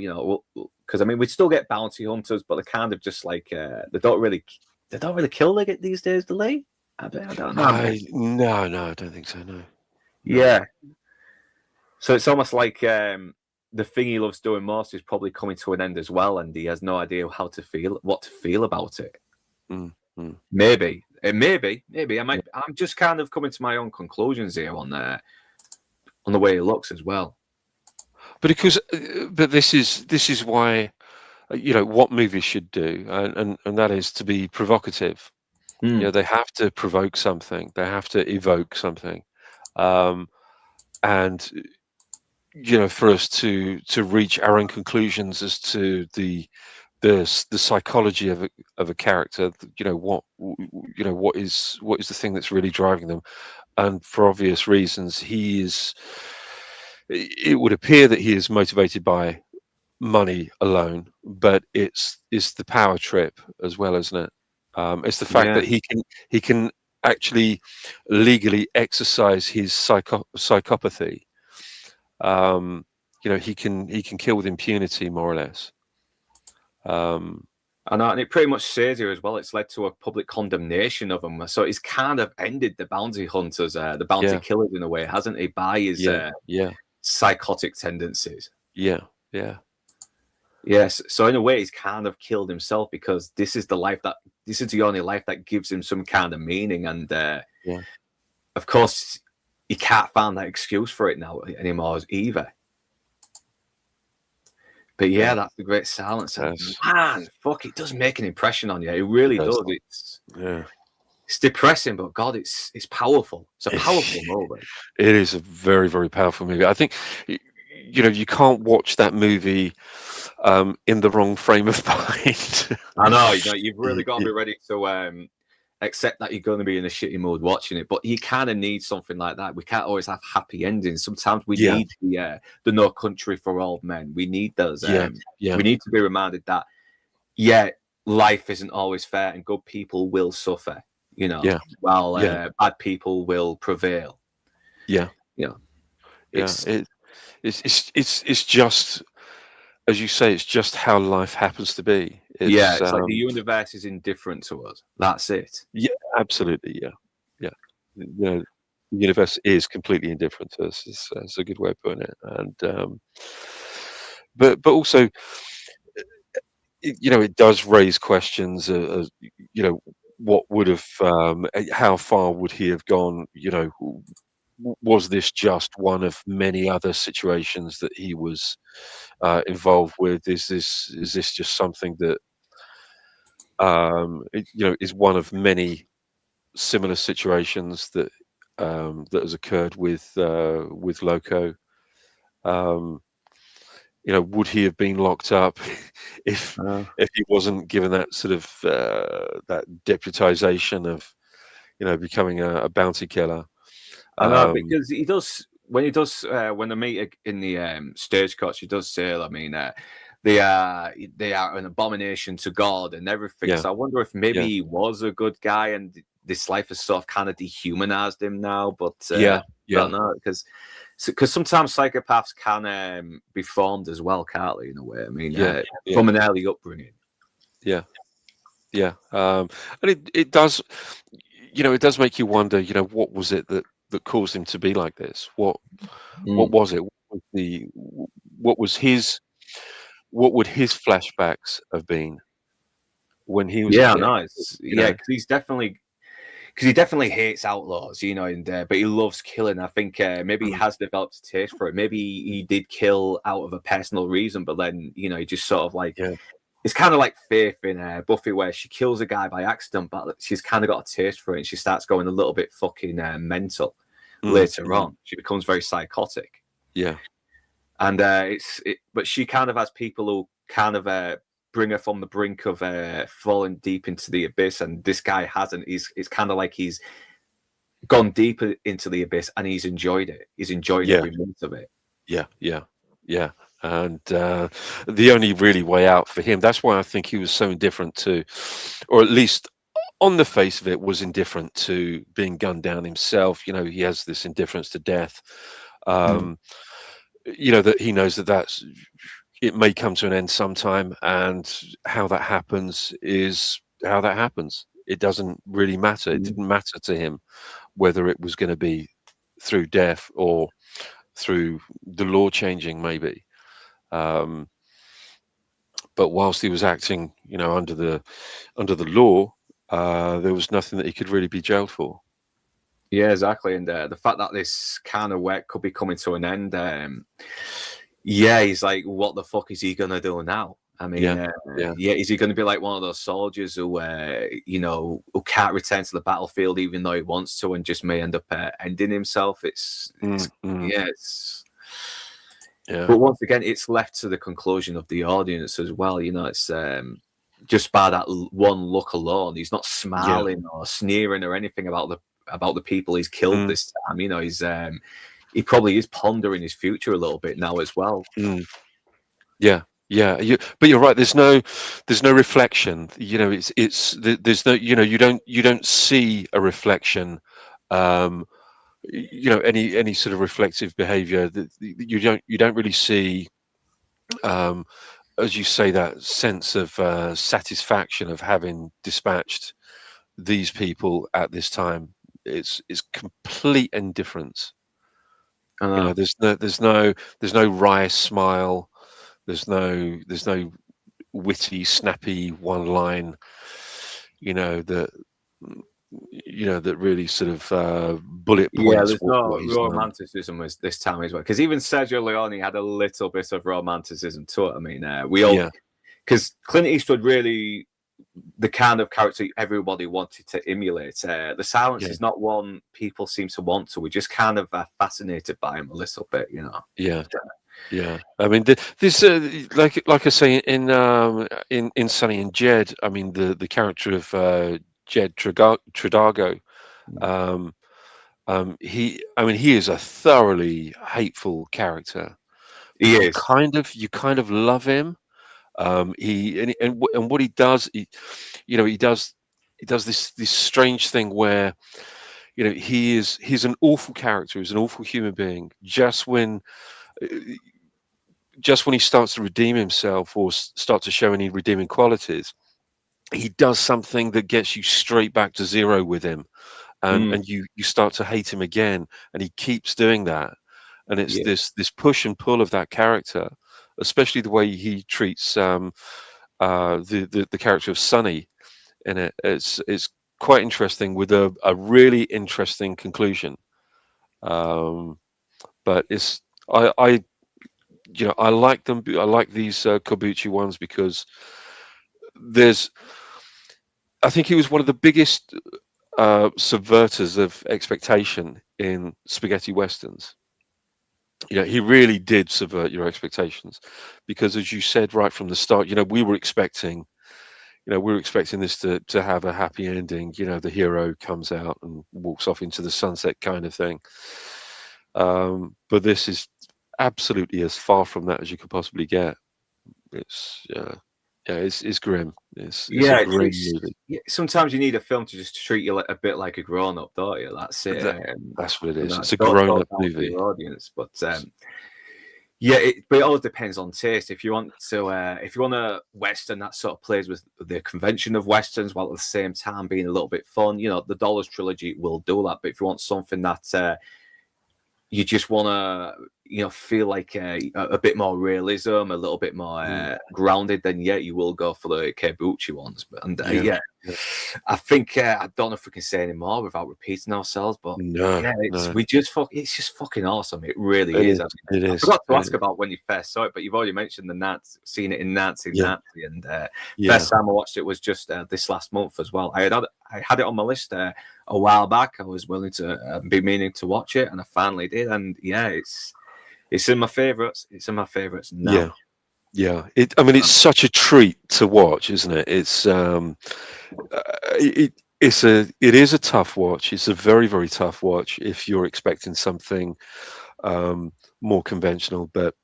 Because I mean, we still get bounty hunters, but they're kind of just like they don't really kill these days, do they? I don't know. No, I don't think so. No. Yeah. So it's almost like the thing he loves doing most is probably coming to an end as well, and he has no idea what to feel about it. Maybe. I'm just kind of coming to my own conclusions here on the way it looks as well. But this is why what movies should do, and that is to be provocative. They have to provoke something. They have to evoke something, and for us to reach our own conclusions as to the psychology of a character. What is the thing that's really driving them, and for obvious reasons, it would appear that he is motivated by money alone, but it's the power trip as well, isn't it? It's the fact that he can actually legally exercise his psychopathy. he can kill with impunity, more or less. I know, and it pretty much says here as well, it's led to a public condemnation of him. So he's kind of ended the bounty hunters, the bounty killers in a way, hasn't he, by his psychotic tendencies. Yeah. Yes. So in a way, he's kind of killed himself, because this is the only life that gives him some kind of meaning. And of course, you can't find that excuse for it now anymore either. But that's the great silence. Man, fuck, it does make an impression on you. It really does. It's depressing, but God, it's powerful. It's a powerful movie. It is a very, very powerful movie. I think, you can't watch that movie in the wrong frame of mind. I know, you've really got to be ready to accept that you're going to be in a shitty mood watching it, but you kind of need something like that. We can't always have happy endings. Sometimes we need the No Country for Old Men. We need those. We need to be reminded that life isn't always fair, and good people will suffer. While bad people will prevail. It's just, as you say, it's just how life happens to be. It's like the universe is indifferent to us. That's it. Yeah, absolutely. Yeah. The universe is completely indifferent to us. It's a good way of putting it. And but also, it does raise questions. What would have? How far would he have gone? Was this just one of many other situations that he was involved with? Is this just something that is one of many similar situations that has occurred with Loco? Would he have been locked up if he wasn't given that sort of that deputization of becoming a bounty killer? I know, because he does when they meet in the stagecoach, he does say, I mean, they are an abomination to God and everything. So I wonder if maybe he was a good guy and this life has sort of kind of dehumanized him now. But I don't know, because sometimes psychopaths can be formed as well, can't they? In a way, I mean, from an early upbringing. And it does, it does make you wonder. What was it that caused him to be like this? What was it? What would his flashbacks have been when he was? Because he definitely hates outlaws, but he loves killing. I think maybe he has developed a taste for it. Maybe he did kill out of a personal reason, but then he just sort of like it's kind of like Faith in Buffy, where she kills a guy by accident, but she's kind of got a taste for it, and she starts going a little bit fucking mental later on. She becomes very psychotic. And but she kind of has people who kind of bring her from the brink of falling deep into the abyss, and this guy hasn't. It's kind of like he's gone deeper into the abyss and he's enjoyed it. He's enjoyed every minute of it. And the only really way out for him, that's why I think he was so indifferent to, or at least on the face of it, was indifferent to being gunned down himself. He has this indifference to death. That he knows that it may come to an end sometime, and how that happens is how that happens. It doesn't really matter. It didn't matter to him whether it was going to be through death or through the law changing, maybe. But whilst he was acting, under the law, there was nothing that he could really be jailed for. Yeah, exactly. And the fact that this kind of work could be coming to an end, he's like, what the fuck is he gonna do now? I mean, is he going to be like one of those soldiers who, who can't return to the battlefield even though he wants to, and just may end up ending himself? But once again, it's left to the conclusion of the audience as well. It's just by that one look alone, he's not smiling or sneering or anything about the people he's killed this time. He probably is pondering his future a little bit now as well. But you're right. There's no reflection. There's no. You don't see a reflection any sort of reflective behavior. That you don't really see, um, as you say, that sense of satisfaction of having dispatched these people at this time. It's complete indifference. I know. There's no wry smile. There's no witty, snappy one line. That that really sort of bullet Yeah, points there's what no he's done. romanticism as this time as well. Because even Sergio Leone had a little bit of romanticism to it. I mean, we all, Yeah, because Clint Eastwood really the kind of character everybody wanted to emulate. The Silence yeah, is not one people seem to want to. We're just kind of fascinated by him a little bit, you know. yeah. Yeah, I mean, this like I say in Sonny and Jed. I mean, the character of Jed Tredago. Um, he is a thoroughly hateful character, but He is. you kind of love him. And what he does, he does this strange thing where he's an awful character, he's an awful human being. Uh, just when he starts to redeem himself or start to show any redeeming qualities, he does something that gets you straight back to zero with him, and Mm, you start to hate him again, and he keeps doing that, and it's yeah. this push and pull of that character, especially the way he treats the character of Sonny in it. It's quite interesting with a really interesting conclusion. Um, but it's I like them. I like these Kobuchi ones because there's. I think he was one of the biggest subverters of expectation in spaghetti westerns. He really did subvert your expectations because, as you said right from the start, we were expecting this to have a happy ending. The hero comes out and walks off into the sunset kind of thing. But this is absolutely as far from that as you could possibly get. It's it's grim. It's a Yeah, grim movie. sometimes you need a film to just treat you like a bit like a grown up, don't you? That's it. That, that's what it is. It's a Don't grown talk up down to movie. your audience, but yeah, but it all depends on taste. If you want a western that sort of plays with the convention of westerns while at the same time being a little bit fun, the Dollars trilogy will do that. But if you want something that you just want to feel like a bit more realism, a little bit more grounded, then yeah, you will go for the Kebuchi ones. And Yeah. I think I don't know if we can say any more without repeating ourselves, but No, yeah, no. it's just fucking awesome. It really is. I It forgot to is. ask about when you first saw it, but you've already mentioned the Nats, seen it in Nancy, Yeah. and Yeah. first time I watched it was just this last month as well. I had it on my list a while back. I was willing to be meaning to watch it, and I finally did. And yeah, it's in my favorites. It's in my favorites now. Yeah. Yeah. It's such a treat to watch, isn't it? It is a tough watch. It's a very, very tough watch if you're expecting something more conventional, but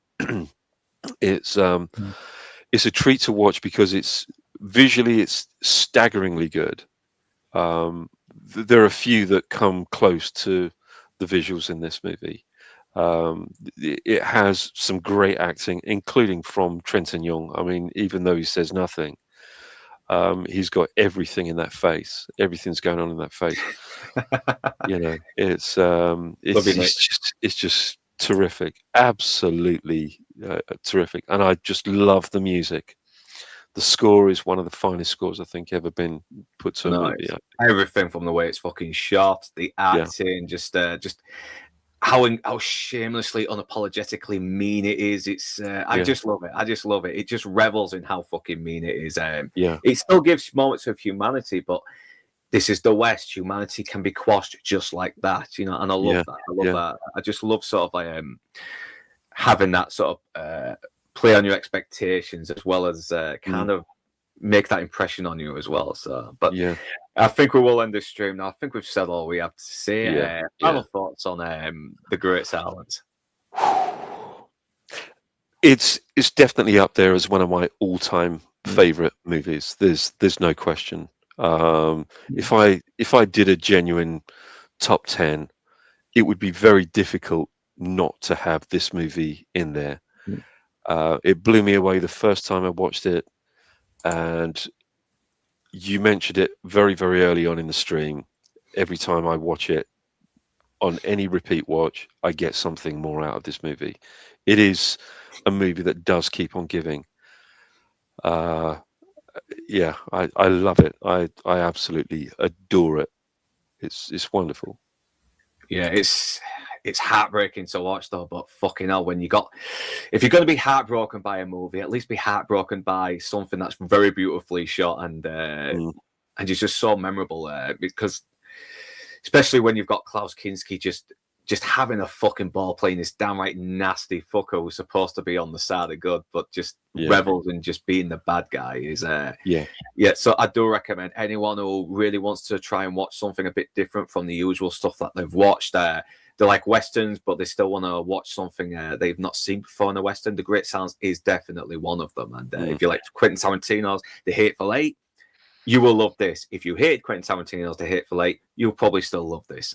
it's a treat to watch because it's staggeringly good. There are a few that come close to the visuals in this movie. It has some great acting, including from Trenton Young. I mean, even though he says nothing, he's got everything in that face. Everything's going on in that face. It's just terrific, absolutely terrific, and I just love the music. The score is one of the finest scores I think ever been put to a movie. Everything from the way it's fucking shot, the acting, just how shamelessly, unapologetically mean it is. I just love it. I just love it. It just revels in how fucking mean it is. It still gives moments of humanity, but this is the West. Humanity can be quashed just like that, and I love that. I love that. I just love sort of having that sort of play on your expectations as well as kind of make that impression on you as well. So, but I think we will end this stream now. I think we've said all we have to say. Final thoughts on The Great Silence? It's definitely up there as one of my all-time favorite movies. There's no question. If I did a genuine top 10, it would be very difficult not to have this movie in there. It blew me away the first time I watched it, and you mentioned it very, very early on in the stream. Every time I watch it on any repeat watch, I get something more out of this movie. It is a movie that does keep on giving. Yeah, I love it. I absolutely adore it. It's wonderful. Yeah, it's heartbreaking to watch though, but fucking hell, if you're going to be heartbroken by a movie, at least be heartbroken by something that's very beautifully shot and it's just so memorable because especially when you've got Klaus Kinski just having a fucking ball playing this downright nasty fucker who's supposed to be on the side of good, but just revels in just being the bad guy is yeah. So I do recommend anyone who really wants to try and watch something a bit different from the usual stuff that they've watched. They like westerns, but they still want to watch something they've not seen before in a western. The Great Silence is definitely one of them. And if you like Quentin Tarantino's The Hateful Eight, you will love this. If you hate Quentin Tarantino's The Hateful Eight, you'll probably still love this.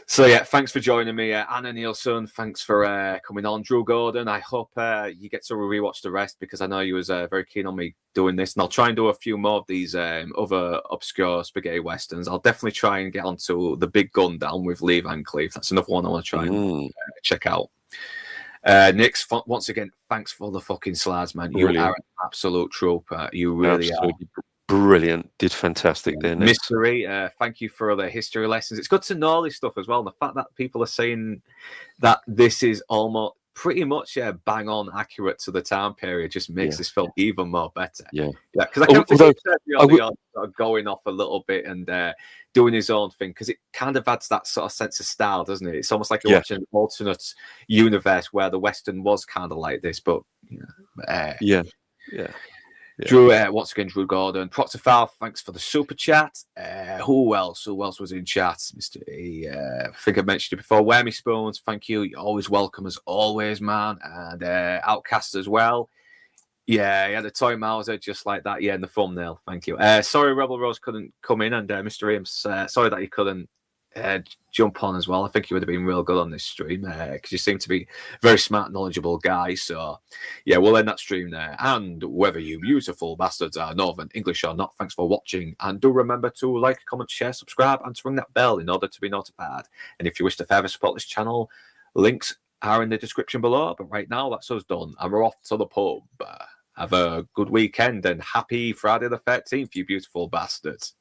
So yeah, thanks for joining me, Anna Nielsen. Thanks for coming on, Drew Gordon. I hope you get to rewatch the rest because I know you was very keen on me doing this, and I'll try and do a few more of these other obscure spaghetti westerns. I'll definitely try and get onto The Big Gun Down with Lee Van Cleef. That's another one I want to try and check out. Nix, once again, thanks for the fucking slides, man. Brilliant. You are an absolute trooper. You really are. Brilliant. Did fantastic there, Nix. Mystery, thank you for the history lessons. It's good to know this stuff as well. And the fact that people are saying that this is almost pretty much bang on accurate to the time period just makes this film even more better. Yeah, because I can't think of going off a little bit and doing his own thing, because it kind of adds that sort of sense of style, doesn't it? It's almost like you're watching an alternate universe where the Western was kind of like this, but Drew, once again, Drew Gordon. Proctor Fowl, thanks for the super chat. Who else was in chat? Mr. I think I mentioned it before. Wear Me Spoons, thank you. You're always welcome as always, man. And Outcast as well. Yeah, he had a toy Mauser just like that. Yeah, in the thumbnail. Thank you. Sorry, Rebel Rose couldn't come in, and Mr. Ames, sorry that you couldn't jump on as well. I think you would have been real good on this stream because you seem to be a very smart, knowledgeable guy. So, yeah, we'll end that stream there. And whether you beautiful bastards are Northern English or not, thanks for watching. And do remember to like, comment, share, subscribe, and to ring that bell in order to be notified. And if you wish to further support this channel, links are in the description below. But right now, that's us done. And we're off to the pub. Have a good weekend and happy Friday the 13th, you beautiful bastards.